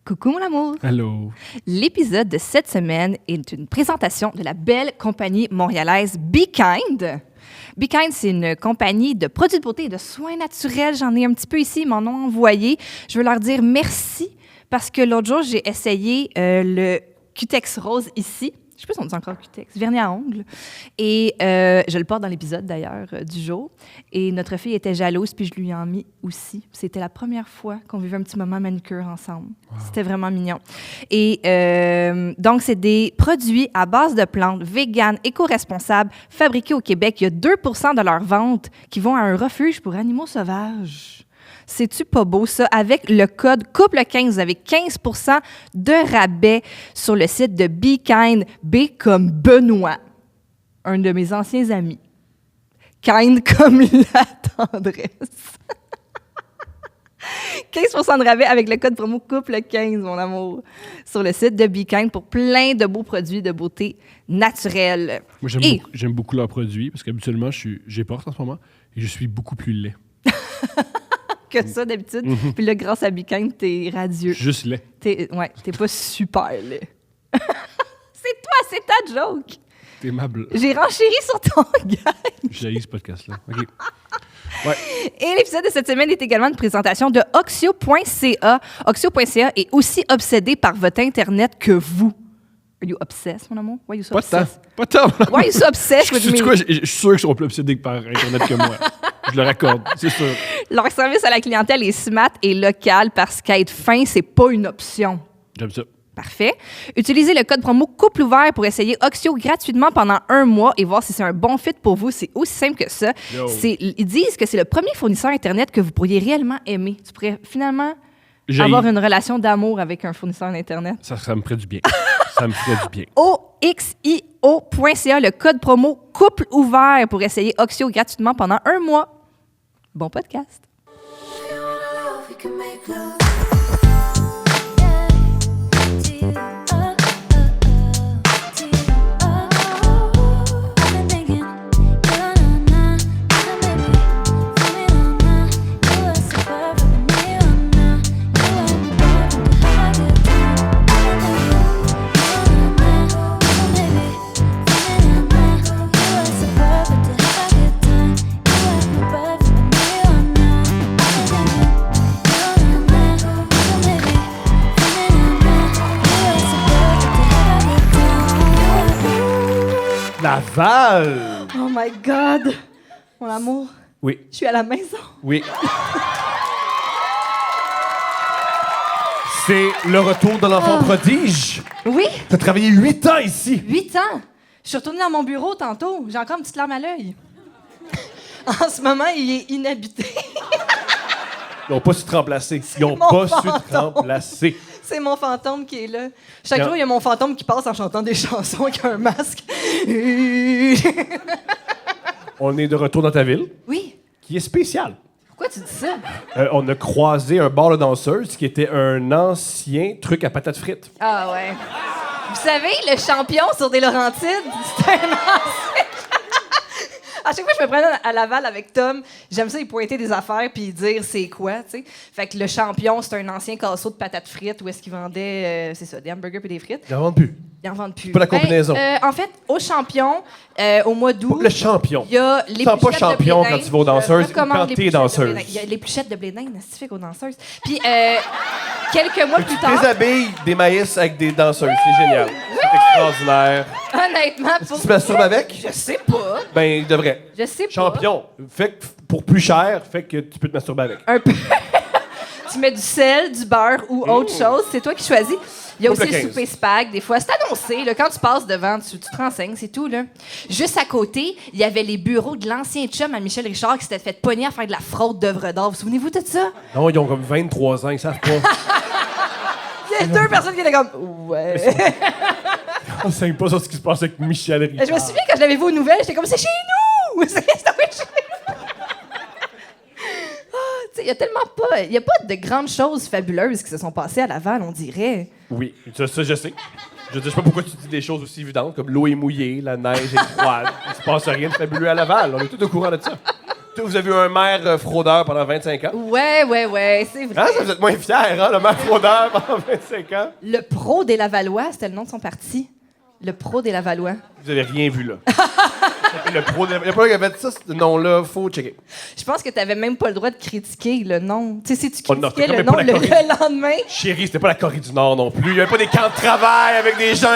Coucou mon amour! Allô! L'épisode de cette semaine est une présentation de la belle compagnie montréalaise Be Kind. Be Kind, c'est une compagnie de produits de beauté et de soins naturels. J'en ai un petit peu ici, ils m'en ont envoyé. Je veux leur dire merci parce que l'autre jour, j'ai essayé le Cutex Rose ici. Je sais pas si on dit encore Cutex, vernis à ongles. Et je le porte dans l'épisode, d'ailleurs, du jour. Et notre fille était jalouse, puis je lui en ai mis aussi. C'était la première fois qu'on vivait un petit moment manucure ensemble. Wow. C'était vraiment mignon. Et donc, c'est des produits à base de plantes, véganes, éco-responsables, fabriqués au Québec. Il y a 2 % de leurs ventes qui vont à un refuge pour animaux sauvages. C'est-tu pas beau, ça? Avec le code COUPLE15, vous avez 15 % de rabais sur le site de Be Kind. B comme Benoît, un de mes anciens amis. Kind comme la tendresse. 15 % de rabais avec le code promo COUPLE15, mon amour, sur le site de Be Kind pour plein de beaux produits de beauté naturelle. Moi, j'aime beaucoup leurs produits parce qu'habituellement, j'ai porte en ce moment et je suis beaucoup plus laid. Que ça, d'habitude. Mm-hmm. Puis là, grâce à Be Kind, t'es radieux. Juste laid. T'es pas super laid. C'est toi, c'est ta joke. T'es aimable. J'ai renchéri sur ton gag. J'ai ce podcast-là. OK. Ouais. Et l'épisode de cette semaine est également une présentation de Oxio.ca. Oxio.ca est aussi obsédé par votre Internet que vous. Are you obsessed, mon amour? Why you so obsessed? Pas tant. Why you so obsessed with me? Je suis sûr qu'ils sont plus obsédés par Internet que moi. Je le raccorde, c'est sûr. Leur service à la clientèle est smart et local parce qu'être fin, c'est pas une option. J'aime ça. Parfait. Utilisez le code promo Couple ouvert pour essayer Oxio gratuitement pendant 1 mois et voir si c'est un bon fit pour vous. C'est aussi simple que ça. Ils disent que c'est le premier fournisseur Internet que vous pourriez réellement aimer. Tu pourrais finalement avoir une relation d'amour avec un fournisseur Internet. Ça me ferait du bien. Ça me ferait du bien. Oxio.ca, le code promo Couple ouvert pour essayer Oxio gratuitement pendant 1 mois. Bon podcast. Laval! Oh my God! Mon amour. Oui. Je suis à la maison. Oui. C'est le retour de l'enfant prodige. Oui. T'as travaillé 8 ans ici. 8 ans? Je suis retournée dans mon bureau tantôt. J'ai encore une petite larme à l'œil. En ce moment, il est inhabité. Ils n'ont pas su te remplacer. Ils n'ont pas su te remplacer. C'est mon fantôme qui est là. Chaque jour, il y a mon fantôme qui passe en chantant des chansons avec un masque. On est de retour dans ta ville. Oui. Qui est spéciale. Pourquoi tu dis ça? On a croisé un bar de danseuse qui était un ancien truc à patates frites. Ah ouais. Vous savez, le champion sur des Laurentides, c'est un ancien... À chaque fois que je me promène à Laval avec Tom, j'aime ça, il pointer des affaires puis dire c'est quoi, tu sais. Fait que le champion, c'est un ancien casseau de patates frites où est-ce qu'il vendait, c'est ça, des hamburgers puis des frites. Ils n'en vendent plus. Ils n'en vendent plus. C'est pas la combinaison. En fait, au champion, au mois d'août... Le champion. Il y a les pas champion quand tu vas aux danseuses ou quand t'es danseuse. Il y a les pluchettes de blé d'Inde, spécifiques aux danseuses. Puis, quelques mois plus tard... Tu déshabilles des maïs avec des danseuses. C'est génial. C'est extraordinaire. Honnêtement, pour... Tu te masturbes avec? Je sais pas. Ben, il devrait. Je sais pas. Champion. Fait que pour plus cher, fait que tu peux te masturber avec. Un peu. Tu mets du sel, du beurre ou autre chose. C'est toi qui choisis. Il y a aussi le souper spag, des fois. C'est annoncé. Là, quand tu passes devant, tu te renseignes, c'est tout. Là. Juste à côté, il y avait les bureaux de l'ancien chum à Michel Richard qui s'était fait pogner à faire de la fraude d'œuvres d'art. Vous souvenez-vous de ça? Non, ils ont comme 23 ans, ils savent pas. Il y a 2 personnes qui étaient comme... Ouais. On ne sait pas sur ce qui se passe avec Michel Richard. Je me souviens quand je l'avais vu aux nouvelles, j'étais comme, c'est chez nous! C'est chez nous! Il n'y a pas de grandes choses fabuleuses qui se sont passées à Laval, on dirait. Oui, ça je sais. Je sais pas pourquoi tu dis des choses aussi évidentes comme l'eau est mouillée, la neige est froide. Il se passe rien de fabuleux à Laval. On est tous au courant de ça. Vous avez eu un maire fraudeur pendant 25 ans. Ouais, c'est vrai. Hein, ça, vous êtes moins fiers, hein, le maire fraudeur pendant 25 ans? Le Pro des Lavallois, c'était le nom de son parti. Le Pro des Lavallois. Vous avez rien vu, là. Le pro, il y a pas qui avait dit ça, ce nom-là, faut checker. Je pense que tu n'avais même pas le droit de critiquer le nom. Tu sais, si tu Oh non, critiquais c'était le comme nom pas la le lendemain... Chérie, c'était pas la Corée du Nord non plus. Il y avait pas des camps de travail avec des gens.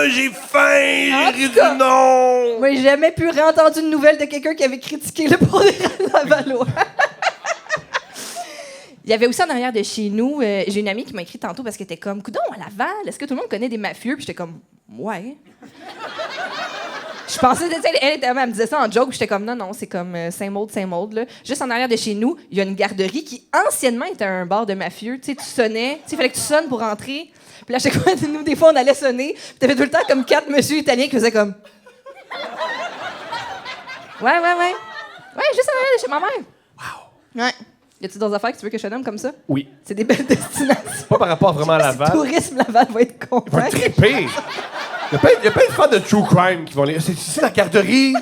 J'ai faim, En j'ai tout dit cas, non. Moi, j'ai jamais pu réentendre une nouvelle de quelqu'un qui avait critiqué le Pro des Lavallois. Il y avait aussi en arrière de chez nous, j'ai une amie qui m'a écrit tantôt parce qu'elle était comme, coudonc, à Laval, est-ce que tout le monde connaît des mafieux? Puis j'étais comme, ouais. Je pensais, elle me disait ça en joke, puis j'étais comme, non, c'est comme Saint-Maud, là. Juste en arrière de chez nous, il y a une garderie qui, anciennement, était un bar de mafieux. Tu sais, tu sonnais, il fallait que tu sonnes pour rentrer. Puis là, chaque fois, nous, des fois, on allait sonner, puis t'avais tout le temps comme 4 messieurs italiens qui faisaient comme... Ouais. Ouais, juste en arrière de chez ma mère. Wow. Ouais. Y a-tu d'autres affaires que tu veux que je te nomme comme ça? Oui. C'est des belles destinations. Pas par rapport vraiment à Le Laval. tourisme Laval va être content. Il va triper. Il y a plein de fans de true crime qui vont aller. C'est ici la garderie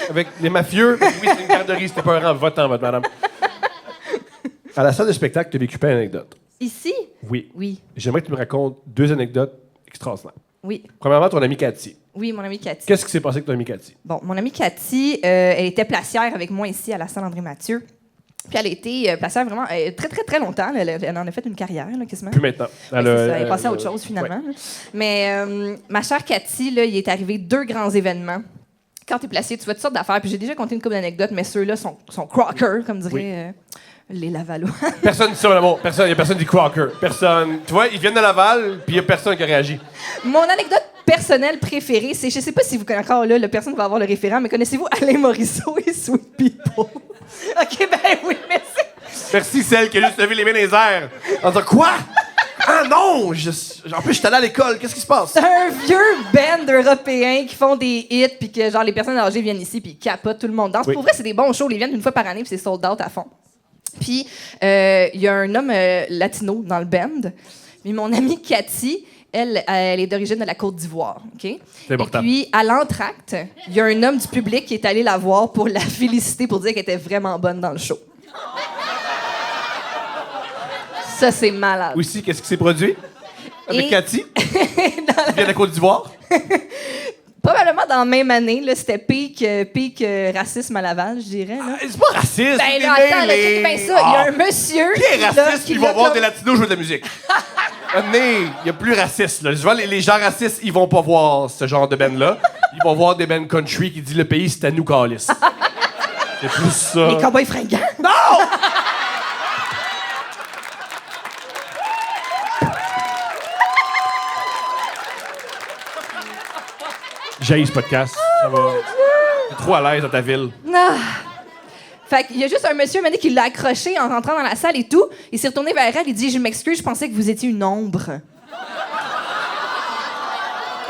avec les mafieux. Oui, c'est une garderie, c'était pas un rang votant, votre madame. À la salle de spectacle, tu as vécu plein d'anecdotes. Ici? Oui. Oui. J'aimerais que tu me racontes 2 anecdotes extraordinaires. Oui. Premièrement, ton amie Cathy. Oui, mon amie Cathy. Qu'est-ce qui s'est passé avec ton amie Cathy? Bon, mon amie Cathy, elle était placière avec moi ici à la salle André-Mathieu. Puis elle a été placière vraiment très longtemps. Elle en a fait une carrière, là, quasiment. Plus maintenant. Ouais, elle est passée à autre chose, finalement. Ouais. Mais ma chère Cathy, là, il est arrivé 2 grands événements. Quand tu es placé, tu vois toutes sortes d'affaires. Puis j'ai déjà compté une couple d'anecdotes, mais ceux-là sont crockers, comme diraient les Lavallois. Personne dit ça, mon amour. Il y a personne qui dit Crocker. Personne. Tu vois, ils viennent de Laval, puis il y a personne qui a réagi. Mon anecdote personnelle préférée, c'est, je sais pas si vous connaissez encore là, personne va avoir le référent, mais connaissez-vous Alain Morisseau et Sweet People? OK, ben oui, merci. Merci, celle qui a juste levé les mains dans les airs. En disant, quoi? Ah non! En plus, je suis allé à l'école. Qu'est-ce qui se passe? C'est un vieux band d'Européens qui font des hits, puis que genre les personnes âgées viennent ici, puis ils capotent, tout le monde danse. Oui. Pour vrai, c'est des bons shows. Ils viennent une fois par année, puis c'est sold out à fond. Puis, il y a un homme latino dans le band. Mais mon amie Cathy, elle est d'origine de la Côte d'Ivoire. OK? C'est important. Et puis, à l'entracte, il y a un homme du public qui est allé la voir pour la féliciter, pour dire qu'elle était vraiment bonne dans le show. Ça, c'est malade. Aussi, qu'est-ce qui s'est produit? Avec Et- Cathy? Qui vient de la Côte d'Ivoire? Probablement dans la même année, là, c'était pic racisme à Laval, je dirais. Là. C'est pas raciste. Ben là, attends, là, check bien ça. Il y a un monsieur Qui est là, raciste, qui puis il va l'a voir comme- des latinos jouer de la musique. Il y a plus raciste. Là. Je vois, les gens racistes, ils vont pas voir ce genre de band-là. Ils vont voir des bands country qui disent le pays, c'est à nous, câlisse. C'est plus ça. Les cowboys fringants. Non! J'ai ce podcast. Ça va. T'es trop à l'aise dans ta ville. Ah. Fait qu'il y a juste un monsieur Mané qui l'a accroché en rentrant dans la salle et tout. Il s'est retourné vers elle et dit « Je m'excuse, je pensais que vous étiez une ombre. »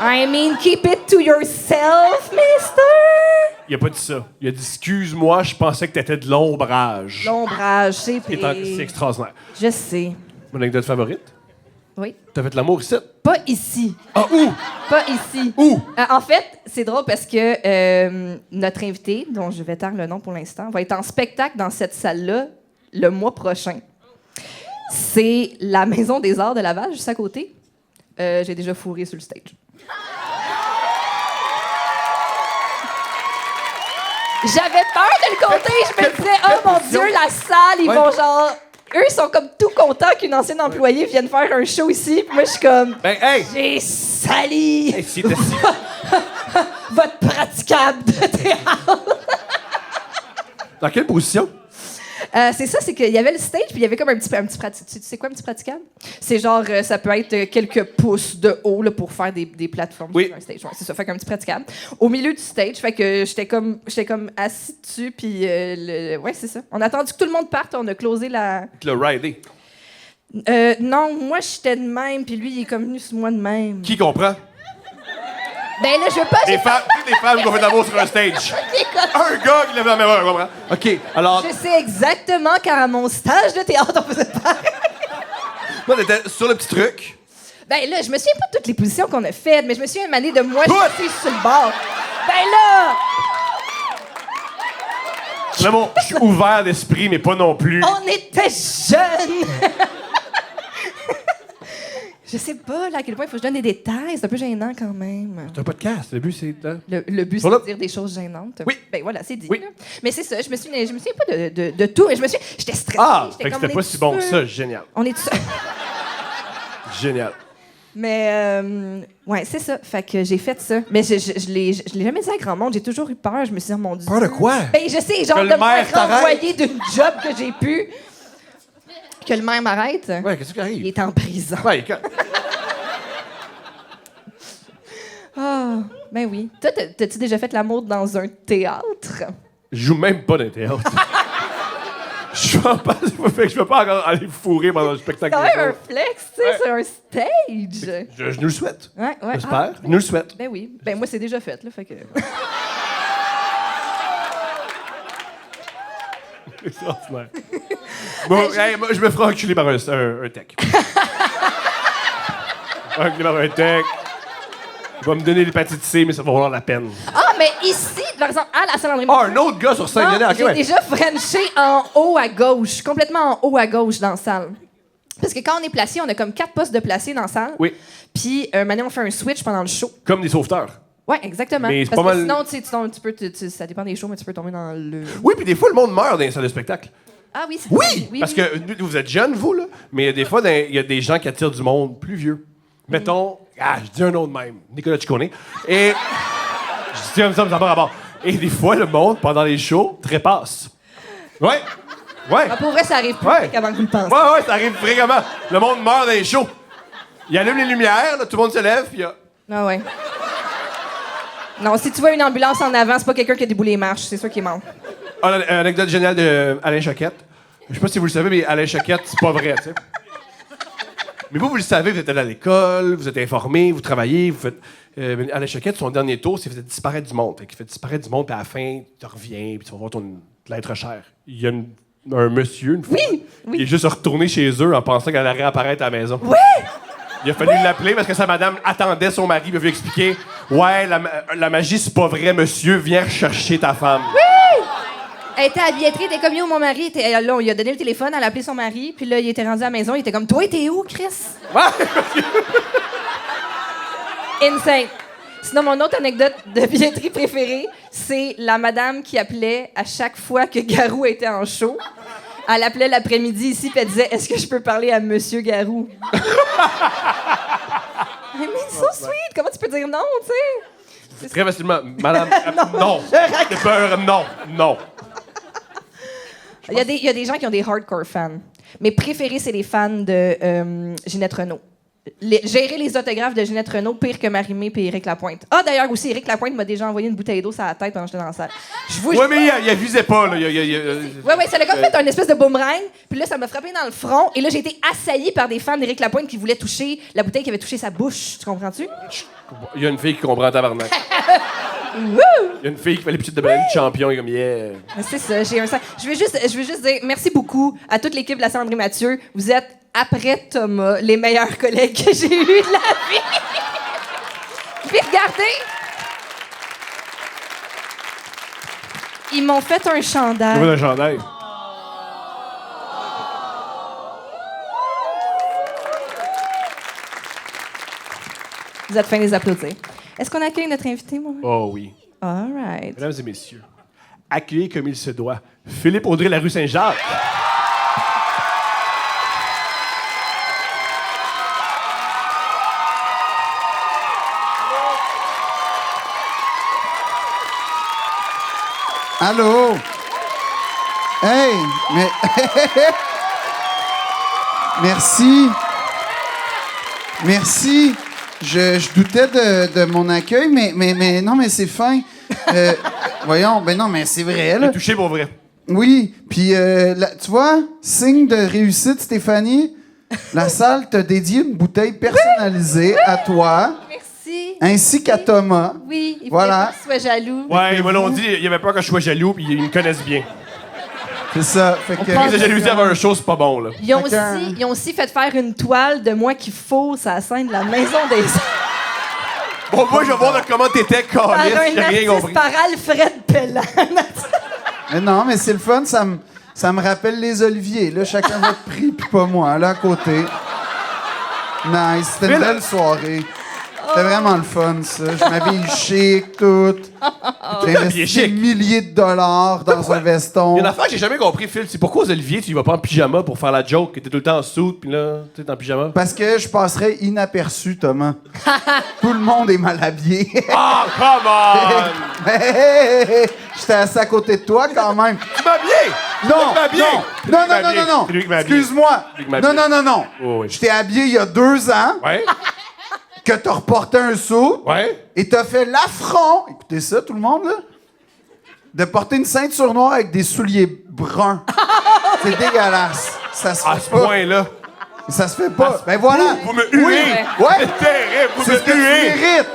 I mean, keep it to yourself, mister! Il a pas dit ça. Il a dit excuse-moi, je pensais que t'étais de l'ombrage. L'ombrage, c'est C'est extraordinaire. Je sais. Mon anecdote favorite? Oui. T'as fait de l'amour ici? Pas ici. Ah, où? Pas ici. Où? En fait, c'est drôle parce que notre invité, dont je vais taire le nom pour l'instant, va être en spectacle dans cette salle-là le mois prochain. C'est la Maison des Arts de Laval, juste à côté. J'ai déjà fourré sur le stage. J'avais peur de le compter. Je me disais, oh mon Dieu, la salle, ils vont genre... Eux, ils sont comme tout contents qu'une ancienne employée vienne faire un show ici. Puis moi, je suis comme... Ben, hey! J'ai sali Hey, si t'es si... votre praticable de théâtre. Dans quelle position? C'est ça, c'est qu'il y avait le stage, puis il y avait comme un petit praticable. Tu sais quoi, un petit praticable? C'est genre, ça peut être quelques pouces de haut là, pour faire des plateformes Oui. sur un stage. Ouais, c'est ça, fait qu'un petit praticable. Au milieu du stage, fait que j'étais comme assis dessus, puis ouais, c'est ça. On a attendu que tout le monde parte, on a closé la... Le ridé. Non, moi, j'étais de même, puis lui, il est comme venu sur moi de même. Qui comprend? Ben là, je veux pas... Des femmes qui ont fait de l'amour sur un stage. Un gars qui lève la main, je comprends. OK, alors... Je sais exactement, car à mon stage de théâtre, on faisait pas... Moi, on était sur le petit truc. Ben là, je me souviens pas de toutes les positions qu'on a faites, mais je me souviens une année de moi, Toutes! je suis sur le bord. Ben là! Là, bon, je suis ouvert d'esprit, mais pas non plus. On était jeunes! Je sais pas là, à quel point il faut que je donne des détails. C'est un peu gênant quand même. C'est un podcast. Le but, c'est. Hein? Le but, c'est Voilà. de dire des choses gênantes. Oui. Ben voilà, c'est dit. Oui. Là. Mais c'est ça, je me souviens pas de tout. Mais j'étais stressée. Ah, j'étais fait que comme, c'était on pas est si bon que sûr? ça. Génial. On est tout Génial. Mais, ouais, c'est ça. Fait que j'ai fait ça. Mais je l'ai jamais dit à grand monde. J'ai toujours eu peur. Je me suis dit, oh, mon Dieu. Peur de quoi? Ben, je sais, genre, Que de le me maire faire t'arrête. renvoyer d'une job que j'ai pu. Que le maire m'arrête. Ouais, qu'est-ce qui Il arrive? est en prison. Ouais, Ah, ben oui. Toi, t'as-tu déjà fait l'amour dans un théâtre? je joue même pas dans le théâtre. Je suis en passe, fait que je peux pas encore aller fourrer pendant le spectacle. C'est quand même un flex, tu sais, Ouais. c'est un stage. Je nous le souhaite. Ouais, ouais. J'espère. Je nous le souhaite. Ah. Ben oui. Ben moi, c'est déjà fait, là, fait que... Extraordinaire. Bon, hey, moi, je me ferai enculer par un tech. Enculer par un tech. Il va me donner l'hépatite C, mais ça va valoir la peine. Ah, mais ici, par exemple, à la salle André Ah, un autre gars sur scène. Non, Ok, j'ai ouais. déjà frenché en haut à gauche, complètement en haut à gauche dans la salle. Parce que quand on est placé, on a comme 4 postes de placés dans la salle. Oui. Puis maintenant, on fait un switch pendant le show. Comme des sauveteurs. Ouais, exactement. Mais c'est Parce pas que mal- sinon, tu peux, ça dépend des shows, mais tu peux tomber dans le... Oui, puis des fois, le monde meurt dans les salles de spectacle. Ah oui, c'est Oui! Parce que vous êtes jeunes, vous, là. Mais des fois, il y a des gens qui attirent du monde plus vieux. Mettons, je dis un nom de même. Nicolas Ciccone. Et. Je dis comme ça n'a pas rapport. Et des fois, le monde, pendant les shows, trépasse. Ouais. Ouais. Ah, pour vrai, ça arrive plus Ouais. vite qu'avant que vous le pensiez. Ouais, ça arrive fréquemment. Le monde meurt dans les shows. Il allume les lumières, là, tout le monde se lève, puis il y a. Ah ouais. Non, si tu vois une ambulance en avant, c'est pas quelqu'un qui a déboulé les marches, c'est sûr qu'il est mort. Ah, l'anecdote géniale de Alain Choquette. Je sais pas si vous le savez, mais Alain Choquette, c'est pas vrai, tu sais. Mais vous le savez, vous êtes allé à l'école, vous êtes informé, vous travaillez, vous faites. Alain Choquette, son dernier tour, c'est qu'il fait disparaître du monde. Il fait disparaître du monde, puis à la fin, tu reviens, puis tu vas voir ton l'être cher. Il y a un monsieur, une fois, oui. qui est juste retourné chez eux en pensant qu'elle allait réapparaître à la maison. Oui! Il a fallu l'appeler parce que sa madame attendait son mari, il a voulu expliquer ouais, la magie, c'est pas vrai, monsieur, viens rechercher ta femme. Elle était à la billetterie, elle était comme yo, mon mari était là, on lui a donné le téléphone, elle a appelé son mari, puis là, il était rendu à la maison, il était comme toi, t'es où, Chris? Insane. Sinon, mon autre anecdote de billetterie préférée, c'est la madame qui appelait à chaque fois que Garou était en show. Elle appelait l'après-midi ici, puis elle disait est-ce que je peux parler à Monsieur Garou? Mais so sweet! Comment tu peux dire non, tu sais? Très facilement. Madame, non. J'ai peur, non, non. Il y a des gens qui ont des hardcore fans. Mes préférés, c'est les fans de Ginette Renault. Gérer les autographes de Ginette Renault, pire que Marie-Mé et Éric Lapointe. Ah, d'ailleurs, aussi, Éric Lapointe m'a déjà envoyé une bouteille d'eau sur la tête pendant que j'étais dans la salle. Ouais, mais il visait pas, là. Ouais, ça l'a comme fait un espèce de boomerang. Puis là, ça m'a frappé dans le front. Et là, j'ai été assaillie par des fans d'Éric Lapointe qui voulaient toucher la bouteille qui avait touché sa bouche. Tu comprends-tu? Il y a une fille qui comprend tabarnak. Il y a une fille qui fait les petites de baleine de champion, et comme, yeah. C'est ça, j'ai un sang. Je veux juste dire merci beaucoup à toute l'équipe de la Sandrine Mathieu. Vous êtes, après Thomas, les meilleurs collègues que j'ai eus de la vie. Puis regardez. Ils m'ont fait un chandail. Un chandail. Vous êtes fins de les applaudir. Est-ce qu'on accueille notre invité, moi? Oh oui. All right. Mesdames et messieurs, accueillez comme il se doit Philippe Audrey Larue Saint-Jacques. Allô? Hey, mais... Merci. Merci. Je doutais de mon accueil, mais non, mais c'est fin. Voyons, ben non, mais c'est vrai, là. Touché pour vrai. Oui, puis tu vois, signe de réussite, Stéphanie, la salle t'a dédié une bouteille personnalisée à toi, Merci. ainsi qu'à Thomas. Oui, il Voilà. faut pas que tu sois jaloux. Ouais, ils me l'ont dit, il y avait peur que je sois jaloux, puis ils me connaissent bien. C'est ça. Fait que, pense- La jalousie avant un show, c'est pas bon, là. Ils ont, Fait que- aussi, ils ont aussi fait faire une toile de moi qui fausse à la scène de la Maison des Arts Bon, moi, je vais voir comment t'étais, par Calis, un j'ai rien artiste, compris. par Alfred Pellan. Mais non, mais c'est le fun, ça me rappelle les oliviers. Là, chacun votre prix, puis pas moi, là, à côté. Nice, c'était une belle soirée. C'était vraiment le fun, ça. Je m'habille chic, tout. J'ai investi des milliers de dollars dans un veston. Il y a une affaire que j'ai jamais compris, Phil. C'est pourquoi aux Olivier, tu y vas pas en pyjama pour faire la joke, que t'es tout le temps en suit, puis là, tu es en pyjama? Parce que je passerais inaperçu, Thomas. Tout le monde est mal habillé. Ah, come on! J'étais assis à côté de toi, quand même. Tu m'habillais! Non, non. C'est lui qui m'a habillé. Excuse-moi. C'est lui qui m'a habillé. Non. Oh, oui. Je t'ai habillé il y a 2 ans. Ouais? Que t'as reporté un saut Ouais? et t'as fait l'affront, écoutez ça tout le monde là, de porter une ceinture noire avec des souliers bruns. C'est dégueulasse. Ça se À fait ce pas. point-là. Ça se fait pas. Ben voilà. Vous me huez! Oui. Ouais. C'est terrible! Vous C'est ce que me tu huez! mérites.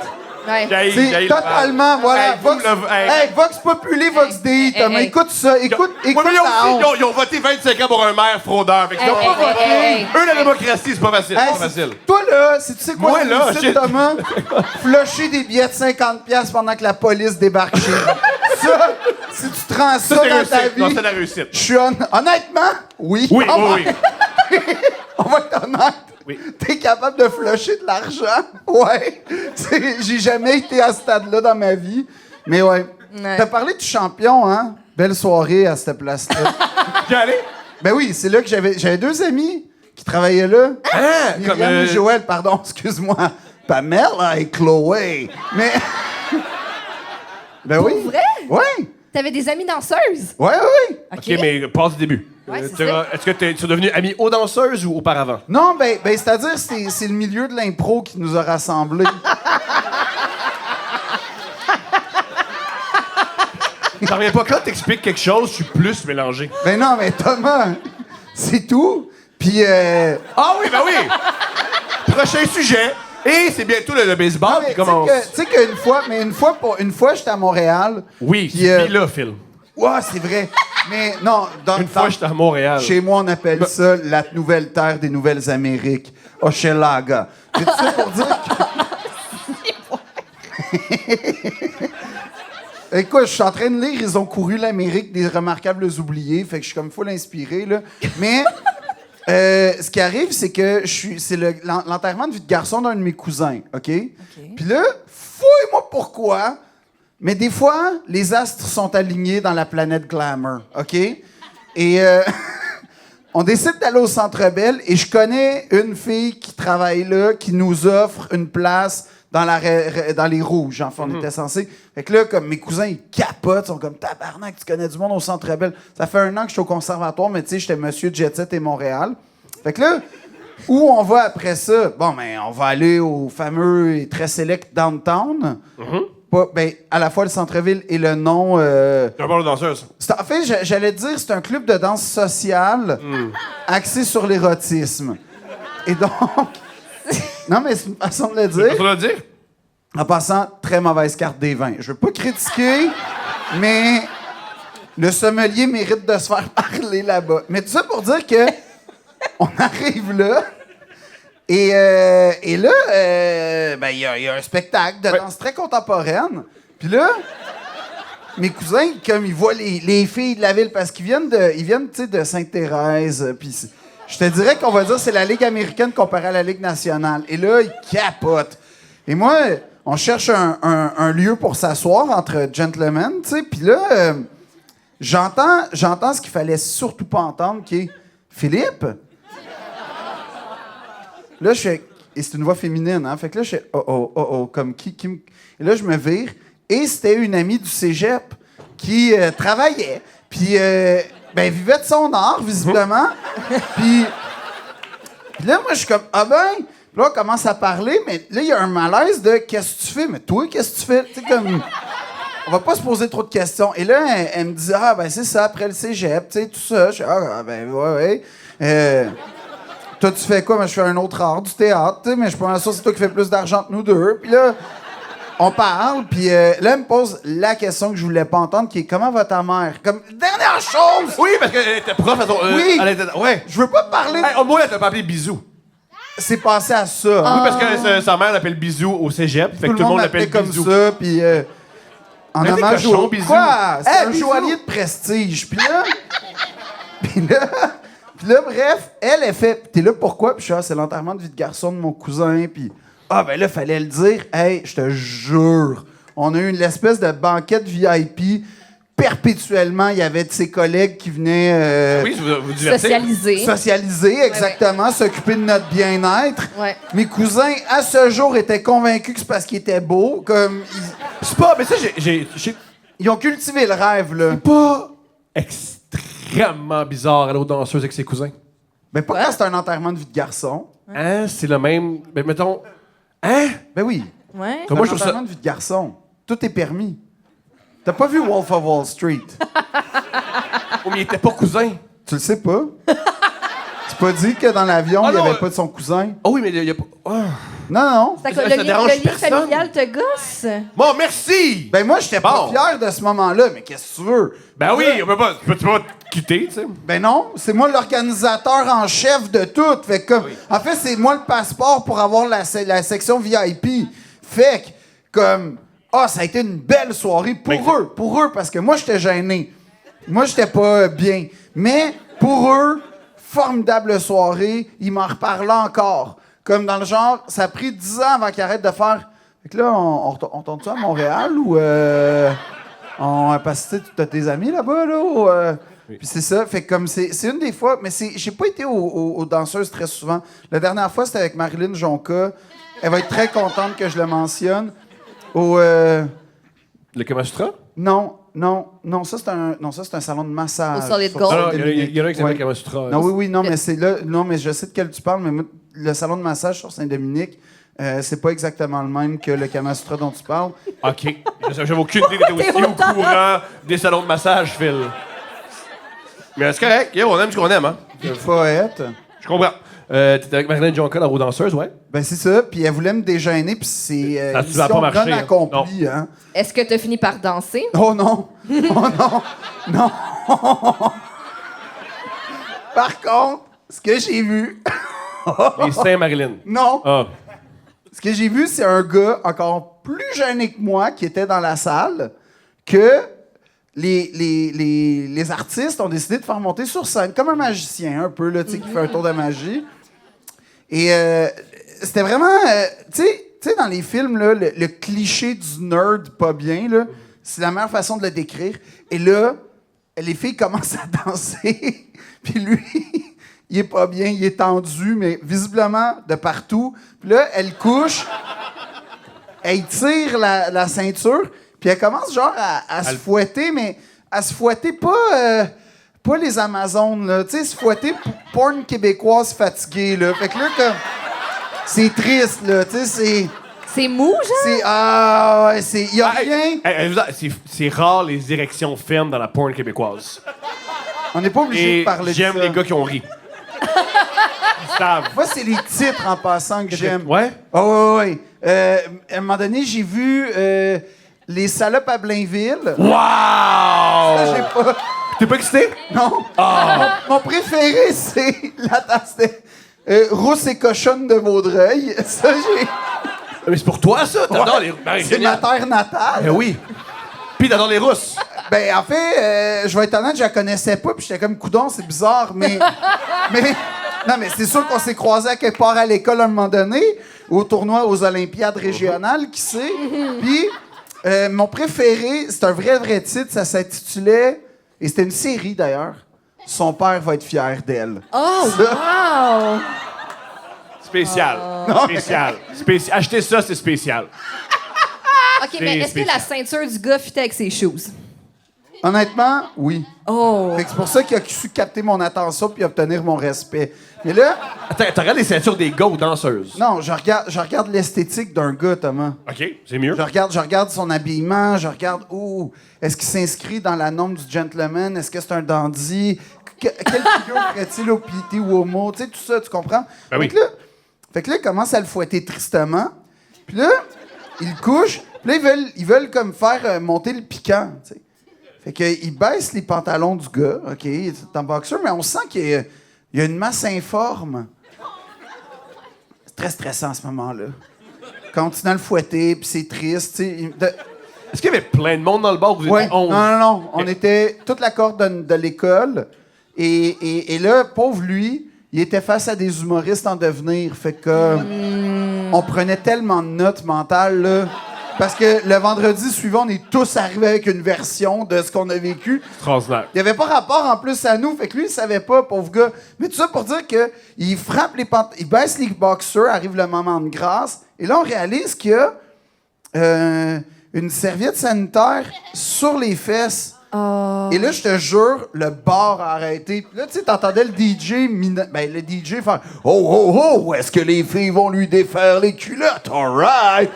Ouais. C'est totalement, voilà. Hey, Vox, hey. Vox Populi, Vox Dei, Thomas. hey. Écoute ça. Écoute Ouais, mais la honte. ils ont voté 25 ans pour un maire fraudeur. Fait qu'ils ont pas voté. hey. Eux, la démocratie, c'est pas facile. Hey, C'est pas facile. Toi, là, tu sais quoi, Moi, là, réussite, Thomas? Flusher des billets de 50$ pendant que la police débarque chez nous. Ça, si tu te rends ça, Ça, c'est dans ta réussite. Non, vie, c'est la réussite. je suis honnêtement, oui. Oui, oui. On va être honnête. Oui. T'es capable de flusher de l'argent? Ouais. J'ai jamais été à ce stade-là dans ma vie. Mais ouais. T'as parlé du champion, hein? Belle soirée à cette place-là. T'y allé? Ben oui, c'est là que j'avais 2 amis qui travaillaient là. Hein? Myriam et Joël, pardon, excuse-moi. Pamela et Chloé. Mais. Ben oui. Pour vrai? Ouais. T'avais des amies danseuses? Ouais. OK, mais passe du début. Ouais, c'est ça. Est-ce que tu es devenu ami aux danseuses ou auparavant? Non, ben c'est-à-dire c'est le milieu de l'impro qui nous a rassemblés. J'en reviens pas. Quand t'expliques quelque chose, je suis plus mélangé. Ben non, mais Thomas, c'est tout. Puis Ah oui, ben oui! Prochain sujet. Et c'est bientôt le baseball qui commence. Tu sais qu'une fois, une fois j'étais à Montréal. Oui, puis, tu vis là, Phil. Ouais, c'est vrai. Mais non, Une fois, j'étais à Montréal. chez moi, on appelle ça la nouvelle terre des Nouvelles Amériques. Hochelaga. C'est tout ça pour dire que... Écoute, je suis en train de lire Ils ont couru l'Amérique des remarquables oubliés. Fait que je suis comme full inspiré, là. Mais ce qui arrive, c'est que c'est l'enterrement de vie de garçon d'un de mes cousins, OK? Puis là, fouille-moi pourquoi, mais des fois, les astres sont alignés dans la planète Glamour, OK? Et on décide d'aller au Centre Bell et je connais une fille qui travaille là, qui nous offre une place dans les rouges. Enfin, on était censé. Fait que là, comme mes cousins, ils capotent, ils sont comme tabarnak, tu connais du monde au Centre Bell. Ça fait 1 an que je suis au conservatoire, mais tu sais, j'étais monsieur Jet Set et Montréal. Fait que là, où on va après ça? Bon, ben, on va aller au fameux et très select Downtown. Ben, à la fois le centre-ville et le nom. C'est un bon danseuse. En fait, j'allais te dire, c'est un club de danse sociale axé sur l'érotisme. Et donc. Non, mais c'est une façon de le dire. Tu vas le dire? En passant, très mauvaise carte des vins. Je veux pas critiquer, mais le sommelier mérite de se faire parler là-bas. Mais tout ça pour dire que on arrive là. Et là, ben, il y a un spectacle de danse très contemporaine. Puis là, mes cousins, comme ils voient les filles de la ville, parce qu'ils viennent tu sais, de Sainte-Thérèse, puis je te dirais qu'on va dire c'est la Ligue américaine comparée à la Ligue nationale. Et là, ils capotent. Et moi, on cherche un lieu pour s'asseoir entre gentlemen, tu sais, puis là, j'entends ce qu'il fallait surtout pas entendre, qui est « Philippe? » Là, je fais... Et c'est une voix féminine, hein? Fait que là, je fais « Oh, comme qui me... » Et là, je me vire. Et c'était une amie du cégep qui travaillait. Puis, ben, vivait de son art, visiblement. Puis là, moi, je suis comme « Ah ben... » Puis là, on commence à parler, mais là, il y a un malaise de « Qu'est-ce que tu fais? » Mais toi, qu'est-ce que tu fais? Tu sais, comme... On va pas se poser trop de questions. Et là, elle me dit « Ah, ben, c'est ça, après le cégep, tu sais, tout ça. » Je suis « Ah, ben, ouais. Toi, tu fais quoi? Moi, je fais un autre art, du théâtre, tu sais, mais je pense que c'est toi qui fais plus d'argent que nous deux. » Puis là, on parle, puis là, elle me pose la question que je voulais pas entendre, qui est « Comment va ta mère? » Comme dernière chose! Oui, parce qu'elle était prof à ton... Oui. Elle était... Ouais. Je veux pas parler de... Hey, au moins, elle t'a pas appelé Bisou. C'est passé à ça. Oui, parce que sa mère l'appelle Bisou au cégep, fait que tout le monde l'appelle comme Bisou. ça, puis En Mais t'es hommage cochon, au... bisous. Quoi? C'est un bisous. joaillier de prestige. Puis là... Puis là, bref, elle fait... T'es là pourquoi? Puis je suis c'est l'enterrement de vie de garçon de mon cousin. Puis... ben là, fallait le dire. Hey, je te jure, on a eu une espèce de banquette VIP. Perpétuellement, il y avait de ses collègues qui venaient... Oui, vous divertissez. Socialisé. Exactement, s'occuper de notre bien-être. Ouais. Mes cousins, à ce jour, étaient convaincus que c'est parce qu'ils étaient beaux. Comme C'est pas... Mais ça, j'ai ils ont cultivé le rêve, là. pas extrêmement bizarre aller aux danseuses avec ses cousins. Ben, pas quand c'est un enterrement de vie de garçon. Hein? C'est le même... Ben, mettons... Hein? Ben oui. Ouais. C'est Moi, un je trouve ça... enterrement de vie de garçon. Tout est permis. T'as pas vu Wolf of Wall Street? Oh, mais il était pas cousin. Tu le sais pas? Tu pas dit que dans l'avion, Ah il n'y non, avait pas de son cousin? Oh oui, mais il y a pas... Ah. Non. Ça, Ça le lien, dérange le lien personne. familial te gosse? Bon, merci! Ben moi, j'étais pas Bon. fier de ce moment-là, mais qu'est-ce que tu veux? Ben oui, on peut pas... Tu peux pas te quitter, tu sais. Ben non, c'est moi l'organisateur en chef de tout. Fait que comme, en fait, c'est moi le passeport pour avoir la section VIP. Fait que, comme, ça a été une belle soirée pour eux, parce que moi, j'étais gêné. Moi, j'étais pas bien. Mais pour eux, formidable soirée, ils m'en reparlent encore. Comme dans le genre, ça a pris 10 ans avant qu'ils arrêtent de faire. Fait que là, on retourne-tu à Montréal ou parce que tu as tes amis là-bas, là? Ou, Puis c'est ça. Fait que comme c'est une des fois, mais j'ai pas été aux danseuses très souvent. La dernière fois, c'était avec Marilyn Jonca. Elle va être très contente que je le mentionne. Le Kama Sutra? Non, ça c'est un salon de massage. Au Solid sur Gold. Non, Saint-Dominique. il y en a qui s'appelle Ouais. Kama Sutra. Non, oui, non, mais c'est là. Non, mais je sais de quel tu parles, mais moi, le salon de massage sur Saint-Dominique, c'est pas exactement le même que le Kama Sutra dont tu parles. OK. J'avais aucune idée d'être aussi au courant des salons de massage, Phil. Mais c'est correct. On aime ce qu'on aime, hein? Le poète. Je comprends. T'étais avec Marilyn Jonca dans Roue Danseuse, ouais? Ben c'est ça, puis elle voulait me déjeuner, puis c'est Ça, tu vas mission pas marcher, non hein. accomplie, hein. Est-ce que tu as fini par danser? Oh non! Oh non! Par contre, ce que j'ai vu... Les Saint-Marilyn. Non! Ah. Ce que j'ai vu, c'est un gars encore plus gêné que moi qui était dans la salle, que les artistes ont décidé de faire monter sur scène, comme un magicien, un peu, là, tu sais, qui fait un tour de magie. Et c'était vraiment... tu sais, dans les films, là, le cliché du nerd pas bien, là, c'est la meilleure façon de le décrire. Et là, les filles commencent à danser, puis lui... il est pas bien, il est tendu, mais visiblement de partout. Puis là, elle couche, elle tire la ceinture, puis elle commence genre à se fouetter, mais à se fouetter pas les Amazones, là. Tu sais, se fouetter porn québécoise fatiguée, là. Fait que là, comme, c'est triste, là. Tu sais, C'est mou, genre? il y a rien. C'est rare les érections fermes dans la porn québécoise. On n'est pas obligé Et de parler de ça. j'aime les gars qui ont ri. Ils savent. Moi, c'est les titres en passant que j'aime. Ouais? Ouais. À un moment donné, j'ai vu Les salopes à Blainville. Wow! Ça, j'ai pas... T'es pas excité? Non. Mon préféré, c'est Rousse et cochonne de Vaudreuil. Ça, j'ai... Mais c'est pour toi, ça? T'adores les... Ben, C'est ma génial. terre natale. Ben oui. Puis t'adores les Russes. Ben, en fait, je vais être honnête, je la connaissais pas, puis j'étais comme coudon, c'est bizarre, mais non, mais c'est sûr qu'on s'est croisés à quelque part à l'école à un moment donné, au tournoi aux Olympiades régionales, qui sait. Puis, mon préféré, c'est un vrai titre, ça s'intitulait, et c'était une série d'ailleurs, Son père va être fier d'elle. Oh, wow! Spécial. Spécial. Acheter ça, c'est spécial. OK, mais est-ce que la ceinture du gars fit avec ses shoes? Honnêtement, oui. Oh! Fait que c'est pour ça qu'il a su capter mon attention puis obtenir mon respect. Mais là, Attends, tu regardes les ceintures des gars ou danseuses? non, je regarde l'esthétique d'un gars, Thomas. OK, c'est mieux. Je regarde son habillement, je regarde est-ce qu'il s'inscrit dans la norme du gentleman, est-ce que c'est un dandy, quelle figure ferait-il au piti ou au mot, tu sais, tout ça, tu comprends? Ben oui. Fait que là, il commence à le fouetter tristement, puis là, il couche, puis là, ils veulent comme faire monter le piquant, tu sais. Fait qu'il baisse les pantalons du gars, OK, il est en boxeur, mais on sent qu'il y a une masse informe. C'est très stressant à ce moment-là. Continue à le fouetter, puis c'est triste, tu sais. Est-ce qu'il y avait plein de monde dans le bar ou vous Ouais. étiez 11? Non. On était toute la cohorte de l'école. Et là, pauvre lui, il était face à des humoristes en devenir. Fait que on prenait tellement de notes mentales, là. Parce que le vendredi suivant, on est tous arrivés avec une version de ce qu'on a vécu. Extraordinaire. Il n'y avait pas rapport en plus à nous, fait que lui, il savait pas, pauvre gars. Mais tout ça pour dire que il frappe les il baisse les boxers, arrive le moment de grâce, et là, on réalise qu'il y a une serviette sanitaire sur les fesses. Et là, je te jure, le bar a arrêté. Puis là, tu sais, t'entendais le DJ, le DJ faire « Oh, oh, oh, est-ce que les filles vont lui défaire les culottes? All right!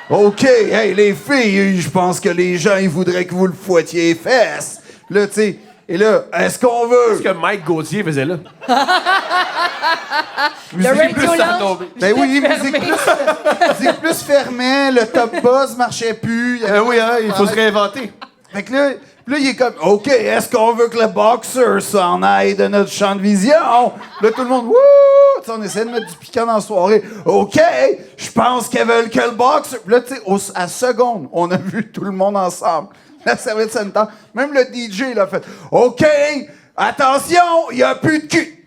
OK, hey, les filles, je pense que les gens, ils voudraient que vous le fouettiez les fesses. » Là, tu sais, et là, est-ce qu'on veut? Qu'est-ce que Mike Gauthier faisait là? Le radio lounge. Ben oui, musique plus fermée, le top buzz marchait plus. Oui, hein, il faut se réinventer. Fait que là, il est comme, OK, est-ce qu'on veut que le boxer s'en aille de notre champ de vision? Là, tout le monde, wouh! Tu sais, on essaie de mettre du piquant dans la soirée. OK, je pense qu'elles veulent que le boxer. Puis là, tu sais, à seconde, on a vu tout le monde ensemble. La serviette sanitaire. Même le DJ, il a fait, OK, attention, il n'y a plus de cul.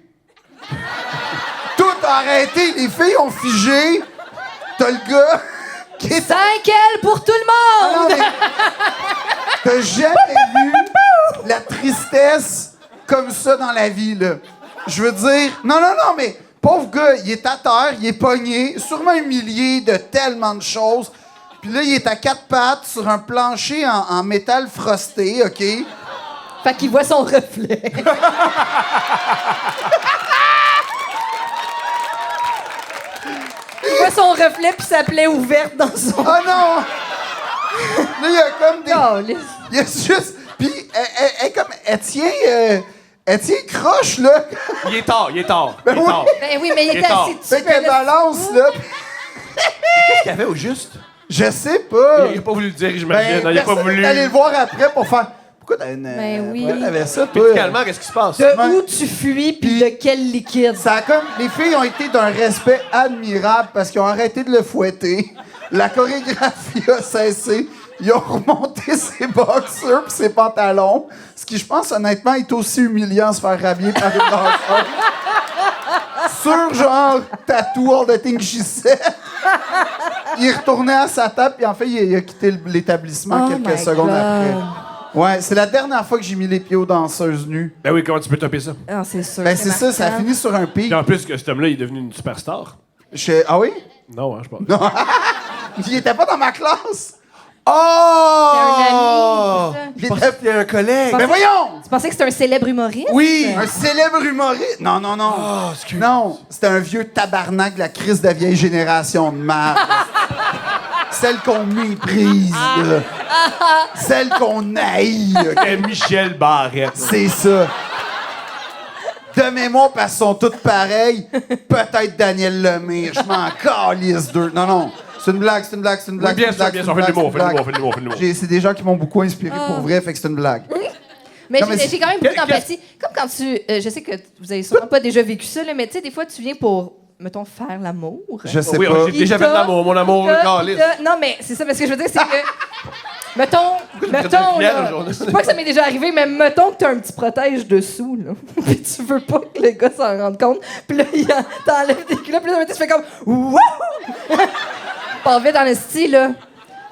Tout a arrêté, les filles ont figé. T'as le gars qui est 5 L pour tout le monde! non, mais t'as jamais vu la tristesse comme ça dans la vie, là. Je veux dire... Non, mais pauvre gars, il est à terre, il est pogné, sûrement humilié de tellement de choses. Puis là, il est à 4 pattes sur un plancher en métal frosté, OK? Fait qu'il voit son reflet. Il voit son reflet puis sa plaie ouverte dans son... Oh non! Là, il y a comme des... Calisse. Il y a juste... Puis, elle tient croche, là. Il est tard. Ben oui, mais il Il est était tard. assis dessus. Fait qu'elle balance, là. Qu'est-ce qu'il y avait au juste? Je sais pas. Il a pas voulu le dire, j'imagine. Il a pas personne voulu. est allé le voir après pour faire... Pourquoi t'as une... Ben oui. Pourquoi t'avais ça, toi? Médicalement, qu'est-ce qui se passe? De où tu fuis puis de quel liquide? Ça a comme... Les filles ont été d'un respect admirable parce qu'ils ont arrêté de le fouetter. La chorégraphie a cessé. Ils ont remonté ses boxers pis ses pantalons. Ce qui, je pense, honnêtement, est aussi humiliant se faire rhabiller par une danseuse. Sur, genre, tattoo all the things she said. Il est retourné à sa table puis en fait, il a quitté l'établissement Oh quelques my secondes God. après. Ouais, c'est la dernière fois que j'ai mis les pieds aux danseuses nues. Ben oui, comment tu peux topper ça? Ah, c'est sûr. Ben c'est ça, ça a fini sur un pic. Et en plus, que cet homme-là, il est devenu une superstar. Ah oui? Non, hein, je pense. Il était pas dans ma classe! Oh! C'est un ami. Il Je était... pensais qu'il y a un collègue. Mais voyons! Tu pensais que c'était un célèbre humoriste? Oui! Un célèbre humoriste! Non. Oh, excuse. Non, c'était un vieux tabarnak de la crise de la vieille génération de marde. Celle qu'on méprise, là. Celle qu'on haït. OK? C'était Michel Barrette. C'est ça. De mémoire, parce qu'ils sont toutes pareilles, peut-être Daniel Lemire. Je m'en calisse d'eux. Non. C'est une blague. Oui, bien sûr, bien sûr. Fais de l'humour. C'est des gens qui m'ont beaucoup inspiré pour vrai, fait que c'est une blague. Mais Non, mais j'ai quand même beaucoup Qu'est-ce- d'empathie. Comme quand tu... je sais que vous avez sûrement pas déjà vécu ça, là, mais tu sais, des fois, tu viens pour, mettons, faire l'amour. Je sais Oui, pas. j'ai déjà fait de l'amour. Mon amour, le calice. Non, mais c'est ça, parce que je veux dire, c'est que... Mettons, tu me traites de fier là, aujourd'hui? je sais pas que ça m'est déjà arrivé, mais mettons que t'as un petit protège dessous, là. Puis tu veux pas que le gars s'en rende compte. Puis là, t'enlèves des culottes, puis là, tu fais comme... Wouhou! Pas vite dans le style, là. Tu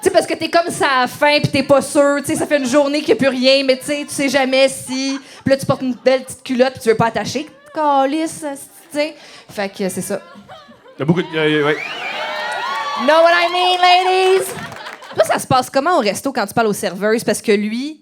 sais, parce que t'es comme ça à la fin, puis t'es pas sûr. Tu sais, ça fait une journée qu'il y a plus rien, mais tu sais jamais si... Puis là, tu portes une belle petite culotte, puis tu veux pas attacher. Calice, tu sais. Fait que c'est ça. Il y a beaucoup de. Ouais. Know what I mean, ladies? Toi, ça se passe comment au resto quand tu parles aux serveuses? Parce que lui,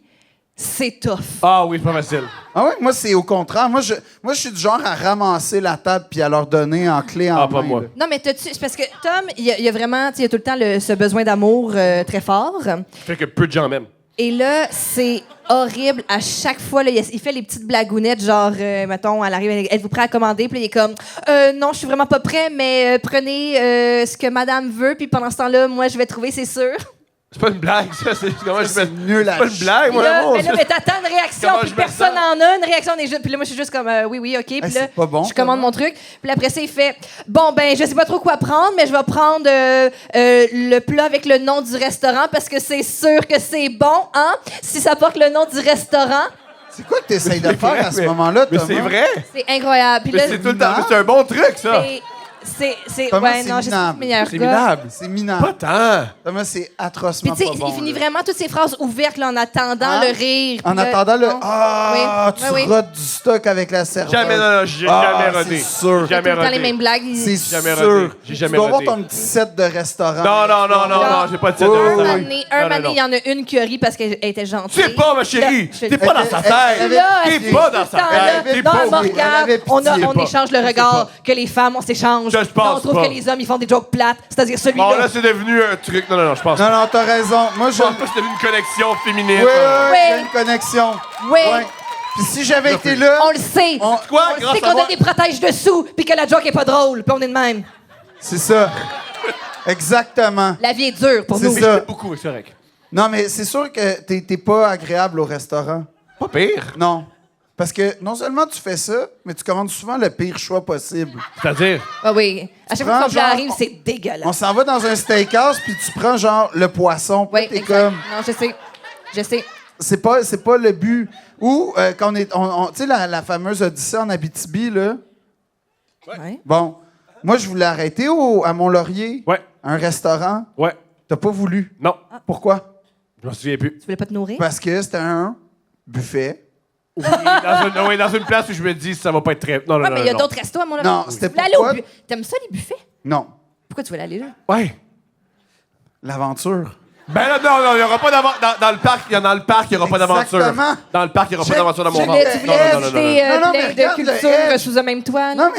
c'est tough. Ah oui, c'est pas facile. Ah ouais, moi, c'est au contraire. Moi, je suis du genre à ramasser la table puis à leur donner en clé en main. pas moi. là. Non, mais c'est parce que Tom, il y a vraiment, tu sais, il y a tout le temps ce besoin d'amour très fort. Fait que peu de gens m'aiment. Et là, c'est horrible. À chaque fois, là, il fait les petites blagounettes, genre, mettons, elle arrive, êtes-vous prêt à commander? Puis là, il est comme, non, je suis vraiment pas prêt, mais prenez ce que madame veut, puis pendant ce temps-là, moi, je vais trouver, c'est sûr. C'est pas une blague, ça. C'est comment je C'est me... nul à C'est pas une blague, Puis mon là, amour. mais là, ça. mais t'attends une réaction, Comment puis je me personne sens? en a une réaction. Puis là, moi, je suis juste comme, oui, OK. Puis là, c'est pas bon, je commande mon truc. Puis après ça, il fait, bon, ben, je sais pas trop quoi prendre, mais je vais prendre le plat avec le nom du restaurant parce que c'est sûr que c'est bon, hein? Si ça porte le nom du restaurant, C'est quoi que tu essayes de C'est faire vrai, à ce mais- moment-là, Mais Thomas? c'est vrai. c'est incroyable. Puis Mais là, c'est tout le temps. C'est un bon truc, ça. c'est Thomas, ouais, c'est non, je sais pas minable. le meilleur C'est gars. minable. C'est minable. Pas tant. Thomas, c'est Puis atrocement tu sais, pas bon. il finit là. vraiment toutes ses phrases ouvertes là, en attendant Hein? le rire. En Puis là, attendant le... non. Ah, Oui, tu oui, oui. rotes du stock avec la serveuse. Jamais, non, j'ai jamais rodé. C'est sûr. Tout Jamais le temps les rodé. mêmes blagues. C'est Jamais sûr. rodé. J'ai jamais tu dois avoir rodé. ton petit set de restaurant. Non, j'ai pas de set de Oui, oui, restaurant. oui. Un Non, mané, non, il y en a une qui a ri parce qu'elle était gentille. C'est pas, ma chérie. Là, je- T'es pas dans sa Elle tête. avait- T'es pas dans sa Là, tête. T'es elle non, pas avait- au non, bout. elle avait regarde, pitié. on pas. échange le Je sais regard que les femmes, on s'échange. Je pense on trouve pas. que les hommes, ils font des jokes plates. C'est-à-dire Bon, celui-là. là, c'est devenu un truc. Non, je pense Non, pas. non, t'as raison. Moi, je... Je pense pas que c'est devenu une connexion féminine. Oui, Oui. il y a une connexion. Oui. Ouais. Puis si j'avais été là... On le sait. On- Quoi? On le Grâce sait à qu'on moi? a des protèges dessous puis que la joke est pas drôle. Puis on est de même. C'est ça. Exactement. La vie est dure pour C'est nous. Mais ça. je fais beaucoup, c'est correct. Non, mais c'est sûr que t'es pas agréable au restaurant. Pas pire. Non. Parce que non seulement tu fais ça, mais tu commandes souvent le pire choix possible. C'est-à-dire, Ah oui. À chaque fois prends que ton plat genre- arrive, c'est dégueulasse. On s'en va dans un steakhouse, puis tu prends genre le poisson. Puis Oui, là, t'es exact. comme... Non, je sais. Je sais. C'est pas le but. Ou quand on est... Tu sais, la fameuse Odyssée en Abitibi, là... Ouais. Bon, moi, je voulais arrêter à Mont-Laurier, ouais, un restaurant. ouais, T'as pas voulu. non, Pourquoi? je m'en souviens plus. Tu voulais pas te nourrir? Parce que c'était un buffet. Oui, dans une place où je me dis, ça va pas être très... Non, Ouais, mais il y a non. d'autres restos à mon avis. Non, c'était Tu voulais aller au pourquoi? T'aimes ça, les buffets? Non. Pourquoi tu voulais aller là? Ouais. L'aventure. Ben là, non, il n'y aura pas d'aventure. Dans le parc, il y aura pas d'aventure. Exactement. Dans le parc, il n'y aura pas d'aventure dans Tu mon voulais, ventre. tu voulais Non, ajouter non, mais plein regarde de le cultures Edge. sous un même toit? Non,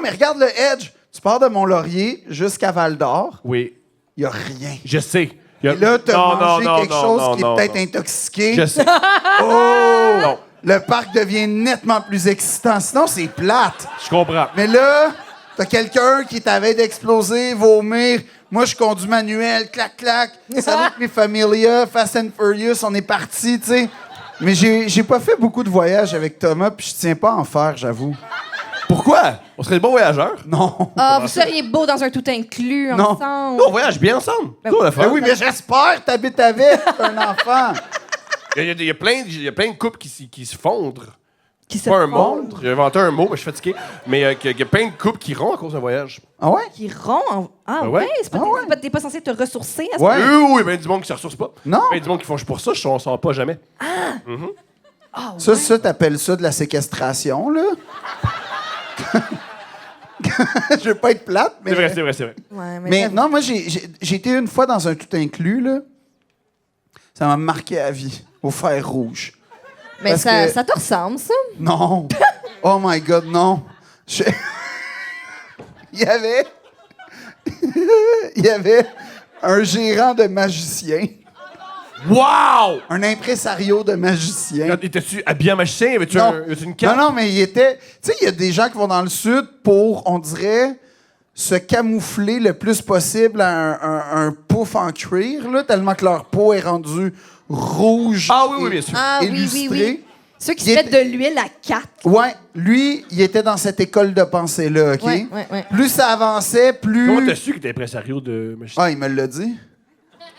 mais regarde le Edge. Tu pars de Mont-Laurier jusqu'à Val-d'Or, Oui, il y a rien. je sais. Il y a- Et là, t'as Non, mangé non, quelque non, chose non, qui non, est peut-être non. intoxiqué. Je sais. Oh! Non. Le parc devient nettement plus excitant. Sinon, c'est plate. Je comprends. Mais là, t'as quelqu'un qui t'avait d'exploser, vomir. Moi, je conduis manuel, clac, clac. Salut mes Familia, Fast and Furious, on est parti, tu sais. Mais j'ai pas fait beaucoup de voyages avec Thomas, puis je tiens pas à en faire, j'avoue. Pourquoi? On serait des bons voyageurs. Non. Ah, vous seriez beaux dans un tout inclus Non. ensemble. Nous, on voyage bien ensemble. Ben Nous, on a Ben fait. oui, mais j'espère, t'habites avec, t'es un enfant. Il y a plein de couples qui se fondent. Qui se Pas un fondent. mot. J'ai inventé un mot, mais je suis fatigué. Mais il y a plein de couples qui rompent à cause d'un voyage. Ah ouais? Qui rompt. Ah Ben ouais? ouais. C'est pas, Ah ouais. c'est pas- t'es pas censé te ressourcer à ce Ouais. Oui, ben du monde qui se ressource pas. Non. Ben du monde qui font juste pour ça, on s'en va pas jamais. Ah, Ça, t'appelles ça de la séquestration, là? Je veux pas être plate, mais... C'est vrai. ouais, Mais j'avoue. non, moi, j'ai été une fois dans un tout inclus, là. Ça m'a marqué à vie, au fer rouge. Mais parce ça, que- ça te ressemble, ça? Non. Oh my God, non. Il y avait... Il y avait un gérant de magicien, Wow! un impresario de magicien. Étais-tu habillé en magicien? Avais-tu Non. avais-tu une cape? Non, mais il était... Tu sais, il y a des gens qui vont dans le sud pour, on dirait, se camoufler le plus possible à un pouf en cuir, là, tellement que leur peau est rendue rouge. Ah oui, bien sûr. Ah oui, illustrée. oui. Ceux qui Il se mettent était- de l'huile à 4. Ouais, lui, il était dans cette école de pensée-là, OK? Ouais. Plus ça avançait, plus... Comment t'as su qu'il était impresario de magicien? Ah, il me l'a dit?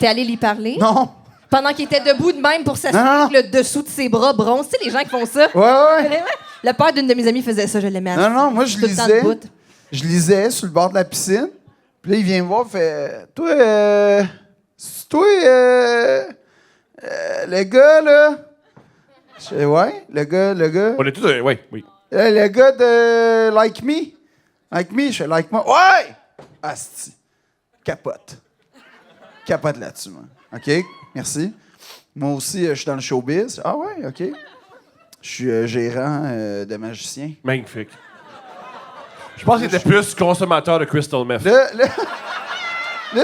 T'es allé lui parler? Non. Pendant qu'il était debout de même pour s'assurer Non, non. que le dessous de ses bras bronze. Tu sais, les gens qui font ça. Ouais, ouais. Vraiment? Le père d'une de mes amies faisait ça, je l'aimais Non, non, moi, je tout le temps lisais. debout. Je lisais sur le bord de la piscine. Puis là, il vient me voir, il fait... Toi, c'est toi, le gars, là... Je fais, ouais, le gars... On est tous... oui. Le gars de Like Me. Like Me, je fais Like Moi. Ouais! Asti. Capote. Capote là-dessus, moi. OK, merci. Moi aussi, je suis dans le showbiz. Ah ouais, OK. Je suis gérant de magicien. Magnifique. Je pense qu'il était plus consommateur de crystal meth. Là,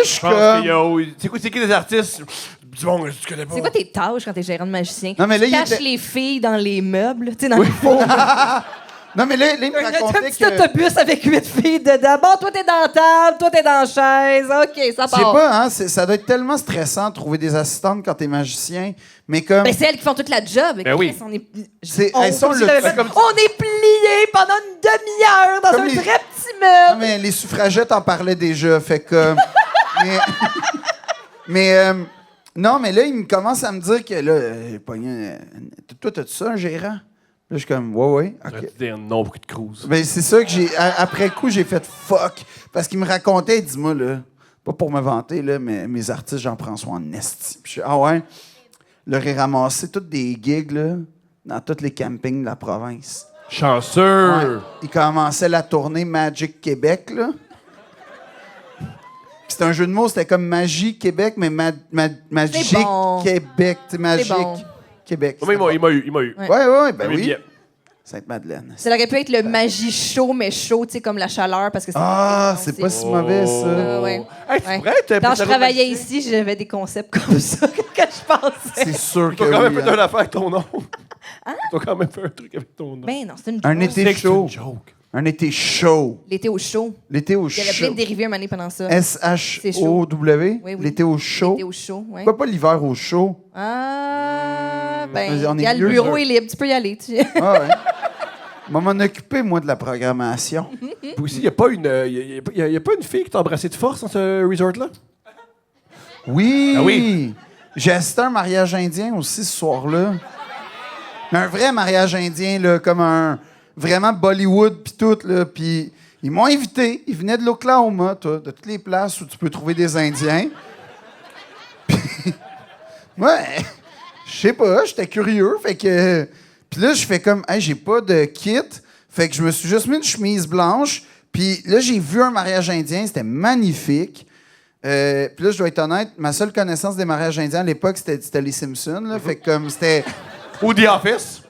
je suis Je pense comme... qu'il y a... C'est qui les artistes? Du monde que tu connais pas. C'est quoi tes tâches quand t'es gérant de magicien? Non, mais là, tu il caches était- les filles dans les meubles, tu sais, dans les faux meubles. Non, mais là, il me Un racontait petit que... autobus avec 8 filles dedans. Bon, toi, t'es dans la table, toi, t'es dans la chaise. OK, ça Je sais part. pas, hein, ça doit être tellement stressant de trouver des assistantes quand t'es magicien, mais comme... Ben, c'est elles qui font toute la job. Ben oui. On est, Elles sont comme le- si j'avais fait, comme- on est pliés pendant une demi-heure dans Comme un les- très petit Non, meuble. mais les suffragettes en parlaient déjà, fait que... mais... non, mais là, il me commence à me dire que là, j'ai pogné... Toi, t'as-tu ça, un gérant? Là, je suis comme, ouais, J'aurais OK. dû dire non pour de cruise. Ben, c'est ça que j'ai... Après coup, j'ai fait fuck. Parce qu'il me racontait, il dit, moi, là, pas pour me vanter, là, mais mes artistes, j'en prends soin en esti. Puis je suis, ah ouais? Leur ai ramassé toutes des gigs, là, dans tous les campings de la province. Chanceux! Ouais. Il commençait la tournée Magic Québec, là. Puis c'était un jeu de mots, c'était comme Magie Québec, mais Magic C'est bon. Québec. Tu sais, Magique bon. Québec. Moi, il m'a eu. Ouais. Ouais, ben Un oui. billet. Sainte-Madeleine. Ça aurait pu être le magie chaud, mais chaud, tu sais, comme la chaleur, parce que c'est... Ah, c'est pas si mauvais, ça. Ouais. Hey, tu Ouais. pourrais être Quand je président travaillais magicien? ici, j'avais des concepts comme ça que je pensais. C'est sûr que Tu as quand même oui, fait hein. une affaire avec ton nom. Tu as quand même fait un truc avec ton nom. Ben non, c'est une Un joke. été C'est chaud. une joke. Un été chaud. L'été au chaud. L'été au Il y avait chaud. plein de dérivés un moment donné pendant ça. S-H-O-W. Oui, oui. L'été au chaud. L'été au chaud, oui. Pourquoi pas l'hiver au chaud? Ah, ben, On est il y a le mieux, bureau ça. est libre, tu peux y aller. Ah ouais. Je vais m'en occuper, moi, de la programmation. Puis aussi, il n'y a pas une fille qui t'a embrassé de force dans ce resort-là? Oui! Ah oui. J'ai assisté à un mariage indien aussi ce soir-là. Mais un vrai mariage indien, là, comme un... Vraiment Bollywood, puis tout, là. Puis ils m'ont invité. Ils venaient de l'Oklahoma, toi, de toutes les places où tu peux trouver des Indiens. Puis... Ouais, je sais pas, j'étais curieux, fait que... Puis là, je fais comme, hey, j'ai pas de kit. Fait que je me suis juste mis une chemise blanche. Puis là, j'ai vu un mariage indien, c'était magnifique. Puis là, je dois être honnête, ma seule connaissance des mariages indiens à l'époque, c'était les Simpsons. Là. Fait que comme c'était... Ou The Office?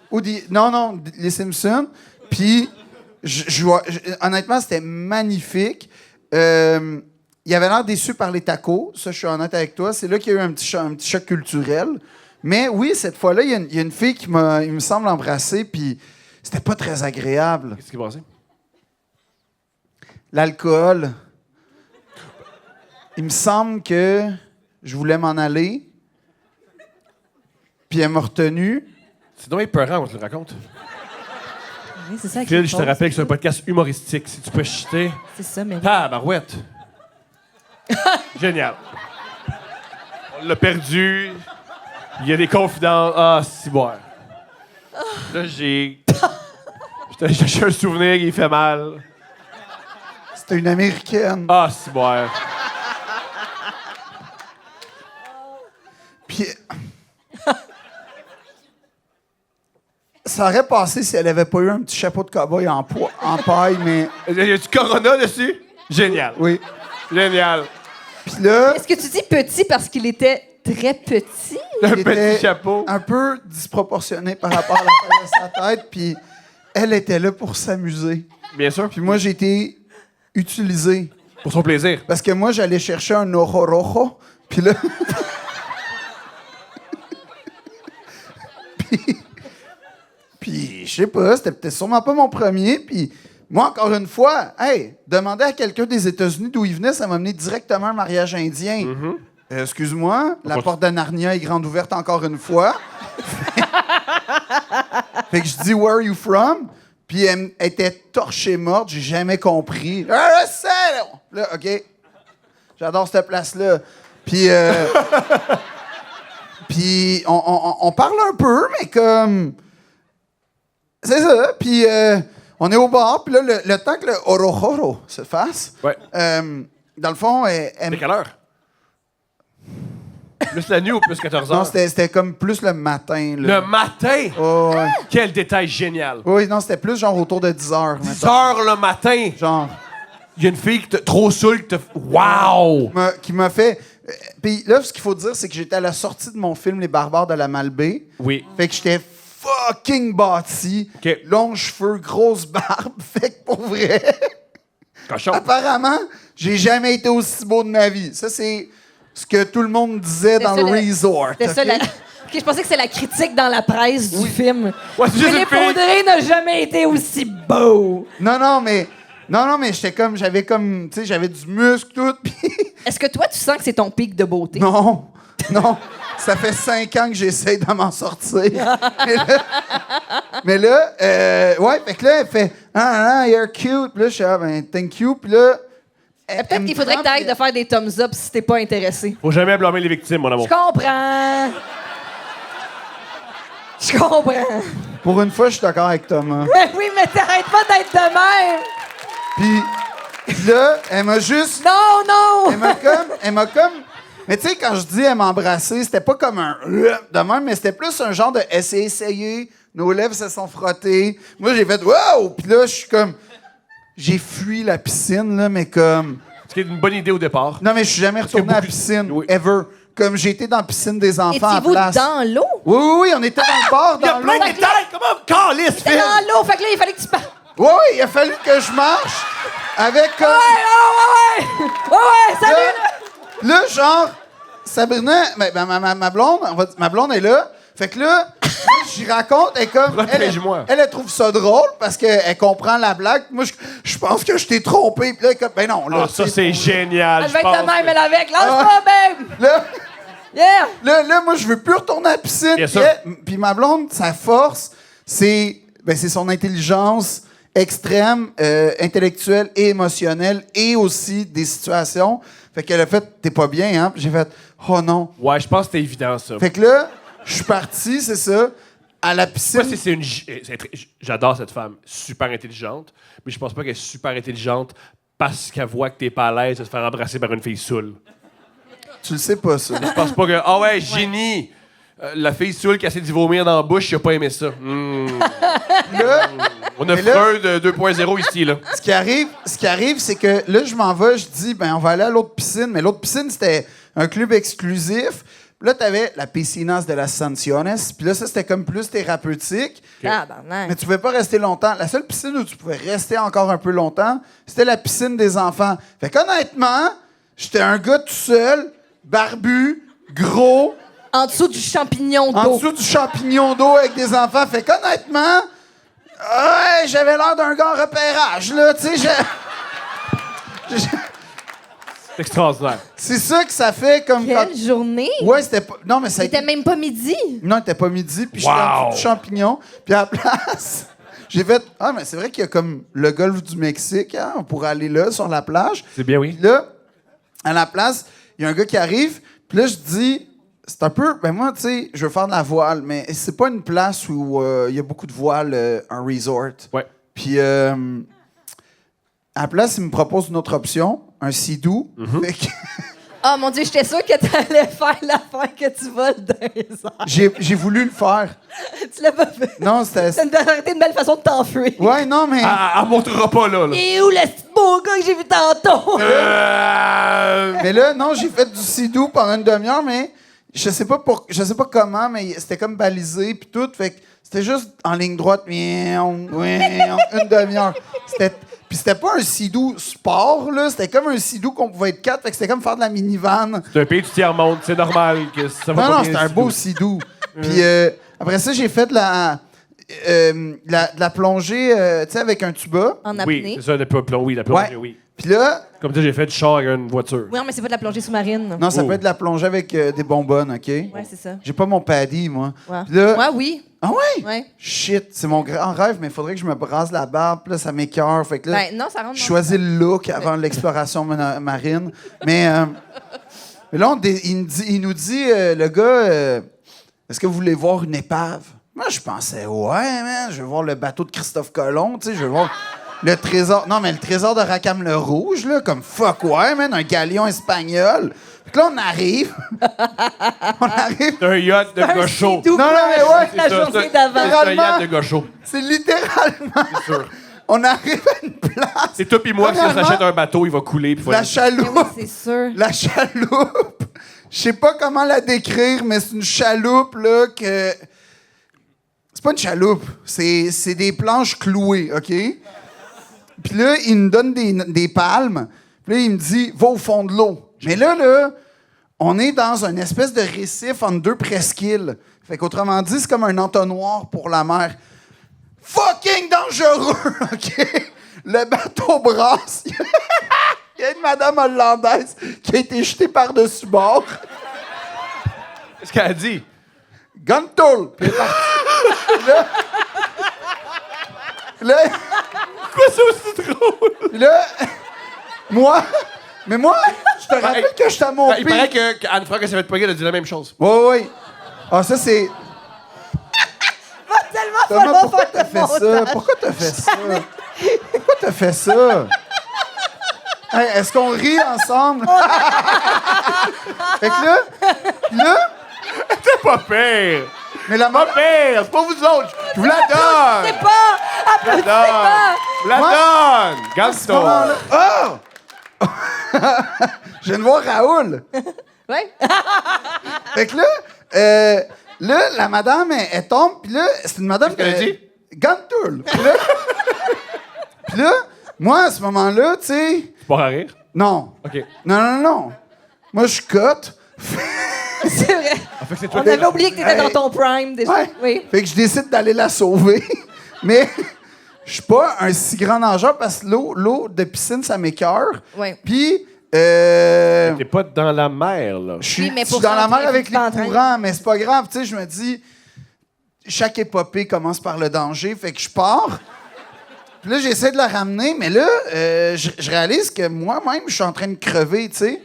Non, les Simpsons. Puis, honnêtement, c'était magnifique. Il avait l'air déçu par les tacos. Ça, je suis honnête avec toi. C'est là qu'il y a eu un petit choc culturel. Mais oui, cette fois-là, il y a une fille qui m'a, il me semble, embrassé, puis c'était pas très agréable. Qu'est-ce qui s'est passé? L'alcool. Il me semble que je voulais m'en aller, puis elle m'a retenu. C'est donc épeurant, on te le raconte. Oui, c'est ça. Phil, je te rappelle que c'est un podcast humoristique. Si tu peux chuter. C'est ça, mais... Tabarouette. Génial. On l'a perdu. Il y a des confidences. Ah, c'est bon. Là, j'ai un souvenir qui fait mal. C'était une Américaine. Ah, c'est bon. Puis... Ça aurait passé si elle avait pas eu un petit chapeau de cow-boy en paille, mais... Y a du Corona dessus? Génial. Oui. Génial. Puis là... Est-ce que tu dis petit parce qu'il était très petit? Un Il était petit chapeau. un peu disproportionné par rapport à la taille de sa tête, puis elle était là pour s'amuser. Bien sûr. Puis moi, j'ai été utilisé. Pour son plaisir. Parce que moi, j'allais chercher un ojo rojo, puis là... puis je sais pas, c'était peut-être sûrement pas mon premier, puis... Moi, encore une fois, hey, demander à quelqu'un des États-Unis d'où il venait, ça m'a amené directement à un mariage indien. Excuse-moi, la porte de Narnia est grande ouverte encore une fois. Fait que je dis « Where are you from? » Puis elle était torchée morte, j'ai jamais compris. « Ah, je sais! » Là, OK. J'adore cette place-là. Puis... puis on parle un peu, mais comme... C'est ça. Puis on est au bar, puis là, le temps que le orohoro se fasse, Ouais. dans le fond, C'est quelle heure? Plus la nuit ou plus 14 non, heures? c'était comme plus le matin. Là. Le matin? Oh, ouais. Quel détail génial. Oui, non, c'était plus genre autour de 10 heures. 10 heures le matin. Genre, Il y a une fille qui trop saoule qui te... Wow! qui m'a fait... Puis là, ce qu'il faut dire, c'est que j'étais à la sortie de mon film Les Barbares de la Malbaie. Oui. Fait que j'étais fucking bâti. OK. Longs cheveux, grosse barbe. Fait que pour vrai... Cochon. Apparemment, j'ai jamais été aussi beau de ma vie. Ça, c'est ce que tout le monde disait dans ça, le le- resort. C'était ça, OK? OK, je pensais que c'est la critique dans la presse du film. Ouais, c'est juste Philippe une fille. Audrey n'a jamais été aussi beau. Non, mais j'avais comme, tu sais, j'avais du muscle, tout, puis Est-ce que toi, tu sens que c'est ton pic de beauté? non, ça fait 5 ans que j'essaie de m'en sortir. mais là, ouais, fait que là, elle fait « Ah, you're cute », puis là, je suis « Ah, ben, thank you », puis là... Peut-être qu'il faudrait que tu arrêtes de faire des thumbs up si t'es pas intéressé. Faut jamais blâmer les victimes, mon amour. Je comprends. Je comprends. Pour une fois, je suis d'accord avec Thomas. Mais oui, mais t'arrêtes pas d'être de même. Puis là, elle m'a juste... Non! Elle m'a comme... Mais tu sais, quand je dis elle m'a embrassé, c'était pas comme un de même, mais c'était plus un genre de essayer. Nos lèvres se sont frottées. Moi, j'ai fait wow! Puis là, je suis comme. J'ai fui la piscine, là, mais comme. Ce qui est une bonne idée au départ. Non, mais je suis jamais retourné à la beaucoup- piscine, Oui. ever. Comme j'ai été dans la piscine des enfants à Étiez-vous place. dans l'eau? Oui, on était dans le bar, Il y a dans plein l'eau. de détails! Comment? Calice, T'es Phil! dans l'eau, fait que là, il fallait que tu parles. Oui, il a fallu que je marche avec comme. Ouais, salut! Là, genre, Sabrina, ma blonde, ma blonde est là. Fait que là, j'y raconte, elle est comme. Protège-moi. Elle trouve ça drôle parce qu'elle comprend la blague. Moi, je pense que je t'ai trompé. Puis là, elle est comme, ben non, là. Ah, ça, c'est génial. Elle je va être pense de même, que- elle avec. Lâche Ah. pas, babe! Là, Yeah! là, moi, je veux plus retourner à la piscine. Bien Puis sûr. puis ma blonde, sa force, c'est son intelligence extrême, intellectuelle et émotionnelle, et aussi des situations. Fait qu'elle a fait, t'es pas bien, hein? Puis j'ai fait, oh non. Ouais, je pense que c'était évident, ça. Fait que là, je suis parti, c'est ça, à la piscine. Moi, j'adore cette femme, super intelligente, mais je pense pas qu'elle est super intelligente parce qu'elle voit que t'es pas à l'aise de te faire embrasser par une fille saoule. Tu le sais pas, ça. Je pense pas que, ah ouais, génie! La fille saoule qui essaie d'y vomir dans la bouche, j'ai pas aimé ça. Là, On a Mais là- Freud 2.0 ici, là. ce qui arrive, c'est que là, je m'en vais, je dis, ben, on va aller à l'autre piscine. Mais l'autre piscine, c'était un club exclusif. Puis là, t'avais la Piscinas de las Sanciones. Puis là, ça, c'était comme plus thérapeutique. Tabarnak. Mais tu pouvais pas rester longtemps. La seule piscine où tu pouvais rester encore un peu longtemps, c'était la piscine des enfants. Fait qu'honnêtement, j'étais un gars tout seul, barbu, gros, En dessous du champignon en d'eau. dessous du champignon d'eau avec des enfants. Fait qu'honnêtement, ouais, j'avais l'air d'un gars en repérage, là, tu sais. C'est extraordinaire. C'est ça que ça fait comme Quelle journée! Ouais, c'était pas... Non, mais ça a C'était été... même pas midi. Non, il était pas midi, puis j'étais en Wow. dessous du champignon. Puis à la place, j'ai fait... Ah, mais c'est vrai qu'il y a comme le golfe du Mexique, hein? On pourrait aller là, sur la plage. C'est bien, oui. Puis là, à la place, il y a un gars qui arrive, puis là, je dis... C'est un peu... Ben moi, tu sais, je veux faire de la voile, mais c'est pas une place où il y a beaucoup de voiles, un resort. Ouais. Puis à la place, il me propose une autre option, un sidou. Mm-hmm. Fait que Oh mon Dieu, j'étais sûre que t'allais faire l'affaire que tu voles dans les airs. j'ai voulu le faire. Tu l'as pas fait. Non, c'était... Ça aurait été une belle façon de t'enfuir. Ouais, non, mais... Elle montrera pas, là. Et où le petit beau gars que j'ai vu tantôt? Mais là, non, j'ai fait du sidou pendant une demi-heure, mais je sais pas comment, mais c'était comme balisé puis tout, fait que c'était juste en ligne droite, une demi-heure. Puis c'était pas un sidou sport, là, c'était comme un sidou qu'on pouvait être 4, fait que c'était comme faire de la minivan. C'est un pays du tiers-monde, c'est normal que ça va Non, pas non, bien, c'était un beau sidou. Puis après ça, j'ai fait de la plongée, tu sais, avec un tuba. En Oui, apnée. c'est ça, la plongée, la plongée, Ouais. oui. Puis là, Comme ça, j'ai fait du char avec une voiture. Oui, non, mais c'est pas de la plongée sous-marine. non, ça Oh. peut être de la plongée avec des bonbonnes, OK? Ouais, c'est ça. J'ai pas mon paddy, moi. Ouais. Puis là, Ouais, oui. ah ouais? Ouais. Shit, c'est mon grand rêve, mais il faudrait que je me brasse la barbe, puis là, ça m'écœure. Fait que là, Ben, non, ça rentre je dans choisis le look avant l'exploration marine. Mais là, il nous dit, le gars, est-ce que vous voulez voir une épave? Moi, je pensais, ouais, man, je veux voir le bateau de Christophe Colomb, tu sais, je veux voir le trésor. Non, mais le trésor de Rackham le Rouge, là, comme fuck, ouais, man, un galion espagnol. Puis là, on arrive. C'est un yacht de un gaucho. sidou Non, non, mais ouais, la C'est ça, journée c'est- d'avant. C'est un yacht de gaucho, C'est littéralement. c'est sûr. On arrive à une place. C'est toi pis moi, si on Premièrement, s'achète un bateau, il va couler. Puis faut La aller- chaloupe. Mais oui, c'est sûr. La chaloupe, je sais pas comment la décrire, mais c'est une chaloupe, là, que... C'est pas une chaloupe, c'est des planches clouées, OK? Puis là, il nous donne des palmes, puis là, il me dit « Va au fond de l'eau ». Mais là, on est dans une espèce de récif entre deux presqu'îles. Fait qu'autrement dit, c'est comme un entonnoir pour la mer. Fucking dangereux, OK? Le bateau brasse. Il y a une madame hollandaise qui a été jetée par-dessus bord. Qu'est-ce qu'elle a dit? Guntoul! Puis elle est partie. Là, Pourquoi c'est aussi drôle? puis là, moi, je te rappelle que j'étais à mon Il pic. paraît qu'Anne Frank, elle s'est fait pogner, elle a dit la même chose. Oui. Ah, ça, c'est... Tellement Thomas, falloir pourquoi faire t'as le fait ça? montage. Pourquoi t'as fait ça? Pourquoi t'as fait ça? Hey, est-ce qu'on rit ensemble? Fait que là, C'est pas pire! mais la Pas pire! C'est pas vous autres! Je vous la donne! C'est pas! Je vous la donne! Je vous la Moi- donne! à ce moment-là... Oh! Je viens de voir Raoul. Ouais. Fait que là, la madame, elle tombe, puis là, c'est une madame... Qu'est-ce qu'elle a dit? Gantoul. Puis là, moi, à ce moment-là, tu sais... C'est pas à rire? Non. OK. Non. Moi, je cote. C'est vrai. Ah, fait que c'est toi On avait oublié que t'étais Hey. dans ton prime déjà. Ouais. Oui. Fait que je décide d'aller la sauver. Mais je suis pas un si grand nageur parce que l'eau de piscine, ça m'écœure. Oui. Puis, T'es pas dans la mer, là. je suis Oui, mais je suis pour dans la s'entraîner, mer avec faut les que tu t'entraînes. courants, mais c'est pas grave. Tu sais, je me dis, chaque épopée commence par le danger. Fait que je pars. Puis là, j'essaie de la ramener, mais là, je réalise que moi-même, je suis en train de crever, tu sais.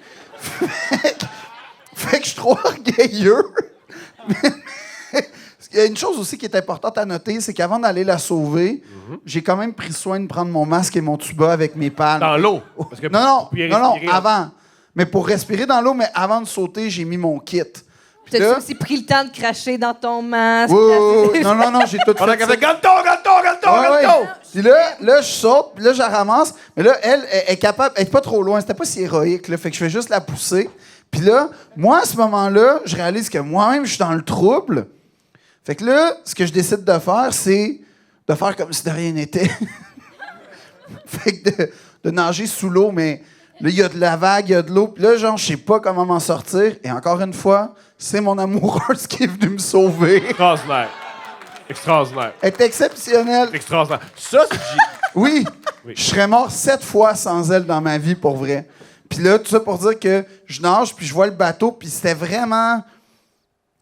Fait que je suis trop orgueilleux. Il y a une chose aussi qui est importante à noter, c'est qu'avant d'aller la sauver, j'ai quand même pris soin de prendre mon masque et mon tuba avec mes palmes. Dans l'eau. Parce que Non, pour y non, respirer, avant. Mais pour respirer dans l'eau, mais avant de sauter, j'ai mis mon kit. Puis T'as-tu là- aussi pris le temps de cracher dans ton masque? Oui. Non, j'ai tout On a fait. qu'à ça. faire Ganton! Ouais. Puis là, je saute, puis là, je la ramasse. Mais là, elle est capable, elle est pas trop loin. C'était pas si héroïque, là. Fait que je fais juste la pousser. Puis là, moi, à ce moment-là, je réalise que moi-même, je suis dans le trouble. Fait que là, ce que je décide de faire, c'est de faire comme si de rien n'était. Fait que de nager sous l'eau, mais là, il y a de la vague, il y a de l'eau. Puis là, genre, je sais pas comment m'en sortir. Et encore une fois, c'est mon amoureuse qui est venue me sauver. Extraordinaire. Extraordinaire. Elle est exceptionnelle. Extraordinaire. Ça, c'est Oui, Oui. je serais mort 7 fois sans elle dans ma vie, pour vrai. Puis là, tout ça pour dire que je nage, puis je vois le bateau, puis c'était vraiment...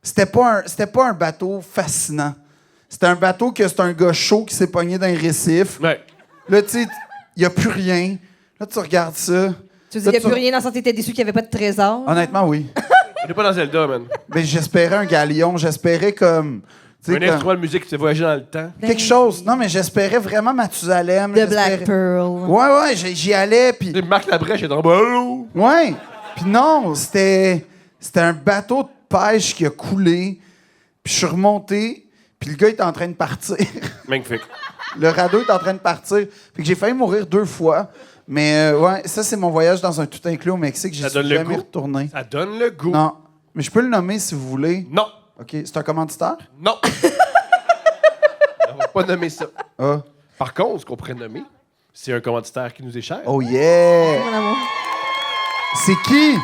C'était pas un bateau fascinant. C'était un bateau que c'est un gars chaud qui s'est pogné dans un récif. Ouais. Là, tu sais, il n'y a plus rien. Là, tu regardes ça. Tu dis qu'il n'y a plus rien dans le sens que t'étais déçu qu'il n'y avait pas de trésor? Honnêtement, oui. On n'est pas dans Zelda, man. Mais j'espérais un galion, j'espérais comme... tu sais, Un comme instrument de musique qui fait voyager dans le temps. quelque chose. Non, mais j'espérais vraiment Mathusalem. De Black Pearl. Ouais, j'y allais, puis... Marc Labrèche est en bas. Ouais. Puis non, c'était un bateau de pêche qui a coulé. Puis je suis remonté, puis le gars est en train de partir. Magnifique. Le radeau est en train de partir. Fait que j'ai failli mourir 2 fois. Mais ouais, ça, c'est mon voyage dans un tout inclus au Mexique. J'y Ça suis donne le jamais goût? retourné. Ça donne le goût. Non. Mais je peux le nommer si vous voulez. Non. OK. C'est un commanditaire? Non. On va pas nommer ça. Ah. Par contre, ce qu'on pourrait nommer, c'est un commanditaire qui nous est cher. Oh yeah! Mon amour. C'est qui?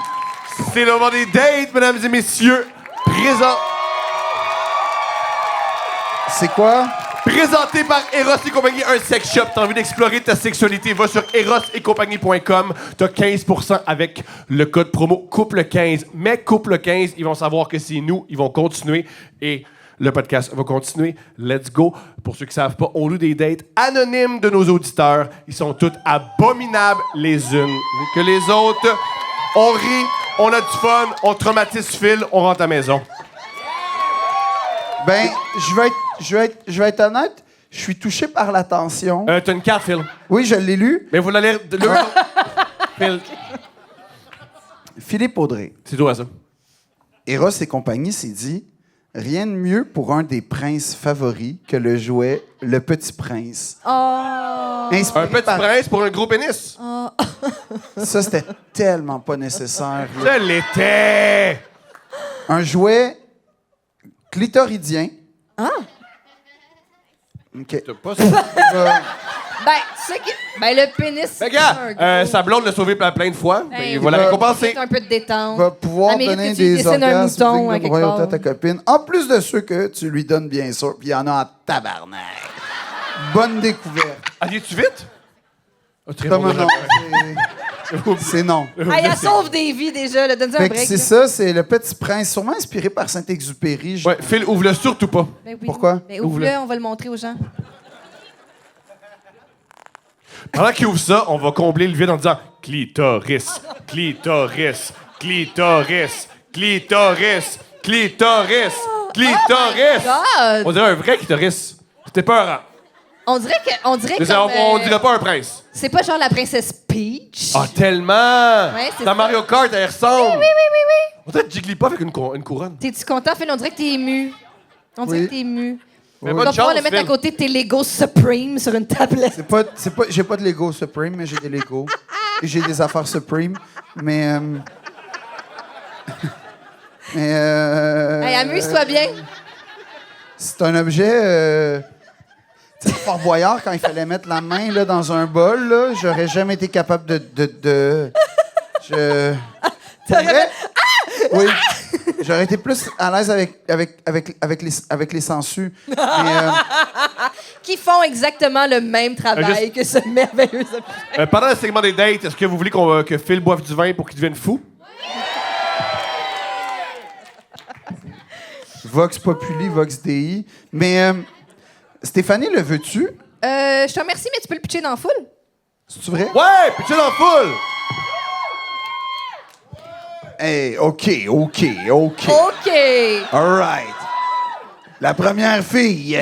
C'est le moment des dates, mesdames et messieurs. C'est quoi? Présenté par Eros et compagnie, un sex shop. T'as envie d'explorer ta sexualité, va sur erosetcompagnie.com. T'as 15% avec le code promo couple15. Mais couple15, ils vont savoir que c'est nous. Ils vont continuer et le podcast va continuer. Let's go. Pour ceux qui savent pas, on loue des dates anonymes de nos auditeurs. Ils sont toutes abominables les unes que les autres. On rit, on a du fun, on traumatise Phil, on rentre à la maison. Ben, je vais être honnête. Je suis touché par l'attention. T'as une carte, Phil. Oui, je l'ai lu. Mais vous l'allez... Phil, Philippe Audrey. c'est toi, ça. Eros et compagnie s'est dit rien de mieux pour un des princes favoris que le jouet Le Petit Prince. Oh! Inspiré Un petit par- prince pour un gros pénis. Ça, c'était tellement pas nécessaire. là. Ça l'était. Un jouet clitoridien. Ah! OK. T'as pas ça. Ben, le pénis, Ben, gars, un gros. sa blonde l'a sauvé plein de fois. Ben, Ben, voilà récompensé. Un peu de détente. Va pouvoir Elle mérite donner que tu lui des dessines un orgasmes mouton dignes à de quelque royauté à part. ta copine. En plus de ceux que tu lui donnes, bien sûr. Puis il y en a en tabarnak. Bonne découverte. Alliez-tu vite? Ah, tu Thomas, répondras non. jamais. C'est non. Hey, elle sauve des vies déjà, là. Donne-lui un Fait que break. c'est là. ça, c'est Le Petit Prince, sûrement inspiré par Saint-Exupéry. Ouais, Phil, ouvre-le surtout pas. Ben oui. Pourquoi? Ben, ouvre-le, on va le montrer aux gens. Pendant qu'il ouvre ça, on va combler le vide en disant clitoris, clitoris, clitoris, clitoris, clitoris, clitoris. God! On dirait un vrai clitoris. C'était peurant. On dirait Mais comme, on dirait pas un prince. c'est pas genre la princesse Peach. Ah, tellement! Ouais, c'est Dans ça. Mario Kart, elle ressemble. Oui. On dirait Jigglypuff avec une couronne. T'es-tu content, Phil? On dirait que t'es ému. On dirait Oui. que t'es ému. Mais On bonne va pouvoir chance, le mettre à Phil. côté de tes Lego Supreme sur une tablette. J'ai pas de Lego Supreme, mais j'ai des Lego. Et j'ai des affaires Supreme. Mais. Hey, amuse-toi bien. C'est un objet. Tu sais, Fort Boyard, quand il fallait mettre la main là, dans un bol, là, j'aurais jamais été capable de. Pour vrai? Oui. J'aurais été plus à l'aise avec les sangsues. Mais, Qui font exactement le même travail que ce merveilleux objet. Pendant le segment des dates, est-ce que vous voulez que Phil boive du vin pour qu'il devienne fou? Vox Populi, Vox Dei. Mais Stéphanie, le veux-tu? Je te remercie, mais tu peux le pitcher dans la foule? C'est-tu vrai? Ouais! Puis tu es dans la foule! Hey, OK. OK! All right. La première fille.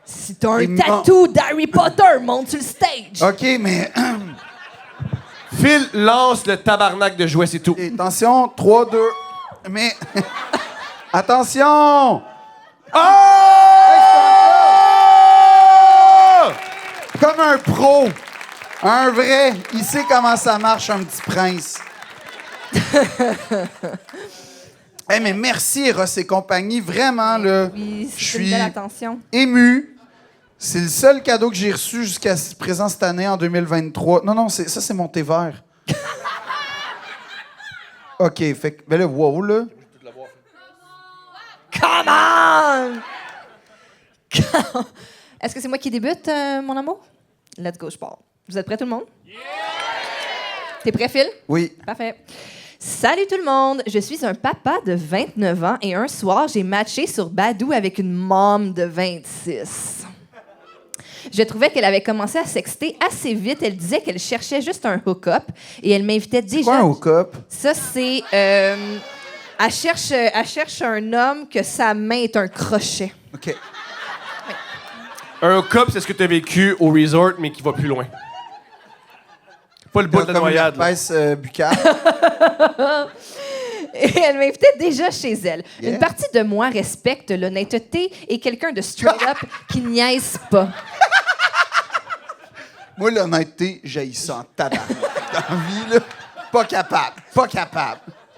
Si t'as un Et tatou d'Harry Potter, monte sur le stage. OK, mais Phil lance le tabarnak de jouets, c'est tout. attention, 3, 2. Mais attention! Oh! Comme un pro. Un vrai. Il sait comment ça marche, un petit prince. Hey, mais merci, Eros et compagnie. Vraiment, là. Oui, Je c'est une suis belle attention. ému. C'est le seul cadeau que j'ai reçu jusqu'à présent cette année, en 2023. Non, ça, c'est mon thé vert. OK, fait que, ben là, wow, là. Come on! Est-ce que c'est moi qui débute, mon amour? Let's go, je pars. Vous êtes prêts, tout le monde? T'es prêt, Phil? Oui. Parfait. Salut tout le monde! Je suis un papa de 29 ans et un soir, j'ai matché sur Badoo avec une mom de 26. Je trouvais qu'elle avait commencé à sexter assez vite. Elle disait qu'elle cherchait juste un hook-up et elle m'invitait déjà... Quoi, un hook-up? Ça, c'est... elle cherche un homme que sa main est un crochet. OK. Un cup, c'est ce que tu as vécu au resort, mais qui va plus loin. Pas le bout de la Comme une noyade. là. herpès buccale. Et elle m'invitait déjà chez elle. Yeah. Une partie de moi respecte l'honnêteté et quelqu'un de straight-up qui niaise pas. Moi, l'honnêteté, j'haïs ça en tabarnak. Dans la vie, là, pas capable.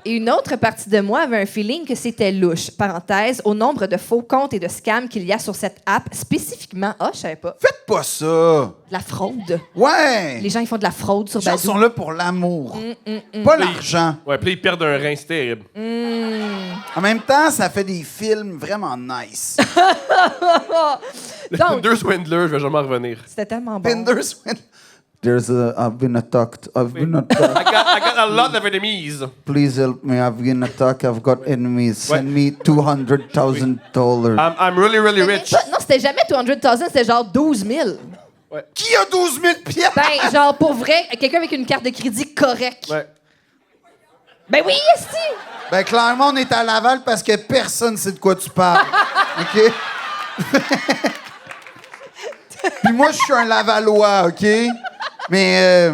Et une autre partie de moi avait un feeling que c'était louche. Parenthèse, au nombre de faux comptes et de scams qu'il y a sur cette app, spécifiquement... Ah, je savais pas. Faites pas ça. De la fraude. Ouais. Les gens, ils font de la fraude sur Les gens Badoo. sont là pour l'amour, pas l'argent. Ouais, puis là, ils perdent un rein, c'est terrible. En même temps, ça fait des films vraiment nice. Le Donc- Tinder Swindler, je vais jamais en revenir. C'était tellement bon. Tinder Swindler. I've been attacked. I got a lot of enemies. Please help me. I've been attacked. I've got enemies. Send Ouais. me $200,000. I'm really, really rich. Non, c'était jamais 200,000, c'était genre 12 000. Qui a 12 000 piastres? Ben, genre, pour vrai, quelqu'un avec une carte de crédit correcte. Ouais. Ben oui, esti! Ben, clairement, on est à Laval parce que personne sait de quoi tu parles. OK? Puis moi, je suis un Lavallois, OK? Mais,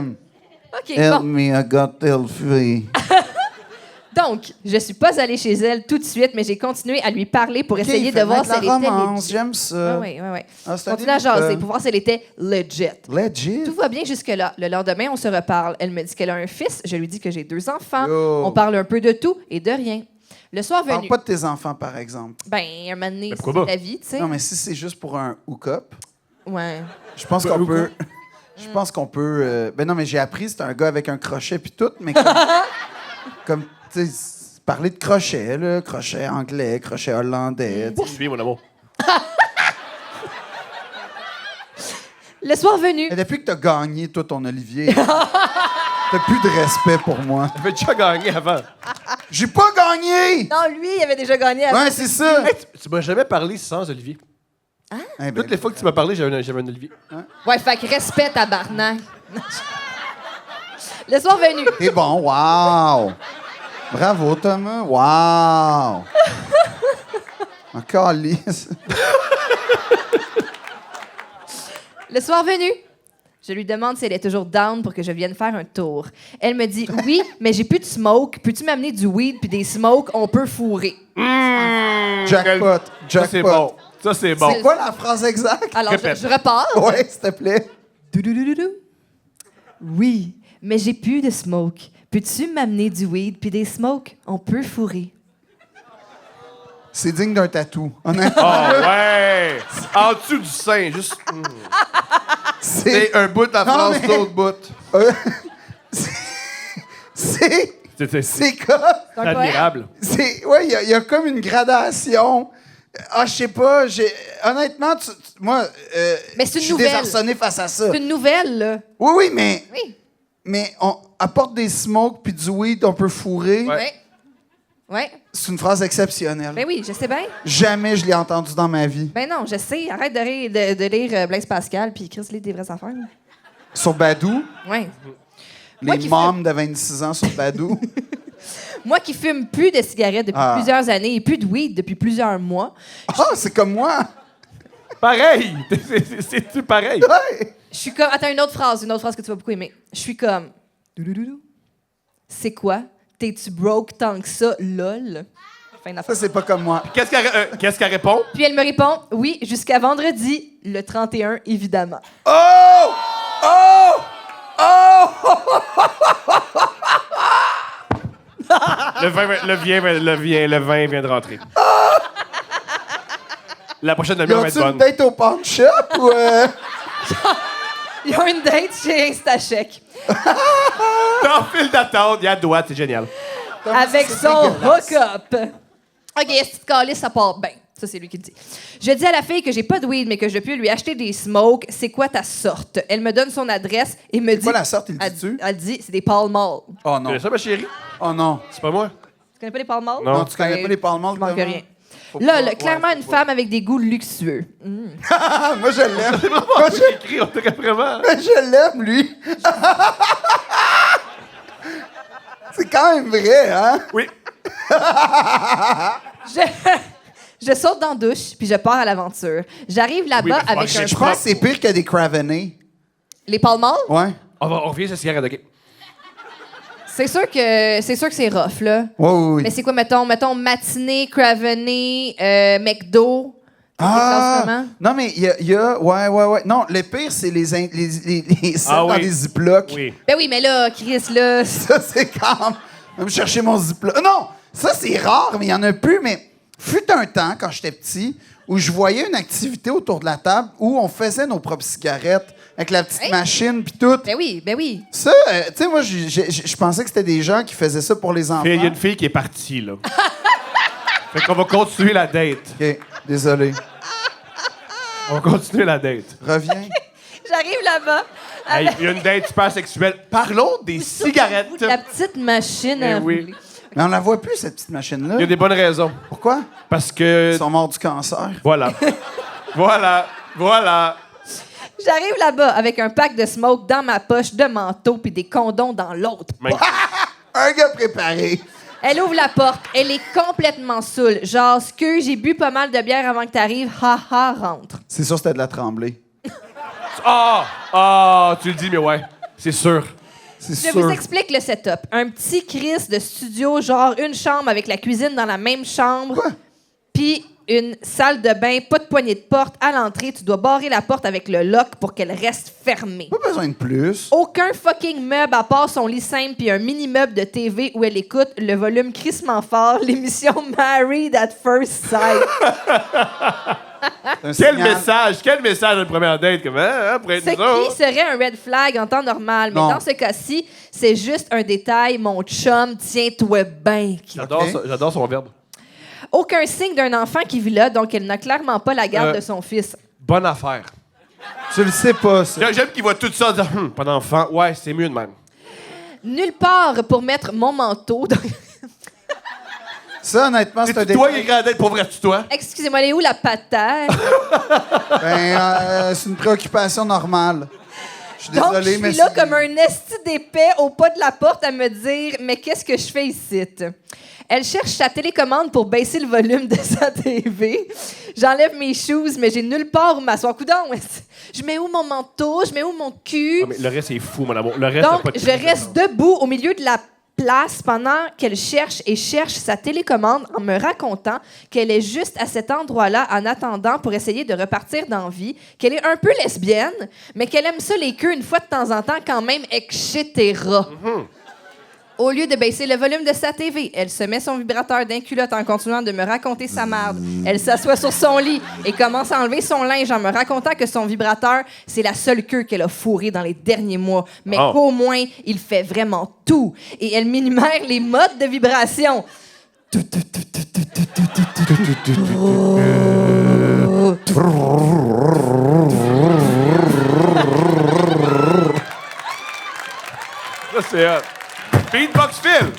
OK, help bon. me, I got free. Donc, je suis pas allée chez elle tout de suite, mais j'ai continué à lui parler pour essayer de voir si elle la était romance, legit. j'aime ça. Oui. Ah, c'est un Continue à début de- jaser pour voir si elle était legit. Legit. Tout va bien jusque-là. Le lendemain, on se reparle. Elle me dit qu'elle a un fils. Je lui dis que j'ai 2 enfants. Yo. On parle un peu de tout et de rien. Le soir Parle venu... pas de tes enfants, par exemple. Ben, un moment donné, pourquoi c'est pas? la vie, tu sais. Non, mais si c'est juste pour un hook-up. Ouais. Je pense qu'on peut. Je pense qu'on peut. Ben non, mais j'ai appris, c'est un gars avec un crochet puis tout, mais comme tu sais, parler de crochet, là, crochet anglais, crochet hollandais. Poursuis, mon amour. Le soir venu. Et depuis que t'as gagné, toi, ton Olivier, t'as plus de respect pour moi. T'avais déjà gagné avant. J'ai pas gagné! Non, lui, il avait déjà gagné avant. Ouais, c'est ça! Hey, tu m'as jamais parlé sans Olivier. Eh ben, Toutes les fois que tu m'as parlé, j'avais un Olivier. Ouais, fait que respect, tabarnak. Le soir venu. t'es bon, wow! Bravo, Thomas, wow! Un calice. Le soir venu. Je lui demande si elle est toujours down pour que je vienne faire un tour. Elle me dit oui, mais j'ai plus de smoke. Peux-tu m'amener du weed puis des smokes? On peut fourrer. Jackpot, Ça, c'est jackpot. bon. Ça, c'est bon. C'est quoi la phrase exacte? Alors, Répète. je repars. Ouais, s'il te plaît. Doudoudoudoudou. Oui, mais j'ai plus de smoke. Peux-tu m'amener du weed puis des smokes? On peut fourrer. C'est digne d'un tatou. Honnêtement, Oh, ouais! En dessous du sein, juste. c'est. un bout de la Non, France, mais- l'autre bout. C'est. C'est C'est comme. C'est un poème? admirable. C'est. Ouais, il y a comme une gradation. Ah, je sais pas. Honnêtement, moi. Mais c'est une je suis nouvelle. désarçonné face à ça. C'est une nouvelle, là. Oui, oui, mais. Oui. Mais on apporte des smokes puis du weed, on peut fourrer. Ouais. Oui. Oui. C'est une phrase exceptionnelle. Ben oui, je sais bien. Jamais je l'ai entendue dans ma vie. Ben non, je sais. Arrête de lire Blaise Pascal puis Chris lit des vraies affaires. là. Sur Badou, Ouais. Moi les qui mômes de 26 ans sur Badou. Moi qui fume plus de cigarettes depuis Ah. plusieurs années et plus de weed depuis plusieurs mois, Ah, c'est comme moi. Pareil! C'est pareil. Ouais. je suis comme. Attends, une autre phrase que tu vas beaucoup aimer. Je suis comme. Doudoudou. C'est quoi? T'es-tu broke tant que ça, lol? Fin Ça, d'affaire. c'est pas comme moi. Qu'est-ce qu'elle répond? Puis elle me répond, oui, jusqu'à vendredi, le 31, évidemment. Oh! Oh! Oh! Le vin vient de rentrer. La prochaine Ils demi-heure va ont-tu être une bonne. date au pawn shop ou... Ils ont une date chez InstaCheck. Dans le fil d'attente, il y a droite, c'est génial. Avec c'est son dégueulasse. hook-up. OK, est-ce que calice, ça part bien? Ça, c'est lui qui le dit. Je dis à la fille que j'ai pas de weed, mais que je peux lui acheter des smokes. C'est quoi ta sorte? Elle me donne son adresse et me dit... Quoi la sorte, il le Elle, dit-tu? elle dit, c'est des Pall Mall. Oh Tu non. connais ça, ma chérie? Oh non. C'est pas moi. Tu connais pas les Pall Mall? Non. Non, tu connais Ben, pas les Pall Mall, Je manque Thomas? rien. Faut Là, pas- clairement, ouais, une faut pas. femme avec des goûts luxueux. Ah, moi, je l'aime. Moi, J'ai écrit, on dirait vraiment. je l'aime, lui. C'est quand même vrai, hein? Oui. Je saute dans la douche, puis je pars à l'aventure. J'arrive là-bas Oui, mais avec faut- un... Je pense que c'est pire que des Cravenés. Les Pall Mall? Ouais. On revient sur la cigarette, OK? C'est sûr que c'est rough, là. Oui, oui, oui. Mais c'est quoi, mettons matinée, Craveney, McDo? Tu les classes comment? Non, mais il y a... Ouais. Non, le pire, c'est les sets Ah dans oui. des ziplocs. Oui. Ben oui, mais là, Chris, là... Ça, c'est quand même... me chercher mon ziploc. Non! Ça, c'est rare, mais il y en a plus, mais... Fut un temps, quand j'étais petit, où je voyais une activité autour de la table où on faisait nos propres cigarettes avec la petite Hey. machine puis tout. Ben oui. Ça, tu sais, moi, je pensais que c'était des gens qui faisaient ça pour les enfants. Il y a une fille qui est partie, là. Fait qu'on va continuer la date. OK, désolé. On va continuer la date. Reviens. J'arrive là-bas Hey, avec il y a une date super sexuelle. Parlons des cigarettes. la petite machine à Eh oui. rouler. Mais on la voit plus, cette petite machine-là. Il y a des bonnes raisons. Pourquoi? Parce que... Ils sont morts du cancer. Voilà. Voilà. J'arrive là-bas avec un pack de smoke dans ma poche de manteau puis des condoms dans l'autre. Mais- Un gars préparé. Elle ouvre la porte. Elle est complètement saoule. Genre, ce que j'ai bu pas mal de bière avant que t'arrives. Ha, rentre. C'est sûr, c'était de la tremblée. Tu le dis, mais ouais. C'est sûr. C'est Je sûr. vous explique le setup. Un petit Chris de studio, genre une chambre avec la cuisine dans la même chambre. Quoi? Puis une salle de bain, pas de poignée de porte. À l'entrée, tu dois barrer la porte avec le lock pour qu'elle reste fermée. Pas besoin de plus. Aucun fucking meuble à part son lit simple puis un mini-meuble de TV où elle écoute le volume crissement fort l'émission Married at First Sight. Quel message à une première date, comme, pour être C'est nous autres? qui serait un red flag en temps normal? Mais Non. dans ce cas-ci, c'est juste un détail. Mon chum, tiens-toi bien. J'adore son verbe. Aucun signe d'un enfant qui vit là, donc elle n'a clairement pas la garde de son fils. Bonne affaire. Tu le sais pas, ça. J'aime qu'il voit tout ça en disant, pas d'enfant. Ouais, c'est mieux de même. Nulle part pour mettre mon manteau. Ça, honnêtement, c'est un C'est toi qui détail. es grand date pour vrai, toi? Excusez-moi, elle est où la patate? C'est une préoccupation normale. Je suis Donc, désolé, je mais suis là c'est- comme un esti d'épais au pas de la porte à me dire « Mais qu'est-ce que je fais ici? » Elle cherche sa télécommande pour baisser le volume de sa TV. J'enlève mes shoes, mais j'ai nulle part où m'asseoir. Coudon, je mets où mon manteau? Je mets où mon cul? Ah, mais le reste, c'est fou, mon amour. Le reste, t'as Donc, pas de je crise, reste là. debout au milieu de la place pendant qu'elle cherche sa télécommande en me racontant qu'elle est juste à cet endroit-là en attendant pour essayer de repartir dans la vie, qu'elle est un peu lesbienne, mais qu'elle aime ça les queues une fois de temps en temps quand même, etc. Au lieu de baisser le volume de sa TV, elle se met son vibrateur d'un culotte en continuant de me raconter sa merde. Elle s'assoit sur son lit et commence à enlever son linge en me racontant que son vibrateur, c'est la seule queue qu'elle a fourrée dans les derniers mois, mais Oh. qu'au moins, il fait vraiment tout. Et elle m'énumère les modes de vibration. Ça, c'est hot. Beatbox Phil!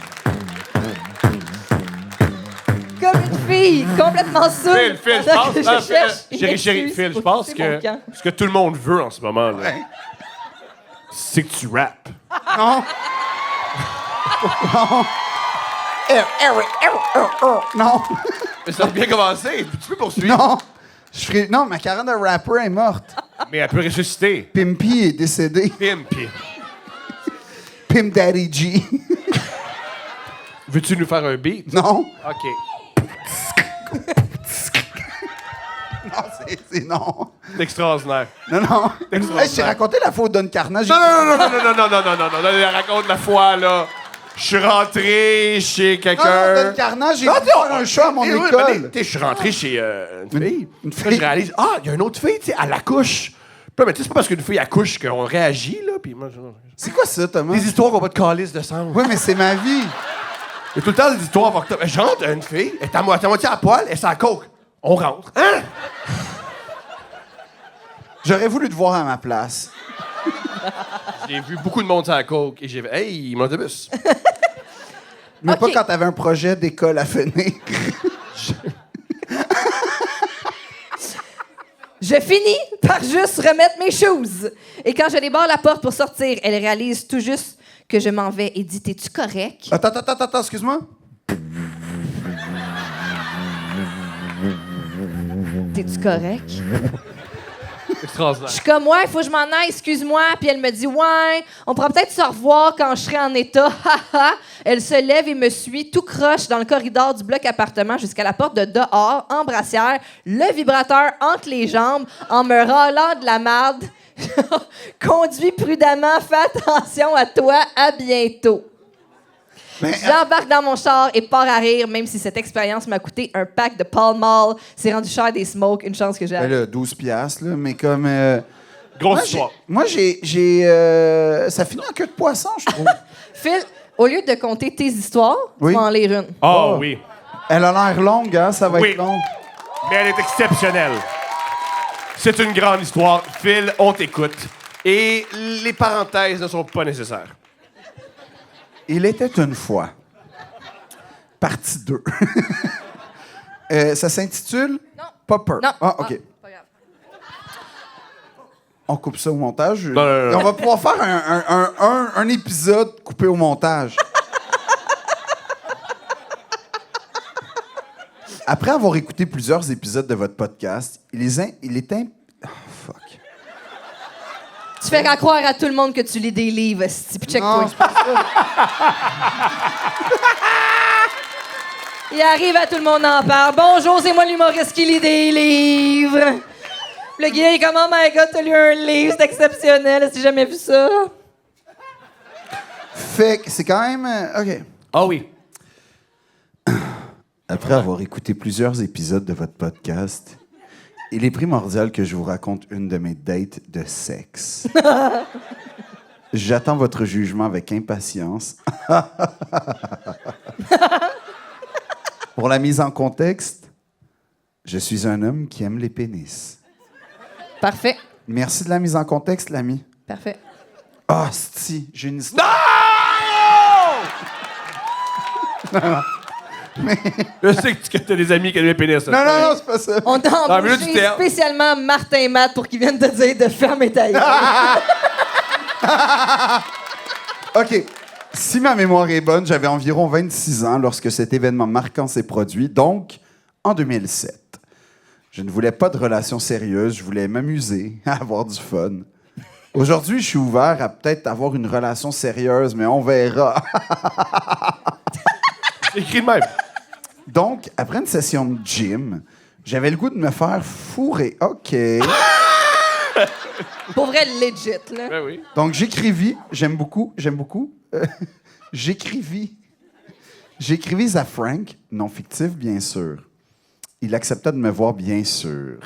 Comme une fille, complètement saoule. Phil, je pendant pense. que je cherche une Chérie, excuse Phil, je pour pense quitter mon que camp. ce que tout le monde veut en ce moment, là, c'est que tu rappes. Non. Non. Mais ça a bien commencé. Tu peux poursuivre. Non. Non, ma carrière de rapper est morte. Mais elle peut ressusciter. Pimpy est décédé. Pimpi. Pimp Daddy G. Veux-tu nous faire un beat? Non. OK. Non, c'est non. C'est extraordinaire. Non. Extraordinaire. Hey, je t'ai raconté la faute d'un carnage. Non, raconte la fois, là. Je suis rentré chez Non, quelqu'un. Don Carnage, j'ai dû faire un show à mon école. Je suis rentré chez une fille. une Puis là, je réalise, il y a une autre fille, tu sais, elle accouche. Puis là, mais tu sais, c'est pas parce qu'une fille accouche qu'on réagit, là. Puis moi, C'est quoi ça, Thomas? des histoires qui ont pas de calice de sang. Oui, mais c'est ma vie. Il y a tout le temps des histoires fucked up. J'entre une fille, elle est à moitié à poil, elle est à coke. On rentre. Hein? J'aurais voulu te voir à ma place. J'ai vu beaucoup de monde sur la coke et j'ai fait, hey, mon autobus. Mais Ok. pas quand t'avais un projet d'école à finir. Je finis par juste remettre mes shoes. Et quand je débarre la porte pour sortir, elle réalise tout juste que je m'en vais et dit « T'es-tu correct? Attends, excuse-moi. T'es-tu correct? » Extraordinaire. Je suis comme « Ouais, il faut que je m'en aille, excuse-moi. » Puis elle me dit « Ouais, on pourra peut-être se revoir quand je serai en état. » Haha. Elle se lève et me suit tout croche dans le corridor du bloc appartement jusqu'à la porte de dehors, en brassière, le vibrateur entre les jambes, en me râlant de la marde. Conduis prudemment, fais attention à toi, à bientôt. Mais, J'embarque dans mon char et pars à rire, même si cette expérience m'a coûté un pack de Pall Mall. C'est rendu cher des smokes, une chance que j'ai. ben là, 12 piastres, là, mais comme... Grosse histoire. Ça finit en queue de poisson, je trouve. Phil, au lieu de compter tes histoires, Oui. tu vas en lire une. Oh oui. Elle a l'air longue, hein? Ça va Oui. être long. Mais elle est exceptionnelle. C'est une grande histoire. Phil, on t'écoute. Et les parenthèses ne sont pas nécessaires. Il était une fois. Partie 2. Ça s'intitule? Non. Popper. Non. Ah, OK. Pas grave. On coupe ça au montage. non. On va pouvoir faire un épisode coupé au montage. Après avoir écouté plusieurs épisodes de votre podcast, il est Oh, fuck. Tu fais qu'à croire à tout le monde que tu lis des livres, esti, puis check-toi. Non, c'est pas ça. Il arrive à tout le monde en parle. Bonjour, c'est moi l'humoriste qui lit des livres. Le gars, il est comme, oh my god, t'as lu un livre, c'est exceptionnel. Est-ce que j'ai jamais vu ça? Fait que c'est quand même... OK. Ah oui. Après avoir écouté plusieurs épisodes de votre podcast, Il est primordial que je vous raconte une de mes dates de sexe. J'attends votre jugement avec impatience. Pour la mise en contexte, je suis un homme qui aime les pénis. Parfait. Merci de la mise en contexte, l'ami. Parfait. Ah, si, j'ai une histoire. Je sais que tu as des amis qui aiment les pénis. Non, non, non, c'est pas ça. On t'a mais là, tu embauché t'aimes. spécialement Martin et Matt pour qu'ils viennent te dire de fermer ta gueule. OK. Si ma mémoire est bonne, j'avais environ 26 ans lorsque cet événement marquant s'est produit, donc en 2007. Je ne voulais pas de relation sérieuse, je voulais m'amuser, avoir du fun. Aujourd'hui, je suis ouvert à peut-être avoir une relation sérieuse, mais on verra. C'est écrit de même. Donc, après une session de gym, j'avais le goût de me faire fourrer. OK. Pour vrai, legit, là. Ben oui. Donc, j'écrivis, j'aime beaucoup. J'écrivis à Frank, non fictif, bien sûr. Il accepta de me voir, bien sûr.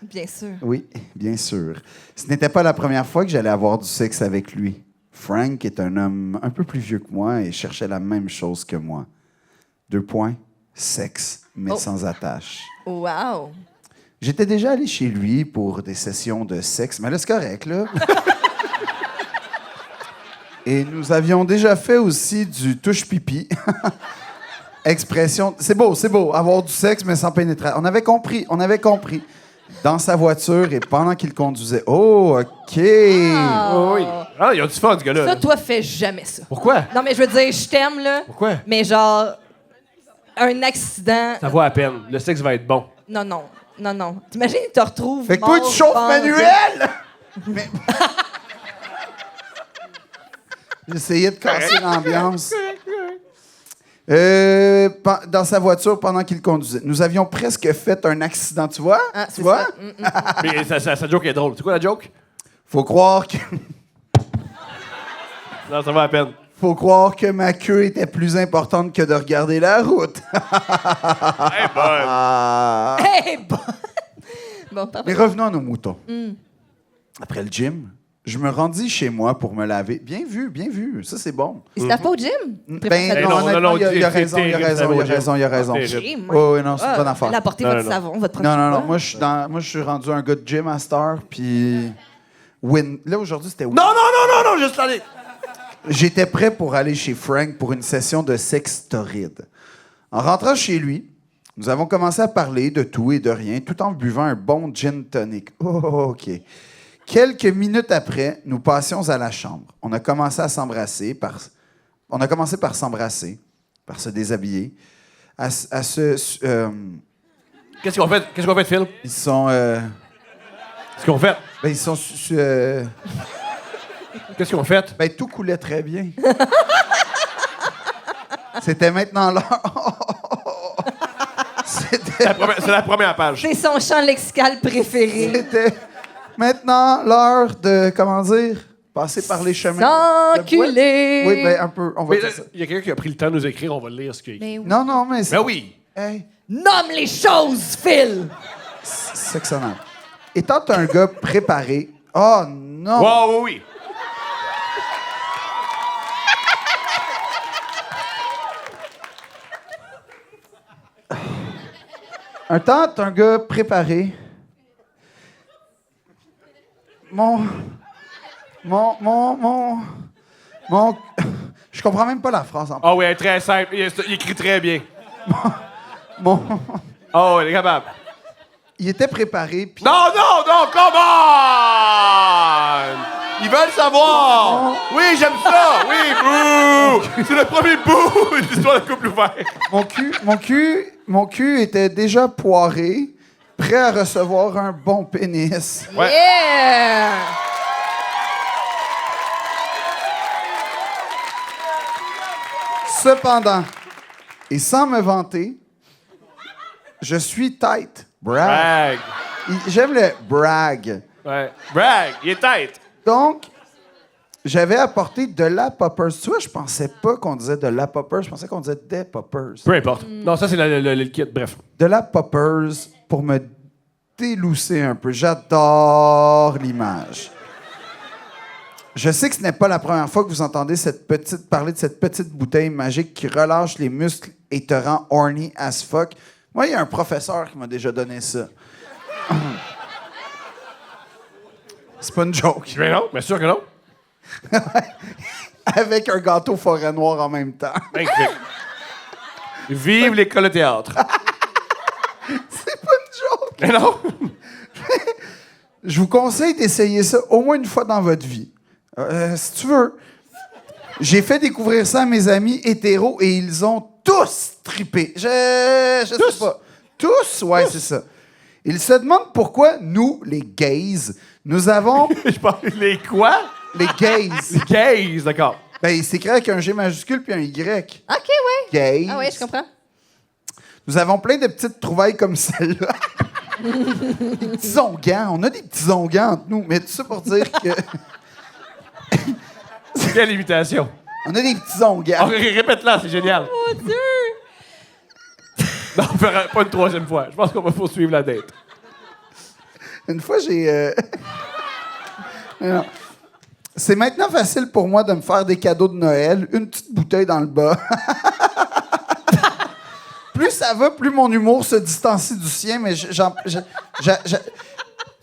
Bien sûr. Oui, bien sûr. Ce n'était pas la première fois que j'allais avoir du sexe avec lui. Frank est un homme un peu plus vieux que moi et cherchait la même chose que moi. 2 points, sexe, mais Oh. sans attache. Wow. J'étais déjà allé chez lui pour des sessions de sexe, mais là, c'est correct, là. Et nous avions déjà fait aussi du touche-pipi. Expression... C'est beau, avoir du sexe, mais sans pénétrer. On avait compris. Dans sa voiture et pendant qu'il conduisait. Oh, OK. Oh, oui. Ah, il y a du fun, ce gars-là. Ça, toi, fais jamais ça. Pourquoi? Non, mais je veux dire, je t'aime, là. Pourquoi? Mais genre, un accident. Ça vaut à peine. Le sexe va être bon. Non. T'imagines, tu te retrouves. Fait que toi, mort, tu chauffes pendu. manuel! Mais... J'essayais de casser l'ambiance. Dans sa voiture pendant qu'il conduisait. Nous avions presque fait un accident, tu vois? Ah, tu c'est vois? ça. Mais sa joke est drôle. C'est quoi la joke? Faut croire que... Non, ça va à peine. Faut croire que ma queue était plus importante que de regarder la route. Hey, bon. Ah. Hey, bon. Bon, parfait. Mais revenons à nos moutons. Après le gym, je me rendis chez moi pour me laver. Bien vu. Ça, c'est bon. Il se lave pas au gym? Ben, non, honnêtement, non, il a c'est raison, il a terrible, raison, il a ça, raison, il a c'est raison. terrible. Gym, Oh, oui, non, c'est une bonne affaire. Elle a apporté Non, votre non. savon, votre Non, produit. moi, je suis rendu un gars de gym à cette heure, puis... Là, aujourd'hui, c'était... Non, juste aller. J'étais prêt pour aller chez Frank pour une session de sexe torride. En rentrant chez lui, nous avons commencé à parler de tout et de rien, tout en buvant un bon gin tonic. Oh, OK. Quelques minutes après, nous passions à la chambre. On a commencé par s'embrasser, par se déshabiller, à se... Qu'est-ce qu'on fait, Phil? ils sont... Qu'est-ce qu'on fait? ils sont... Qu'est-ce qu'on fait? Ben, tout coulait très bien. C'était maintenant l'heure. C'est la première page. C'est son champ lexical préféré. C'était maintenant l'heure de, comment dire, passer par les chemins. S'enculer. Oui, ben un peu. On va Mais dire ça. il y a quelqu'un qui a pris le temps de nous écrire, on va lire ce qu'il a écrit. Mais oui. Non, mais c'est... Ben oui! Hey, Nomme les choses, Phil! c'est excellent. Étant un gars préparé... Oh non! Wow, oui. Un gars préparé... Je comprends même pas la phrase. Ah oui, elle est très simple. Il écrit très bien. Mon... Ah oui, il est capable. Il était préparé, puis... Non, come on! Ils veulent savoir! Oui, j'aime ça! Oui, bouh! C'est le premier bouh de l'histoire de couple ouvert. Mon cul était déjà poiré, prêt à recevoir un bon pénis. Ouais. Yeah! Cependant, et sans me vanter, je suis tight. Brag. Brag. J'aime le brag. Ouais. Brag, il est tête. Donc, j'avais apporté de la poppers. Tu vois, je pensais pas qu'on disait de la poppers, je pensais qu'on disait des poppers. Peu importe. Non, ça, c'est le liquide, bref. De la poppers pour me déloussé un peu. J'adore l'image. Je sais que ce n'est pas la première fois que vous entendez parler de cette petite bouteille magique qui relâche les muscles et te rend horny as fuck. Moi, il y a un professeur qui m'a déjà donné ça. C'est pas une joke. Mais non, bien sûr que non. Avec un gâteau forêt noire en même temps. Magnifique. Vive l'école de théâtre. C'est pas une joke. Mais non. Je vous conseille d'essayer ça au moins une fois dans votre vie. Si tu veux. J'ai fait découvrir ça à mes amis hétéros et ils ont tous trippé. Je sais pas. Tous? Ouais, c'est ça. Ils se demandent pourquoi nous, les gays, nous avons... Je pense les quoi? Les gays. Les gays, d'accord. Ben, c'est écrit avec un G majuscule puis un Y. OK, ouais. Gays. Ah ouais, je comprends. Nous avons plein de petites trouvailles comme celle-là. Des petits onguents. On a des petits onguents entre nous, mais tout ça pour dire que... Quelle imitation. On a des petits onguents. Répète-la, c'est génial. Mon Dieu! Non, on fera pas une troisième fois. Je pense qu'on va poursuivre la date. Une fois, j'ai... Non. C'est maintenant facile pour moi de me faire des cadeaux de Noël. Une petite bouteille dans le bas. Plus ça va, plus mon humour se distancie du sien, mais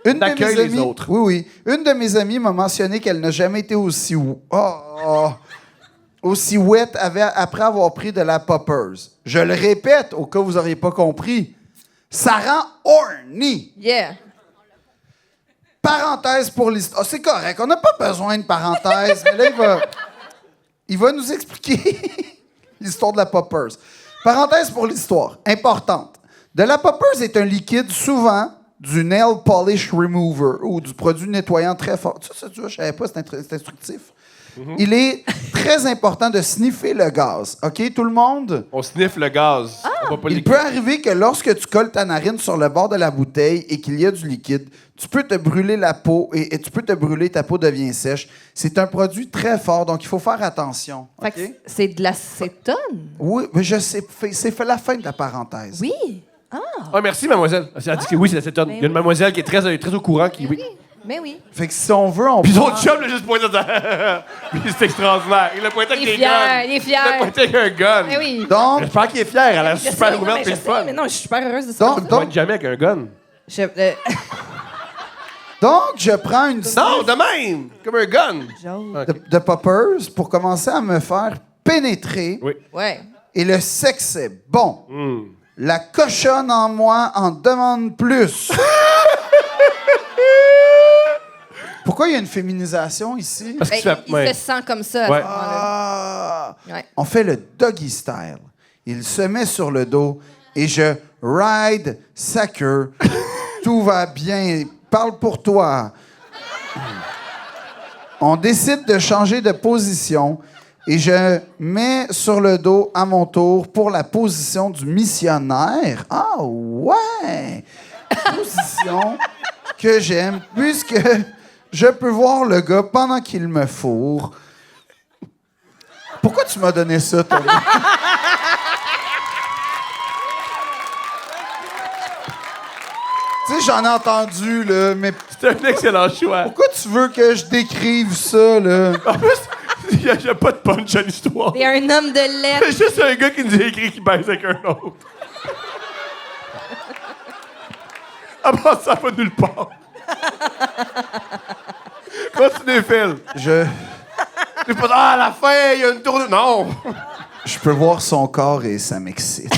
une de D'accueil mes les amies, autres. Oui. Une de mes amies m'a mentionné qu'elle n'a jamais été aussi wet après avoir pris de la poppers. Je le répète, au cas où vous n'auriez pas compris. Ça rend horny. Yeah. Parenthèse pour l'histoire. C'est correct, on n'a pas besoin de parenthèse, mais là, il va nous expliquer l'histoire de la poppers. Parenthèse pour l'histoire, importante. De la poppers est un liquide souvent du nail polish remover ou du produit nettoyant très fort. Ça, tu vois, je savais pas, c'est instructif. Il est très important de sniffer le gaz. OK, tout le monde? On sniffe le gaz. On va pas Il peut arriver que lorsque tu colles ta narine sur le bord de la bouteille et qu'il y a du liquide, tu peux te brûler la peau et tu peux te brûler, ta peau devient sèche. C'est un produit très fort, donc il faut faire attention. Fait que OK? c'est de l'acétone? Oui, mais je sais, c'est fait la fin de la parenthèse. Oui. Ah, merci, mademoiselle. Elle dit que oui, c'est l'acétone. Il y a une mademoiselle qui est très au courant qui. Oui. Mais oui. Fait que si on veut, on Puis peut... son chum l'a juste pointé dans Puis c'est extraordinaire. Il l'a pointé avec Il est des fier, guns. il est fier. Il l'a pointé avec un gun. Mais oui. Donc, J'espère qu'il est fier. Elle a Je sais, super non, ouverte, mais c'est je le sais, fun. mais non, je suis super heureuse de ça. donc, On va être jamais avec un gun. je prends une Non, de même! Comme un gun. de poppers pour commencer à me faire pénétrer. Oui. Ouais. Et le sexe est bon. La cochonne en moi en demande plus. Pourquoi il y a une féminisation ici? Parce que Ben, tu il fais. se sent comme ça à Ouais. ce moment-là. Ah! Ouais. On fait le doggy style. Il se met sur le dos et je ride sa queue. Tout va bien. Parle pour toi. On décide de changer de position et je mets sur le dos à mon tour pour la position du missionnaire. Ah ouais! Position que j'aime puisque je peux voir le gars pendant qu'il me fourre. Pourquoi tu m'as donné ça, toi? Tu sais, j'en ai entendu, là, mais C'est un excellent choix. pourquoi tu veux que je décrive ça, là? En plus, il n'y a pas de punch à l'histoire. T'es un homme de lettres. C'est juste un gars qui nous a écrit qu'il baise avec un autre. Ah bon, ça va nulle part. Continue, Phil. C'est pas à la fin, il y a une tournée. Non! Je peux voir son corps et ça m'excite.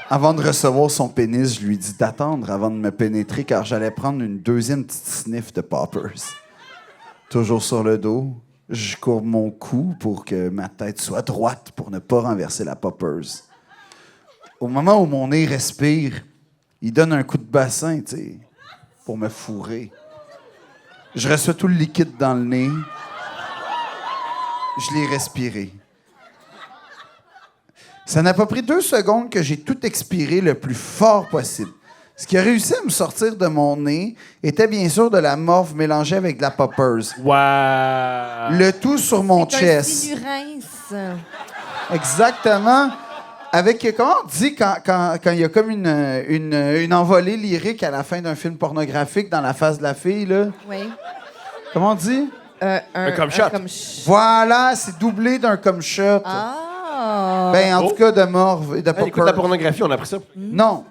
Avant de recevoir son pénis, je lui dis d'attendre avant de me pénétrer car j'allais prendre une deuxième petite sniff de poppers. Toujours sur le dos, je courbe mon cou pour que ma tête soit droite pour ne pas renverser la poppers. Au moment où mon nez respire, il donne un coup de bassin, tu sais, pour me fourrer. Je reçois tout le liquide dans le nez. Je l'ai respiré. Ça n'a pas pris 2 secondes que j'ai tout expiré le plus fort possible. Ce qui a réussi à me sortir de mon nez était bien sûr de la morve mélangée avec de la poppers. Wow! Le tout sur mon C'est un chest. sinurins. Exactement. Avec, comment on dit quand il y a comme une envolée lyrique à la fin d'un film pornographique dans la face de la fille, là? Oui. Comment on dit? Un cum shot. Voilà, c'est doublé d'un cum shot. Ah! Ben, en tout cas, de morve et de Hey, écoute poker. la pornographie, on a appris ça. Non.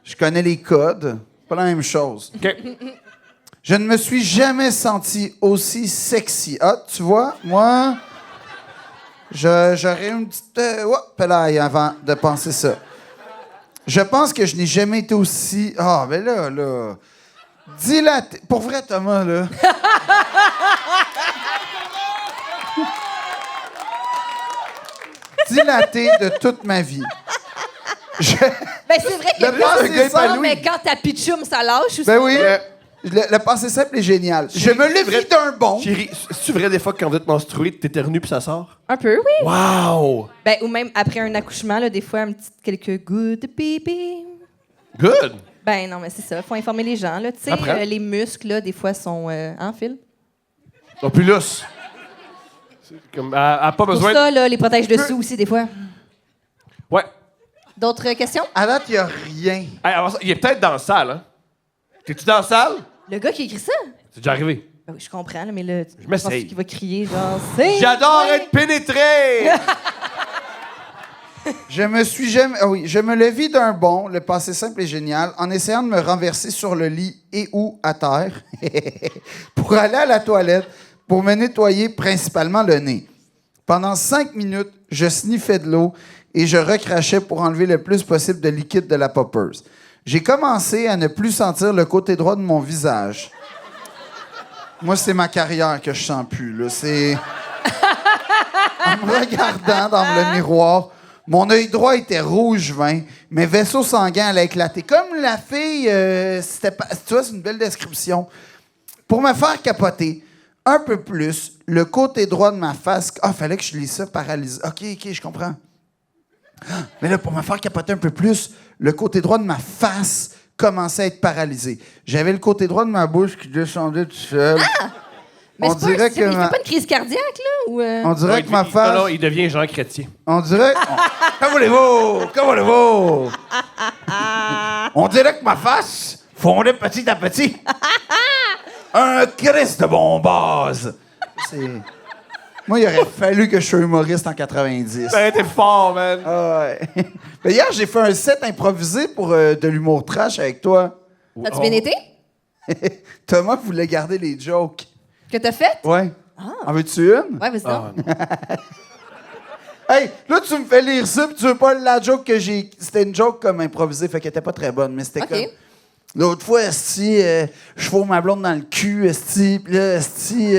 Je connais les codes. Pas la même chose. OK. Je ne me suis jamais senti aussi sexy. Ah, tu vois, moi, j'aurais une petite pelaille avant de penser ça. Je pense que je n'ai jamais été aussi... Ah, ben là... Dilaté. Pour vrai, Thomas, là... Dilaté de toute ma vie. Ben, c'est vrai que Le passé plus, simple, mais quand ta pitchoum, ça lâche aussi. Ben oui, le passé simple est génial. Je me le vis d'un bon. Chérie, c'est-tu vrai des fois que quand vous êtes menstrué, t'éternues puis ça sort? Un peu, oui. Wow! Ben, ou même après un accouchement, là, des fois, quelques gouttes de pipi. Good! Ben non, mais c'est ça. Faut informer les gens. Là. Tu sais, Après? les muscles, là, des fois, sont en fil. Non, plus lousse. C'est comme, elle a pas Pour besoin... ça, là, les protèges dessous aussi, des fois. Ouais. D'autres questions? À date, il n'y a rien. Hey, avant ça, il est peut-être dans la salle, hein? T'es-tu dans la salle? Le gars qui a écrit ça? C'est déjà arrivé. Ben oui, je comprends, là, mais là, je m'essaye. pense qu'il va crier, genre, c'est... J'adore être pénétré! Je me suis jamais. Ah oui, je me le vis d'un bond, le passé simple et génial, en essayant de me renverser sur le lit et ou à terre pour aller à la toilette pour me nettoyer principalement le nez. Pendant 5 minutes, je sniffais de l'eau et je recrachais pour enlever le plus possible de liquide de la poppeuse. J'ai commencé à ne plus sentir le côté droit de mon visage. Moi, c'est ma carrière que je sens plus, là. C'est... En me regardant dans le miroir, mon œil droit était rouge vin, mes vaisseaux sanguins allaient éclater. Comme la fille, c'était pas... Tu vois, c'est une belle description. Pour me faire capoter un peu plus, le côté droit de ma face... Ah, fallait que je lise ça paralysé. OK, je comprends. Mais là, pour me faire capoter un peu plus, le côté droit de ma face commençait à être paralysé. J'avais le côté droit de ma bouche qui descendait tout seul. Mais On c'est pas, dirait il que fait ma- pas une crise cardiaque, là? Ou, On dirait que ma face... Non, il devient Jean Chrétien. On dirait... Comment voulez-vous? Comment voulez-vous? On dirait que ma face fondait petit à petit. Un Christ de bombase. C'est... Moi, il aurait fallu que je sois humoriste en 90. Ben, t'es fort, man. Ah ouais. Mais hier, j'ai fait un set improvisé pour de l'humour trash avec toi. T'as-tu bien été? Thomas voulait garder les jokes. Que t'as fait? Ouais. En veux-tu une? Ouais, vas-y donc. Ah, non. Hey, là, tu me fais lire ça, puis tu veux pas la joke que j'ai... C'était une joke comme improvisée, fait qu'elle était pas très bonne, mais c'était OK. comme... L'autre fois, esti, je fous ma blonde dans le cul, esti, pis là, esti,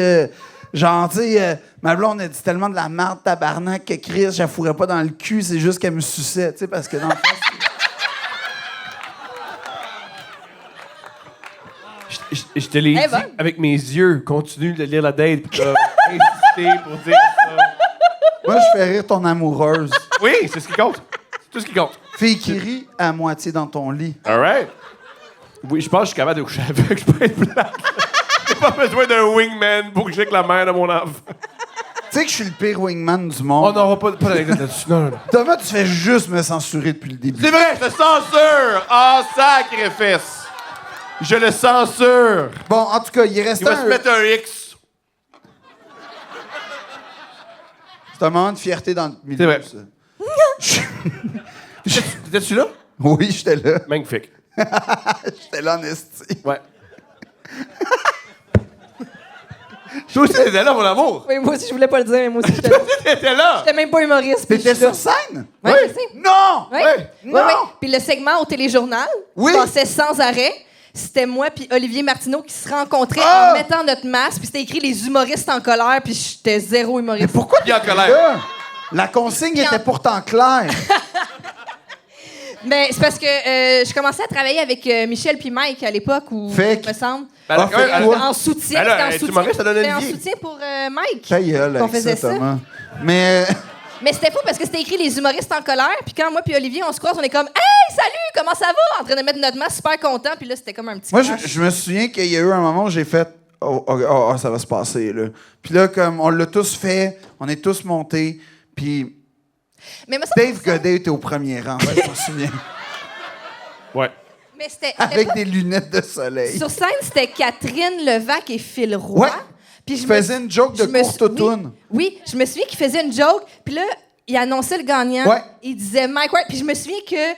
genre, tu sais, ma blonde a dit tellement de la merde tabarnak que Chris, je la fourrais pas dans le cul, c'est juste qu'elle me suçait, tu sais, parce que dans le fond... Je te l'ai Eh dit ben. avec mes yeux. Continue de lire la date. Puis t'as insisté pour dire ça. Moi, je fais rire ton amoureuse. Oui, c'est ce qui compte. C'est tout ce qui compte. Fille qui rit à moitié dans ton lit. All right. Oui, je pense que je suis capable de coucher avec. Je peux être blague. J'ai pas besoin d'un wingman pour coucher avec la mère de mon enfant. Tu sais que je suis le pire wingman du On monde. n'aura pas d'anecdote là-dessus. Non, non, non. Thomas, tu fais juste me censurer depuis le début. C'est vrai, je te censure! Ah, sacrifice! Je le censure! Bon, en tout cas, il reste Il va se mettre un X. C'est un moment de fierté dans le milieu. C'est vrai. ça. T'étais-tu là? Oui, j'étais là. Magnifique. J'étais là en esti. Ouais. Toi aussi, t'étais là, mon amour! Oui, moi aussi, je voulais pas le dire, mais moi aussi, j'étais là. T'étais là! J'étais même pas humoriste. puis T'étais je suis là. sur scène? Ouais, Oui. je sais. Non! Oui, Ouais. oui, Non. oui. Puis le segment au téléjournal Oui. passait sans arrêt. C'était moi puis Olivier Martineau qui se rencontraient Ah! en mettant notre masque. Puis c'était écrit les humoristes en colère. Puis j'étais zéro Mais humoriste. pourquoi Il est en colère. là? La consigne était pourtant claire. Mais c'est parce que je commençais à travailler avec Michel puis Mike à l'époque, où Fait que- me semble. Ben, elle a Ah, quand même- fait elle- quoi? En soutien. Ben là, C'était en tu soutien. m'aurais, ça donne C'était en Olivier. soutien pour Mike. Ta gueule Qu'on avec faisait ça, ça. Thomas. Mais Mais c'était fou parce que c'était écrit les humoristes en colère. Puis quand moi puis Olivier, on se croise, on est comme Hey, salut, comment ça va? En train de mettre notre masque, super content. Puis là, c'était comme un petit moi, clash. je me souviens qu'il y a eu un moment où j'ai fait oh, ça va se passer, là. Puis là, comme on l'a tous fait, on est tous montés, puis Mais moi, ça, Dave Godet était au premier rang, ouais, je m'en souviens. Ouais. mais c'était Avec pas- des lunettes de soleil. Sur scène, c'était Catherine Levac et Phil Roy. Ouais. Puis Il faisait une joke de je me courte sou- automne. Oui, je me souviens qu'il faisait une joke, puis là, il annonçait le gagnant. Ouais. Il disait Mike Ward, puis je me souviens que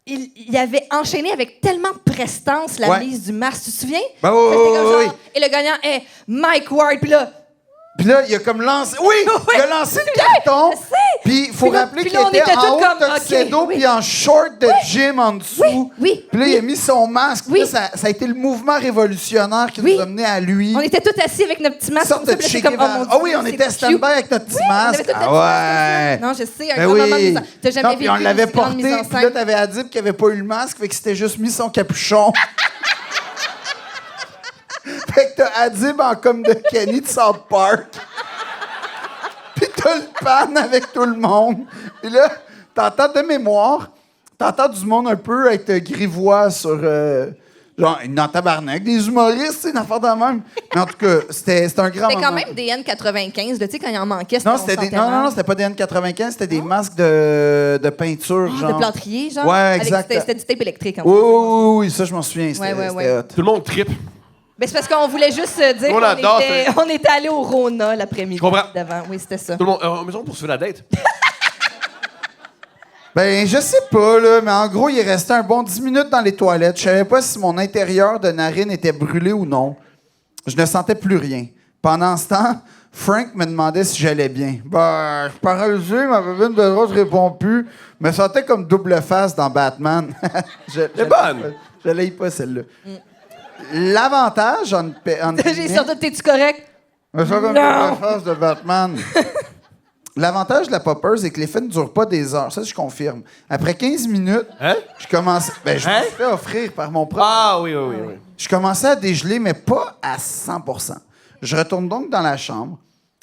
il avait enchaîné avec tellement de prestance la Ouais. mise du masque. Tu te souviens? Ben oui, C'était comme oui, genre, et le gagnant est Mike Ward, puis là, Puis là, il a comme lancé... Oui! Il a lancé le carton. je sais. Puis il faut Puis là- rappeler puis qu'il là, on était était en tous haut comme, de tuxedo OK, oui. puis en short de gym en dessous. Oui, oui, Puis là, il a mis son masque. Oui. Là, ça a été le mouvement révolutionnaire qui Oui. nous a mené à lui. on était tous assis avec notre petit Une masque. sorte comme ça, de puis là, Che j'étais comme, Guevara. oh mon Ah oui, Dieu, on c'est était cute. stand-by avec notre petit Oui, on avait masque. tous notre Ah petit ouais. masque comme ça. Non, je sais, un Ben grand oui. moment de mise en- T'as jamais Non, vécu puis on l'avait une si grande porté, mise en puis là, scène? t'avais Adib qui avait pas eu le masque, fait qu'il s'était juste mis son capuchon. Fait que t'as Adib en comme de Kenny de South Park. Puis t'as le pan avec tout le monde. Puis là, t'entends de mémoire, t'entends du monde un peu être grivois sur... genre, une tabarnak, des humoristes, c'est une affaire de même. Mais en tout cas, c'était un grand C'était quand moment. même des N95, tu sais, quand il en manquait. Non, on c'était sentait non, mal. c'était pas des N95, c'était des masques de peinture, Ah, genre. de plâtrier, genre? Ouais, Avec- exact. C'était du tape électrique. En Oui, fait. oui, oui, ça, je m'en souviens. C'était Ouais, c'était hot. Tout le monde tripe. Ben, c'est parce qu'on voulait juste dire On adore, on était allé au Rona l'après-midi Je comprends. d'avant. Oui, c'était ça. Tout le monde. Maison pour suivre la date. Ben, je sais pas, là, mais en gros, il est resté un bon 10 minutes dans les toilettes. Je savais pas si mon intérieur de narine était brûlé ou non. Je ne sentais plus rien. Pendant ce temps, Frank me demandait si j'allais bien. Ben, je suis paralysé, ma bébine de rose répond plus. Je me sentais comme double face dans Batman. C'est bonne. Je l'ai pas, celle-là. L'avantage, en J'ai guillemets- sorti, t'es-tu correct? Mais ça comme Non. la face de Batman. L'avantage de la popper, c'est que l'effet ne dure pas des heures. Ça, je confirme. Après 15 minutes, Hein? je commençais... Ben, je me Hein? suis fait offrir par mon propre... Ah oui, oui, oui, oui. Je commençais à dégeler, mais pas à 100%. Je retourne donc dans la chambre.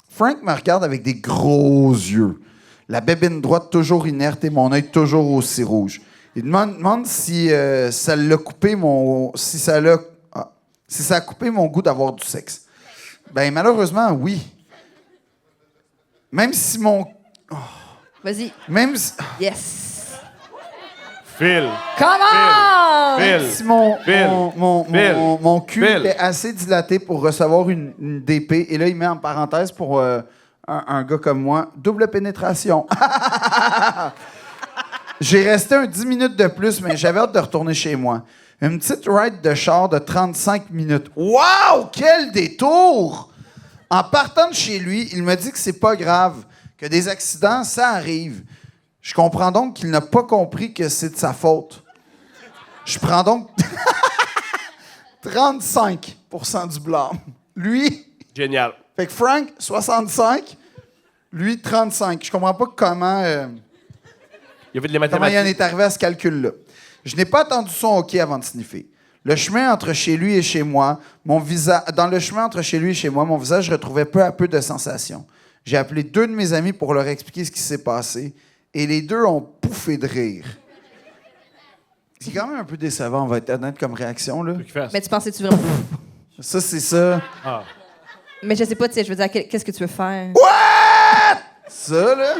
Frank me regarde avec des gros yeux. La bébine droite toujours inerte et mon œil toujours aussi rouge. Il demande si ça l'a coupé mon... Si ça a coupé mon goût d'avoir du sexe. Ben, malheureusement, oui. Même si mon... Vas-y. Même si, Yes. Phil. Comment? Phil. si mon, Phil. Phil. mon cul Phil. était assez dilaté pour recevoir une DP, et là, il met en parenthèse pour un gars comme moi, double pénétration. J'ai resté un 10 minutes de plus, mais j'avais hâte de retourner chez moi. Une petite ride de char de 35 minutes. Wow! Quel détour! En partant de chez lui, il me dit que c'est pas grave, que des accidents, ça arrive. Je comprends donc qu'il n'a pas compris que c'est de sa faute. Je prends donc 35% du blâme. Lui, Génial. fait que Frank, 65, lui, 35. Je comprends pas comment... Il y avait de les Comment il en mathématiques. est arrivé à ce calcul-là? Je n'ai pas attendu son hockey avant de sniffer. Le chemin entre chez lui et chez moi, dans le chemin entre chez lui et chez moi, mon visage retrouvait peu à peu de sensations. J'ai appelé 2 de mes amis pour leur expliquer ce qui s'est passé, et les 2 ont pouffé de rire. C'est quand même un peu décevant, on va être honnête comme réaction, là. Qu'il fasse. Mais tu pensais-tu vraiment. Ça, c'est ça. Ah. Mais je sais pas, tu sais, je veux dire, qu'est-ce que tu veux faire? Ça, là?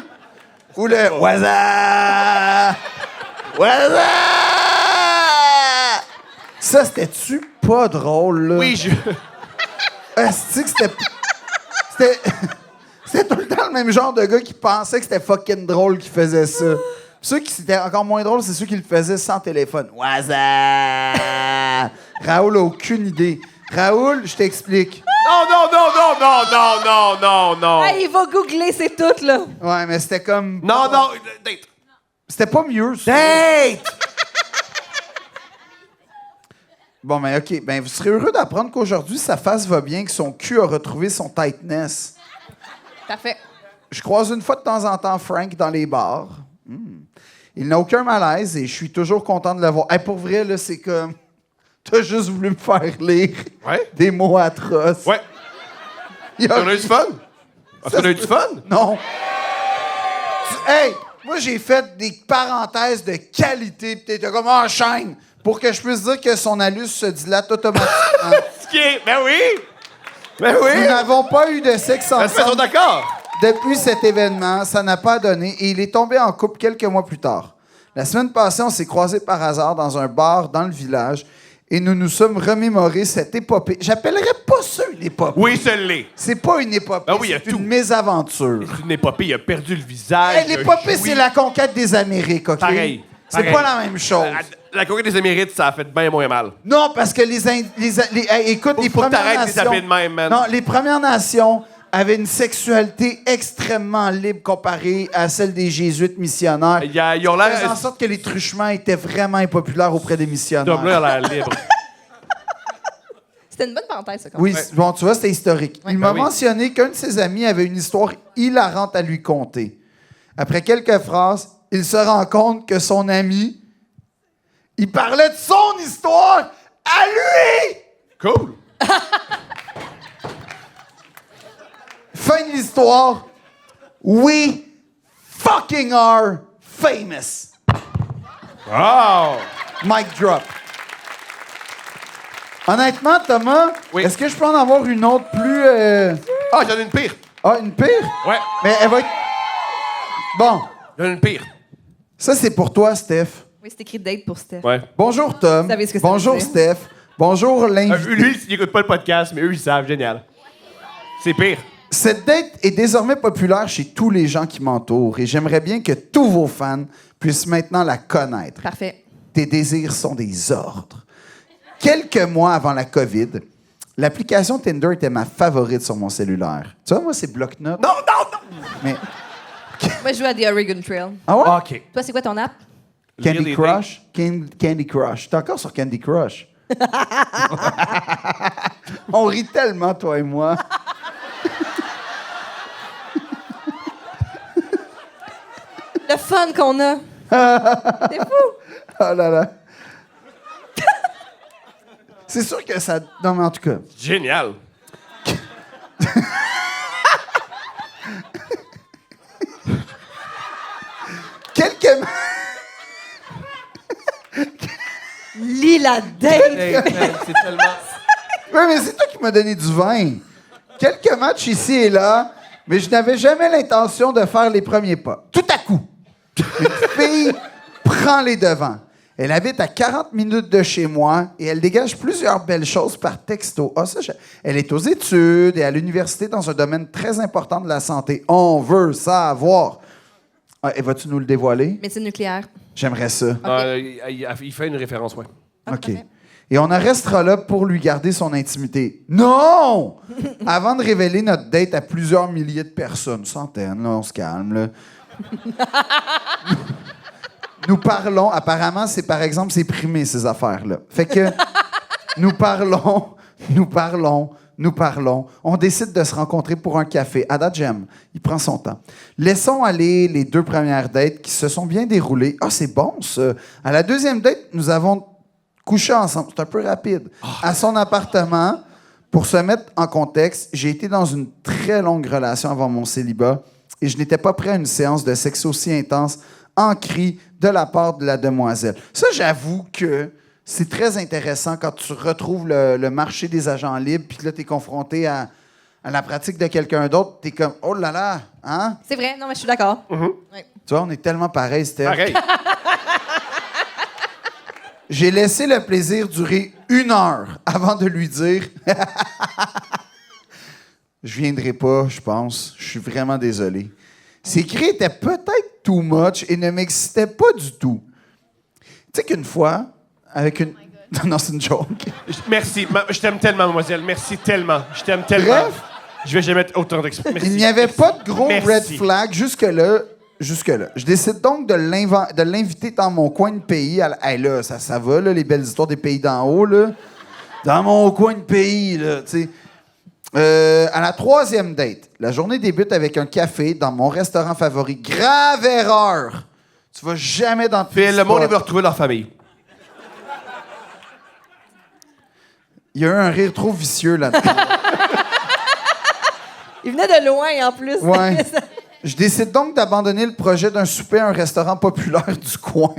Ou le Waza! Waza! Ça, c'était-tu pas drôle, là? Oui, je. Asti que c'était tout le temps le même genre de gars qui pensait que c'était fucking drôle qui faisait ça. Puis ceux qui c'était encore moins drôle, c'est ceux qui le faisaient sans téléphone. Waza! Raoul a aucune idée. Raoul, je t'explique. Non, non, non, non, non, non, non, non, non. Ah, il va googler, c'est tout, là. Ouais, mais c'était comme... Non, non, date. C'était pas mieux, ça. Date! Bon, ben OK. Ben, vous serez heureux d'apprendre qu'aujourd'hui, sa face va bien, que son cul a retrouvé son tightness. Parfait. Je croise une fois de temps en temps Frank dans les bars. Il n'a aucun malaise et je suis toujours content de le voir. Hey, pour vrai, là, c'est comme... T'as juste voulu me faire lire Ouais? des mots atroces. Ouais. Il y a- On a eu du fun? Est-ce qu'on a eu du fun? Non. Hey, moi, j'ai fait des parenthèses de qualité, pis t'étais comme enchaîne pour que je puisse dire que son alus se dilate automatiquement. Ce qui est. Ben oui! Ben Nous oui! n'avons pas eu de sexe Est-ce qu'ils sont ensemble. d'accord? Depuis cet événement, ça n'a pas donné et il est tombé en couple quelques mois plus tard. La semaine passée, on s'est croisés par hasard dans un bar dans le village et nous nous sommes remémorés cette épopée. J'appellerais pas ça une épopée. Oui, je l'ai. C'est pas une épopée, Ah oui, il y a c'est tout. une mésaventure. C'est une épopée, il a perdu le visage. Hey, l'épopée, c'est la conquête des Amériques, OK? Pareil. C'est pareil. pas la même chose. La conquête des Émérites, ça a fait bien moins mal. Non, parce que écoute, les Faut que Premières t'arrêtes de les Nations... appeler de même, man. Non, les Premières Nations avaient une sexualité extrêmement libre comparée à celle des Jésuites missionnaires. Ils ont Ça faisait en l'air... sorte que les truchements étaient vraiment impopulaires auprès des missionnaires. Cet homme-là a l'air libre. C'était une bonne parenthèse, ça. Oui, bon, tu vois, c'était historique. Il m'a oui. mentionné qu'un de ses amis avait une histoire hilarante à lui conter. Après quelques phrases, il se rend compte que son ami, il parlait de son histoire à lui! Cool. Fin de l'histoire. We fucking are famous. Wow! Mic drop. Honnêtement, Thomas, Oui. est-ce que je peux en avoir une autre plus... Ah, j'en ai une pire. Ah, une pire? Ouais, Mais elle va être... Bon, j'en ai une pire. ça c'est pour toi, Steph. Oui, c'est écrit date pour Steph. Ouais. Bonjour, Tom. Vous savez ce que ça Bonjour, veut dire. Steph. Bonjour, l'invité. Lui, il n'écoute pas le podcast, mais eux, ils savent. Génial. C'est pire. Cette date est désormais populaire chez tous les gens qui m'entourent et j'aimerais bien que tous vos fans puissent maintenant la connaître. Parfait. Tes désirs sont des ordres. Quelques mois avant la COVID, l'application Tinder était ma favorite sur mon cellulaire. Tu vois, moi, c'est bloc-notes. Non, non, non! Mais... Moi, je joue à The Oregon Trail. Ah ouais? OK. Toi, c'est quoi ton app? Lire Candy des Crush? Candy Crush. T'es encore sur Candy Crush? On rit tellement, toi et moi. Le fun qu'on a. C'est fou. Oh là là. C'est sûr que ça... Non, mais en tout cas... Génial. Quelques... Lis la date. C'est tellement... Oui, mais c'est toi qui m'as donné du vin. Quelques matchs ici et là, mais je n'avais jamais l'intention de faire les premiers pas. Tout à coup, une fille prend les devants. Elle habite à 40 minutes de chez moi et elle dégage plusieurs belles choses par texto. Ah, ça, elle est aux études et à l'université dans un domaine très important de la santé. On veut savoir. Ah, et vas-tu nous le dévoiler? Médecine nucléaire. J'aimerais ça. Il fait une référence, ouais. OK. parfait. Et on en restera là pour lui garder son intimité. Non! Avant de révéler notre date à plusieurs milliers de personnes, centaines, là, on se calme, là. Nous parlons, apparemment, c'est par exemple, c'est primé, ces affaires-là. Fait que nous parlons. On décide de se rencontrer pour un café. À date, j'aime. Il prend son temps. Laissons aller les 2 premières dates qui se sont bien déroulées. Ah, c'est bon, ça. À la deuxième date, nous avons couché ensemble. C'est un peu rapide. À son appartement. Pour se mettre en contexte, j'ai été dans une très longue relation avant mon célibat et je n'étais pas prêt à une séance de sexe aussi intense en cri de la part de la demoiselle. Ça, j'avoue que c'est très intéressant quand tu retrouves le marché des agents libres puis que là, tu es confronté à la pratique de quelqu'un d'autre. Tu es comme, oh là là, hein? C'est vrai, non, mais je suis d'accord. Oui. Tu vois, on est tellement pareils, Steph. Pareil. J'ai laissé le plaisir durer 1 heure avant de lui dire je viendrai pas, je pense. Je suis vraiment désolé. Ses cris étaient peut-être too much et ne m'excitaient pas du tout. Tu sais qu'une fois, avec une... Non, c'est une joke. Merci. Je t'aime tellement, mademoiselle. Merci tellement. Je t'aime tellement. Bref. Je vais jamais mettre autant d'expression. Il n'y avait pas de gros Merci. red flag jusque-là. Jusque-là. Je décide donc de l'inviter dans mon coin de pays. Hey, là, ça va, là, les belles histoires des pays d'en haut, là. Dans mon coin de pays, là, tu sais. À la 3e date, la journée débute avec un café dans mon restaurant favori. Grave erreur! Tu vas jamais dans Puis le monde, il veut retrouver leur famille. Il y a eu un rire trop vicieux là-dedans. Il venait de loin, en plus. Ouais. Je décide donc d'abandonner le projet d'un souper à un restaurant populaire du coin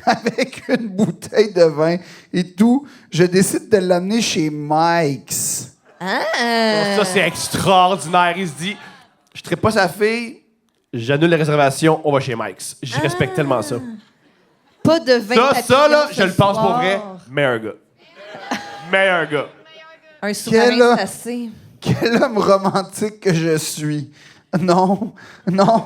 avec une bouteille de vin et tout. Je décide de l'amener chez Mike's. Ah! Ça, c'est extraordinaire. Il se dit, je trippe pas sa fille, j'annule les réservations, on va chez Mike's. Je respecte tellement ça. Pas de vin Ça, là, papillon je le ce pense pour soir. vrai. Meilleur gars. Meilleur gars. Un sous-marin Quel- tassé. Quel homme romantique que je suis. Non, non.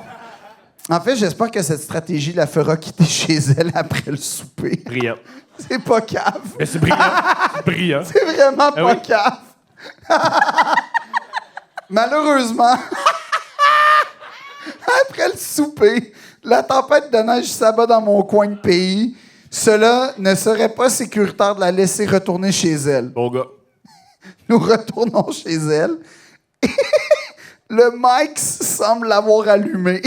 En fait, j'espère que cette stratégie la fera quitter chez elle après le souper. Brillant. C'est pas cave. Mais c'est brillant. C'est brillant. C'est vraiment pas oui. cave. Malheureusement, après le souper, la tempête de neige s'abat dans mon coin de pays. Cela ne serait pas sécuritaire de la laisser retourner chez elle. Bon gars. Nous retournons chez elle. Le Mike semble l'avoir allumé.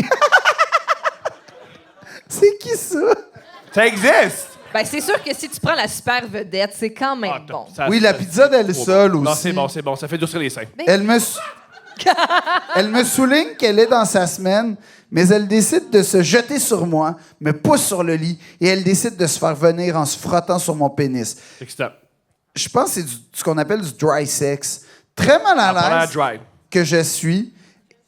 C'est qui ça? Ça existe! Ben, c'est sûr que si tu prends la super vedette, c'est quand même bon. Oui, la pizza d'El Sol Non, aussi. c'est bon. Ça fait durcir les seins. Elle me souligne qu'elle est dans sa semaine, mais elle décide de se jeter sur moi, me pousse sur le lit et elle décide de se faire venir en se frottant sur mon pénis. C'est excitant. Je pense que c'est ce qu'on appelle du dry sex. Très mal à Pendant l'aise dry. que je suis,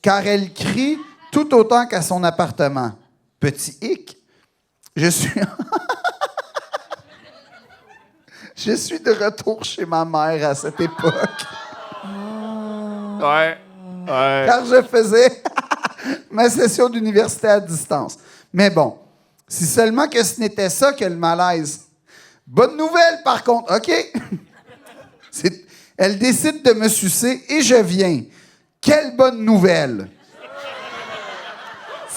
car elle crie tout autant qu'à son appartement. Petit hic, je suis... Je suis de retour chez ma mère à cette époque. Ouais. Car je faisais ma session d'université à distance. Mais bon, si seulement que ce n'était ça que le malaise. Bonne nouvelle, par contre. OK. Elle décide de me sucer et je viens. Quelle bonne nouvelle.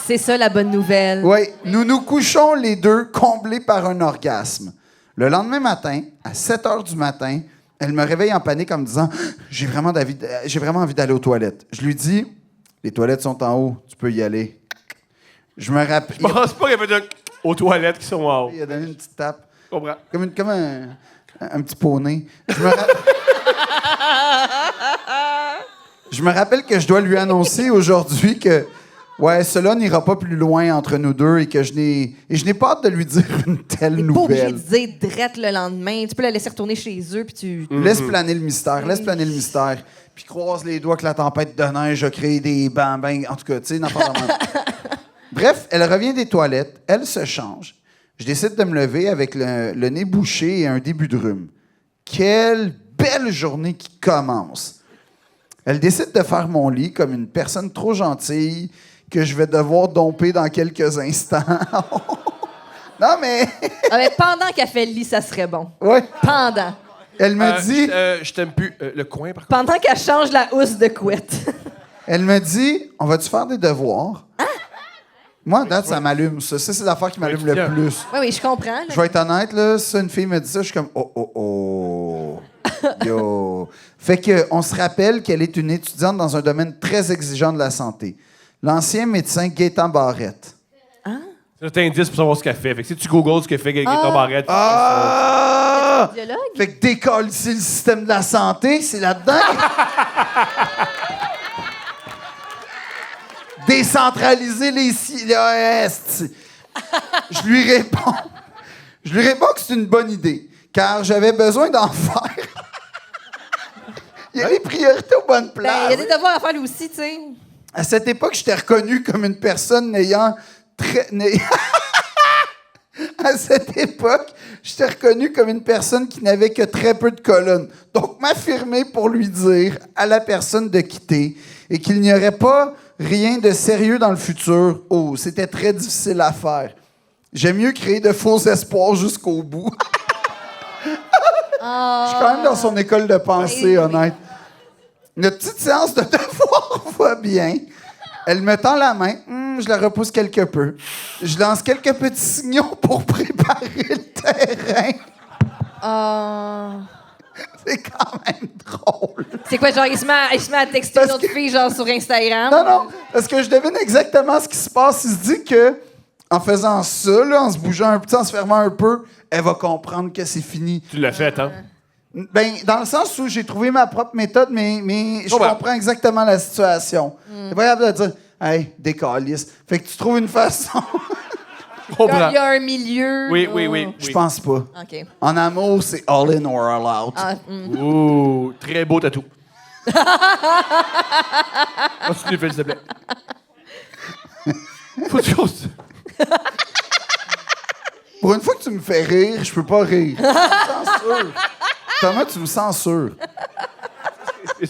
C'est ça la bonne nouvelle. Oui, nous nous couchons les deux comblés par un orgasme. Le lendemain matin, à 7 h du matin, elle me réveille en panique en me disant « J'ai vraiment envie d'aller aux toilettes. » Je lui dis « Les toilettes sont en haut, tu peux y aller. » Je me rappelle... Je pense pas qu'il y avait de... aux toilettes qui sont en haut. Il a donné une petite tape. Je comprends. Comme un petit poney. Je me rappelle que je dois lui annoncer aujourd'hui que ouais, cela n'ira pas plus loin entre nous deux et que je n'ai pas hâte de lui dire une telle T'es pas obligé nouvelle. de dire drette le lendemain. Tu peux la laisser retourner chez eux, puis tu... Laisse planer le mystère, Puis croise les doigts que la tempête de neige a créé des bambins. En tout cas, tu sais, n'importe quoi. Bref, elle revient des toilettes, elle se change. Je décide de me lever avec le nez bouché et un début de rhume. Quelle belle journée qui commence. Elle décide de faire mon lit comme une personne trop gentille que je vais devoir domper dans quelques instants. Non, mais... Ah, mais pendant qu'elle fait le lit, ça serait bon. Ouais. Pendant. Elle me dit... Je t'aime plus. Le coin, par contre. Pendant qu'elle change la housse de couette. Elle me dit, on va-tu faire des devoirs? Moi, à date, ça m'allume. Ça, c'est l'affaire qui m'allume le étudiant. plus. Oui, oui, je comprends. là. Je vais être honnête, là, si une fille me dit ça, je suis comme, oh. Yo. Fait que, on se rappelle qu'elle est une étudiante dans un domaine très exigeant de la santé. L'ancien médecin Gaétan Barrette. C'est un indice pour savoir ce qu'elle fait. Fait que si tu googles ce qu'elle fait, Gaëtan Barrette. Ah! Biologue? Fait que décalisser le système de la santé, c'est là-dedans. Décentraliser les esti. Je lui réponds que c'est une bonne idée, car j'avais besoin d'en faire. Il y a les priorités aux bonnes Ben, places. il y a des devoirs à faire lui aussi, tu sais. À cette époque, j'étais reconnu comme une personne À cette époque, j'étais reconnu comme une personne qui n'avait que très peu de colonnes. Donc, m'affirmer pour lui dire à la personne de quitter et qu'il n'y aurait pas rien de sérieux dans le futur. Oh, c'était très difficile à faire. J'aime mieux créer de faux espoirs jusqu'au bout. Je suis quand même dans son école de pensée, honnête. Notre petite séance de devoir va bien. Elle me tend la main. Je la repousse quelque peu. Je lance quelques petits signaux pour préparer le terrain. C'est quand même drôle. C'est quoi, genre, il se met à texter Parce une autre que- fille, genre, sur Instagram? Non, parce que je devine exactement ce qui se passe. Il se dit que en faisant ça, là, en se bougeant un petit, en se fermant un peu, elle va comprendre que c'est fini. Tu l'as fait, hein? Ben, dans le sens où j'ai trouvé ma propre méthode, mais je comprends exactement la situation. C'est pas grave de dire « Hey, décalisse ». Fait que tu trouves une façon. Je comprends. Il y a un milieu. Oui. Je pense pas. OK. En amour, c'est all in or all out. Ah, Ouh, très beau tatou. Continue, Phil, s'il te plaît. Faut que tu continues. Pour une fois que tu me fais rire, je peux pas rire. Tu me censures. Thomas, tu me censures.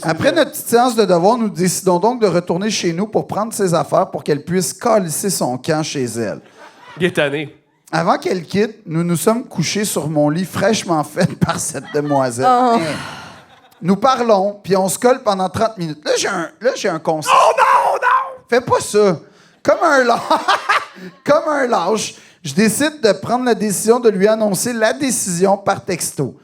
Après notre petite séance de devoir, nous décidons donc de retourner chez nous pour prendre ses affaires pour qu'elle puisse calisser son camp chez elle. Gaétané. Avant qu'elle quitte, nous nous sommes couchés sur mon lit fraîchement fait par cette demoiselle. Hein. Nous parlons, puis on se colle pendant 30 minutes. Là, j'ai un conseil. Oh non, non! Fais pas ça. Comme un lâche, je décide de prendre la décision de lui annoncer la décision par texto.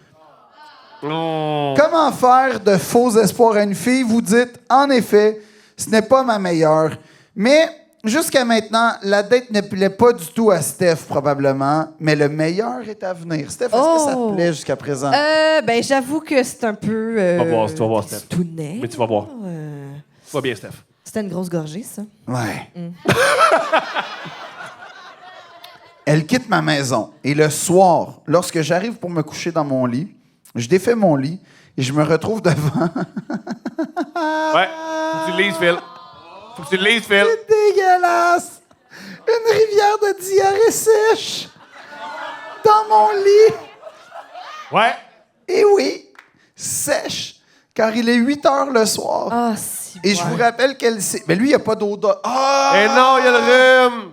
Comment faire de faux espoirs à une fille? Vous dites, en effet, ce n'est pas ma meilleure. Mais jusqu'à maintenant, la date ne plaît pas du tout à Steph, probablement. Mais le meilleur est à venir. Steph, est-ce que ça te plaît jusqu'à présent? Ben, j'avoue que c'est un peu. Tu vas voir, Steph. Tout net. Mais tu vas voir. Tu vas bien, Steph. C'était une grosse gorgée, ça. Ouais. Elle quitte ma maison. Et le soir, lorsque j'arrive pour me coucher dans mon lit, je défais mon lit et je me retrouve devant. Ouais. Faut que tu le lises, Phil. Faut que tu le lises, Phil. C'est dégueulasse! Une rivière de diarrhée sèche dans mon lit. Ouais. Et oui, sèche, car il est 8 heures le soir. Ah, si. Et je vous rappelle qu'elle sait. Mais lui, il n'y a pas d'odeur. Ah! Eh non, il y a le rhume.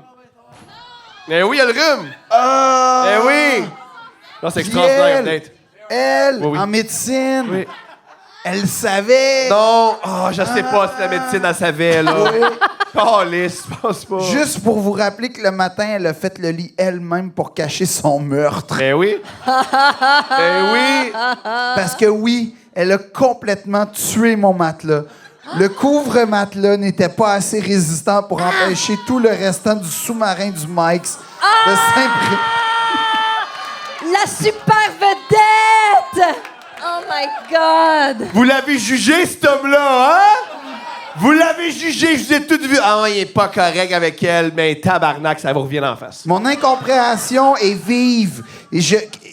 Eh oui, il y a le rhume. Ah! Eh oui. Non, c'est extraordinaire, peut-être. Elle, Oui, oui. en médecine, Oui. elle savait. Non. Oh, je sais pas si la médecine, elle savait, là. Oh, lisse, je pense pas. Juste pour vous rappeler que le matin, elle a fait le lit elle-même pour cacher son meurtre. Eh oui. Eh oui. Parce que oui, elle a complètement tué mon matelas. Le couvre-matelas n'était pas assez résistant pour empêcher tout le restant du sous-marin du Mike's de s'imprimer. La super vedette! Oh my God! Vous l'avez jugé, cet homme-là, hein? Vous l'avez jugé, je vous ai tout vu. Ah non, il est pas correct avec elle, mais tabarnak, ça vous revient en face. Mon incompréhension est vive.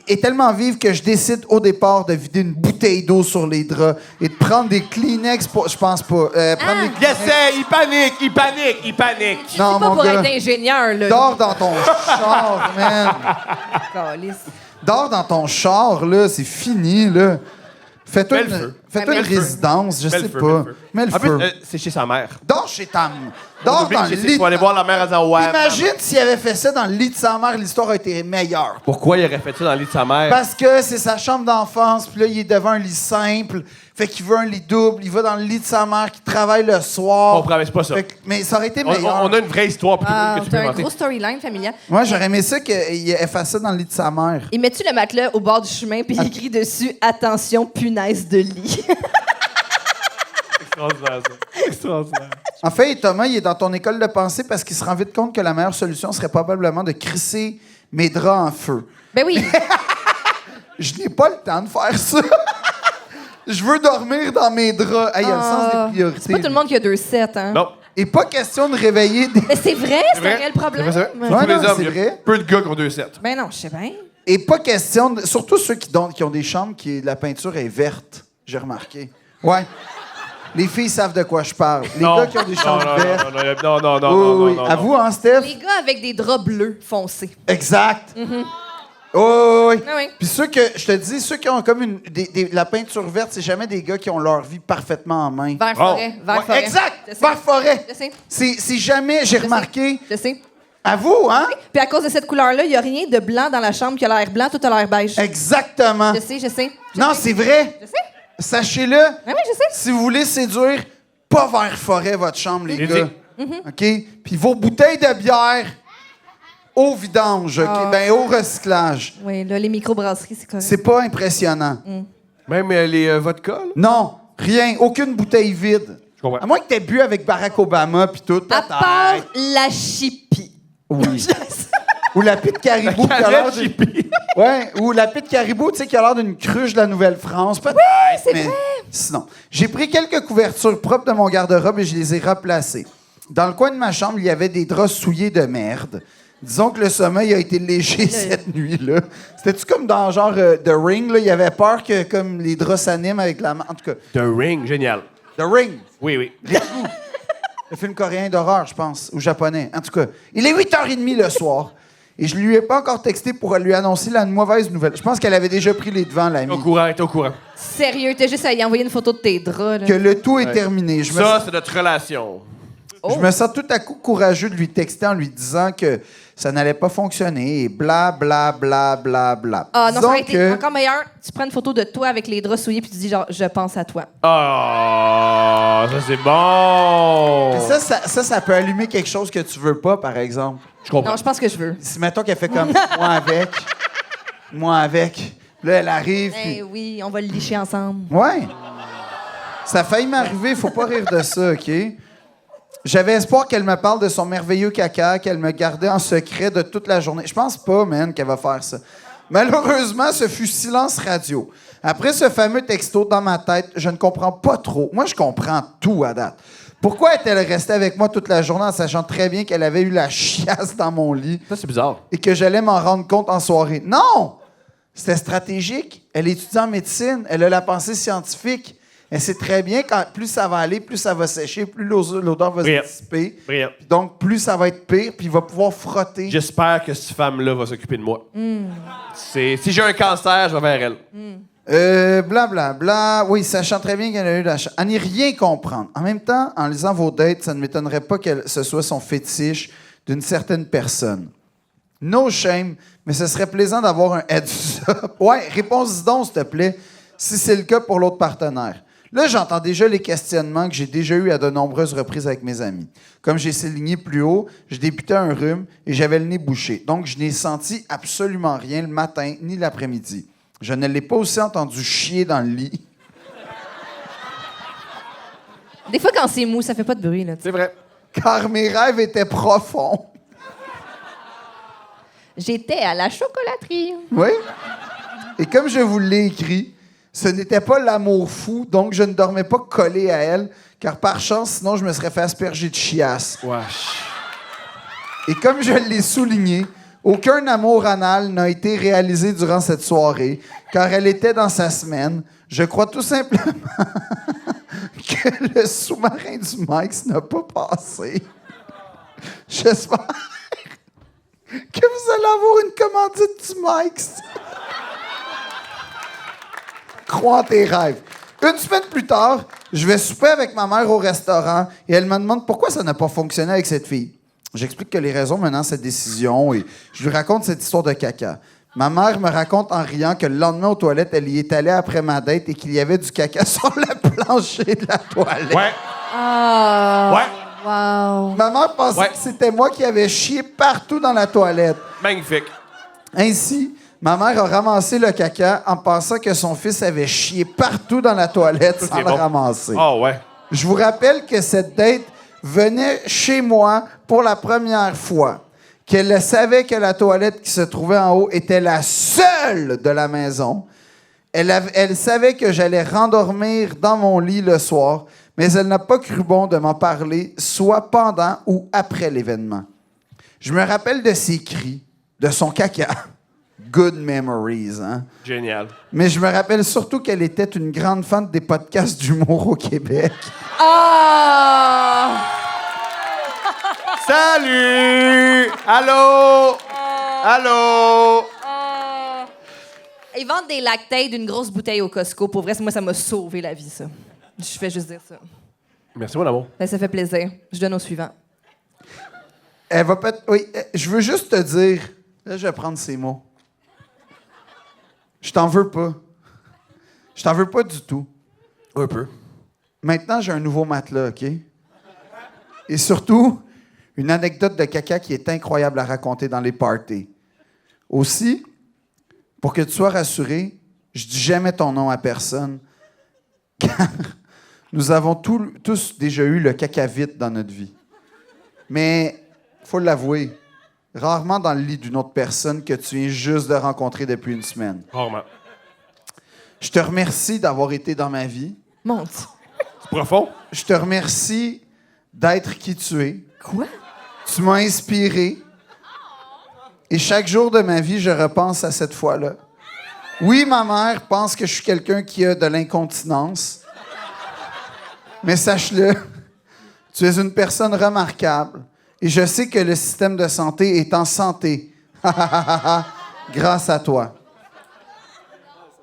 Est tellement vive que je décide au départ de vider une bouteille d'eau sur les draps et de prendre des Kleenex pour... Je pense pas. Prendre des Il Kleenex. essaie, il panique, il panique, il panique. Non, C'est pas mon pour gars. être ingénieur, là. Dors dans ton char, man. Calisse. Dors dans ton char, là. C'est fini, là. Fais-toi Mets le une, feu. fais-toi une Mets le feu. résidence, je Mets le sais feu, pas. Mets le En feu. plus, c'est chez sa mère. Dors chez ta... On Dors oublie dans que le c'est- lit. faut aller voir la mère en disant ouais. Imagine s'il avait fait ça dans le lit de sa mère, l'histoire aurait été meilleure. Pourquoi il aurait fait ça dans le lit de sa mère? Parce que c'est sa chambre d'enfance, puis là, il est devant un lit simple. Fait qu'il veut un lit double. Il va dans le lit de sa mère qui travaille le soir. On comprend, mais c'est pas ça. Mais ça aurait été On, meilleur. on a une vraie histoire plutôt Ah, que tu peux t'as un inventer. gros storyline familial. Moi, j'aurais aimé ça qu'il fasse ça dans le lit de sa mère. Il met-tu le matelas au bord du chemin puis il écrit dessus « Attention, punaise de lit Extraordinaire, ça. Extraordinaire. En fait, Thomas, il est dans ton école de pensée parce qu'il se rend vite compte que la meilleure solution serait probablement de crisser mes draps en feu. ». Ben oui. Je n'ai pas le temps de faire ça. Je veux dormir dans mes draps. Hey, il y a le sens des priorités. C'est pas tout le monde qui a 2 sets, hein? Non. Et pas question de réveiller des... Mais c'est vrai, c'est un vrai. réel problème. C'est vrai, c'est vrai. Ouais, Tous les non, hommes, c'est il y a vrai. peu de gars qui ont 2 sets. Ben non, je sais bien. Et pas question de... Surtout ceux qui ont des chambres qui la peinture est verte, j'ai remarqué. Ouais. Les filles savent de quoi je parle. Les gars qui ont des chambres vertes. Non, non, non, Oui, non, oui. non, À vous, hein, Steph? Les gars avec des draps bleus foncés. Exact. Oh, oui. Ah oui. Puis ceux que, je te dis, ceux qui ont comme la peinture verte, c'est jamais des gars qui ont leur vie parfaitement en main. Vert forêt. Vert Ouais, forêt. exact. Je sais. Vert forêt. Je sais. C'est jamais, j'ai remarqué. Je sais. À vous, hein? Puis à cause de cette couleur-là, il n'y a rien de blanc dans la chambre qui a l'air blanc, tout a l'air beige. Exactement. Je sais, je sais. Non, c'est vrai. Je sais. Sachez-le. Oui, je sais. Si vous voulez séduire, pas vert forêt votre chambre, les Les gars. dit. OK? Puis vos bouteilles de bière au vidange, OK? Ah. Ben, au recyclage. Oui, là, les microbrasseries, c'est correct. C'est pas impressionnant. Même les vodka, là. Non, rien. Aucune bouteille vide. Je comprends. À moins que t'aies bu avec Barack Obama puis tout. À peut-être. part la chipie. Oui. Ou la pite caribou qui a l'air Canette d'une... chippie. Ouais, ou la pite caribou, tu sais, qui a l'air d'une cruche de la Nouvelle-France. Peut-être, c'est mais sinon. J'ai pris quelques couvertures propres de mon garde-robe et je les ai replacées. Dans le coin de ma chambre, il y avait des draps souillés de merde. Disons que le sommeil a été léger cette nuit-là. C'était-tu comme dans genre The Ring, là? Il y avait peur que comme les draps s'animent avec la main. En tout cas, The Ring, génial. The Ring. Oui, oui. Le film coréen d'horreur, je pense, ou japonais. En tout cas, il est 8h30 le soir. Et je lui ai pas encore texté pour lui annoncer la mauvaise nouvelle. Je pense qu'elle avait déjà pris les devants, l'ami. Elle est au courant. Sérieux, t'as juste à y envoyer une photo de tes draps, là. Que le tout est terminé. Ça, c'est notre relation. Je me sens tout à coup courageux de lui texter en lui disant que ça n'allait pas fonctionner et bla, bla, bla, bla, bla. Ah non, ça Disons aurait été encore meilleur. Tu prends une photo de toi avec les draps souillés puis tu dis genre, je pense à toi. Ah, ça, c'est bon. Mais ça peut allumer quelque chose que tu veux pas, par exemple. Je comprends. Non, je pense que je veux. Si, mettons qu'elle fait comme moi avec. Là, elle arrive. Eh Puis... oui, on va le licher ensemble. Ouais. Ça a failli m'arriver, faut pas rire de ça, OK? J'avais espoir qu'elle me parle de son merveilleux caca, qu'elle me gardait en secret de toute la journée. Je pense pas, man, qu'elle va faire ça. Malheureusement, ce fut silence radio. Après ce fameux texto dans ma tête, je ne comprends pas trop. Moi, je comprends tout à date. Pourquoi est-elle restée avec moi toute la journée en sachant très bien qu'elle avait eu la chiasse dans mon lit Ça, c'est bizarre. et que j'allais m'en rendre compte en soirée? Non! C'était stratégique. Elle étudie en médecine. Elle a la pensée scientifique. Elle sait très bien que plus ça va aller, plus ça va sécher, plus l'odeur va se dissiper. Brillant. Puis donc, plus ça va être pire, puis il va pouvoir frotter. J'espère que cette femme-là va s'occuper de moi. Si j'ai un cancer, je vais vers elle. Bla, bla, bla. Oui, sachant très bien qu'elle a eu la chance. À n'y rien comprendre. En même temps, en lisant vos dates, ça ne m'étonnerait pas que ce soit son fétiche d'une certaine personne. No shame, mais ce serait plaisant d'avoir un heads up. Ouais, réponse donc, s'il te plaît, si c'est le cas pour l'autre partenaire. Là, j'entends déjà les questionnements que j'ai déjà eus à de nombreuses reprises avec mes amis. Comme j'ai souligné plus haut, je débutais un rhume et j'avais le nez bouché. Donc, je n'ai senti absolument rien le matin ni l'après-midi. Je ne l'ai pas aussi entendu chier dans le lit. Des fois, quand c'est mou, ça fait pas de bruit, là. C'est vrai. Car mes rêves étaient profonds. J'étais à la chocolaterie. Oui. Et comme je vous l'ai écrit, ce n'était pas l'amour fou, donc je ne dormais pas collé à elle, car par chance, sinon je me serais fait asperger de chiasse. Wesh. Et comme je l'ai souligné, aucun amour anal n'a été réalisé durant cette soirée, car elle était dans sa semaine. Je crois tout simplement que le sous-marin du Mike's n'a pas passé. J'espère que vous allez avoir une commandite du Mike's. Crois en tes rêves. Une semaine plus tard, je vais souper avec ma mère au restaurant et elle me demande pourquoi ça n'a pas fonctionné avec cette fille. J'explique que les raisons menant à cette décision et je lui raconte cette histoire de caca. Ma mère me raconte en riant que le lendemain aux toilettes, elle y est allée après ma date et qu'il y avait du caca sur le plancher de la toilette. Ouais. Ah. Ouais. Wow. Ma mère pensait que c'était moi qui avais chié partout dans la toilette. Magnifique. Ainsi, ma mère a ramassé le caca en pensant que son fils avait chié partout dans la toilette sans le ramasser. Oh, ouais. Je vous rappelle que cette date venait chez moi pour la première fois, qu'elle savait que la toilette qui se trouvait en haut était la seule de la maison. Elle savait que j'allais rendormir dans mon lit le soir, mais elle n'a pas cru bon de m'en parler, soit pendant ou après l'événement. Je me rappelle de ses cris, de son caca. Good memories, hein? Génial. Mais je me rappelle surtout qu'elle était une grande fan des podcasts d'humour au Québec. Ah! Salut! Allô? Allô? Ils vendent des lactates d'une grosse bouteille au Costco. Pour vrai, moi, ça m'a sauvé la vie, ça. Je fais juste dire ça. Merci, mon amour. Ben, ça fait plaisir. Je donne au suivant. Elle va peut-être... Oui, je veux juste te dire... Là, je vais prendre ces mots. Je t'en veux pas. Je t'en veux pas du tout. Un peu. Maintenant, j'ai un nouveau matelas, OK? Et surtout, une anecdote de caca qui est incroyable à raconter dans les parties. Aussi, pour que tu sois rassuré, je dis jamais ton nom à personne, car nous avons tous déjà eu le caca vite dans notre vie. Mais, faut l'avouer, rarement dans le lit d'une autre personne que tu viens juste de rencontrer depuis une semaine. Rarement. Je te remercie d'avoir été dans ma vie. Monte. C'est profond? Je te remercie d'être qui tu es. Quoi? Tu m'as inspiré. Et chaque jour de ma vie, je repense à cette fois-là. Oui, ma mère pense que je suis quelqu'un qui a de l'incontinence. Mais sache-le, tu es une personne remarquable. Et je sais que le système de santé est en santé. Grâce à toi.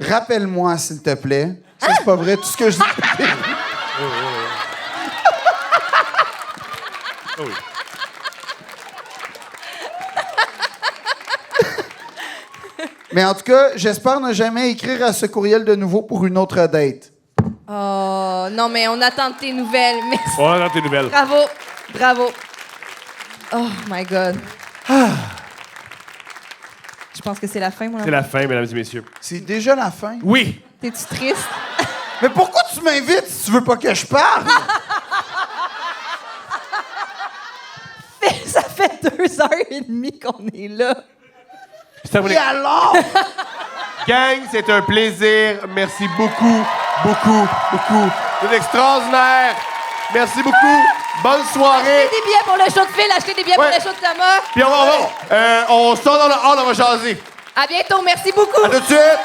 Rappelle-moi, s'il te plaît. Ça, c'est pas vrai, tout ce que je dis. Oui. Mais en tout cas, j'espère ne jamais écrire à ce courriel de nouveau pour une autre date. Oh, non, mais on attend tes nouvelles. Merci. On attend tes nouvelles. Bravo. Bravo. Oh, my God. Je pense que c'est la fin, mon C'est amour. la fin, mesdames et messieurs. C'est déjà la fin. Oui! T'es-tu triste? Mais pourquoi tu m'invites si tu veux pas que je parle? Ça fait 2h30 qu'on est là. C'est terminé. Et alors? Gang, c'est un plaisir. Merci beaucoup, beaucoup, beaucoup. C'est extraordinaire. Merci beaucoup. Bonne soirée. Achetez des billets pour le show de Phil, achetez des billets Ouais. pour le show de Thomas. Puis on sort dans le hall, on va jaser. À bientôt, merci beaucoup. À tout de suite.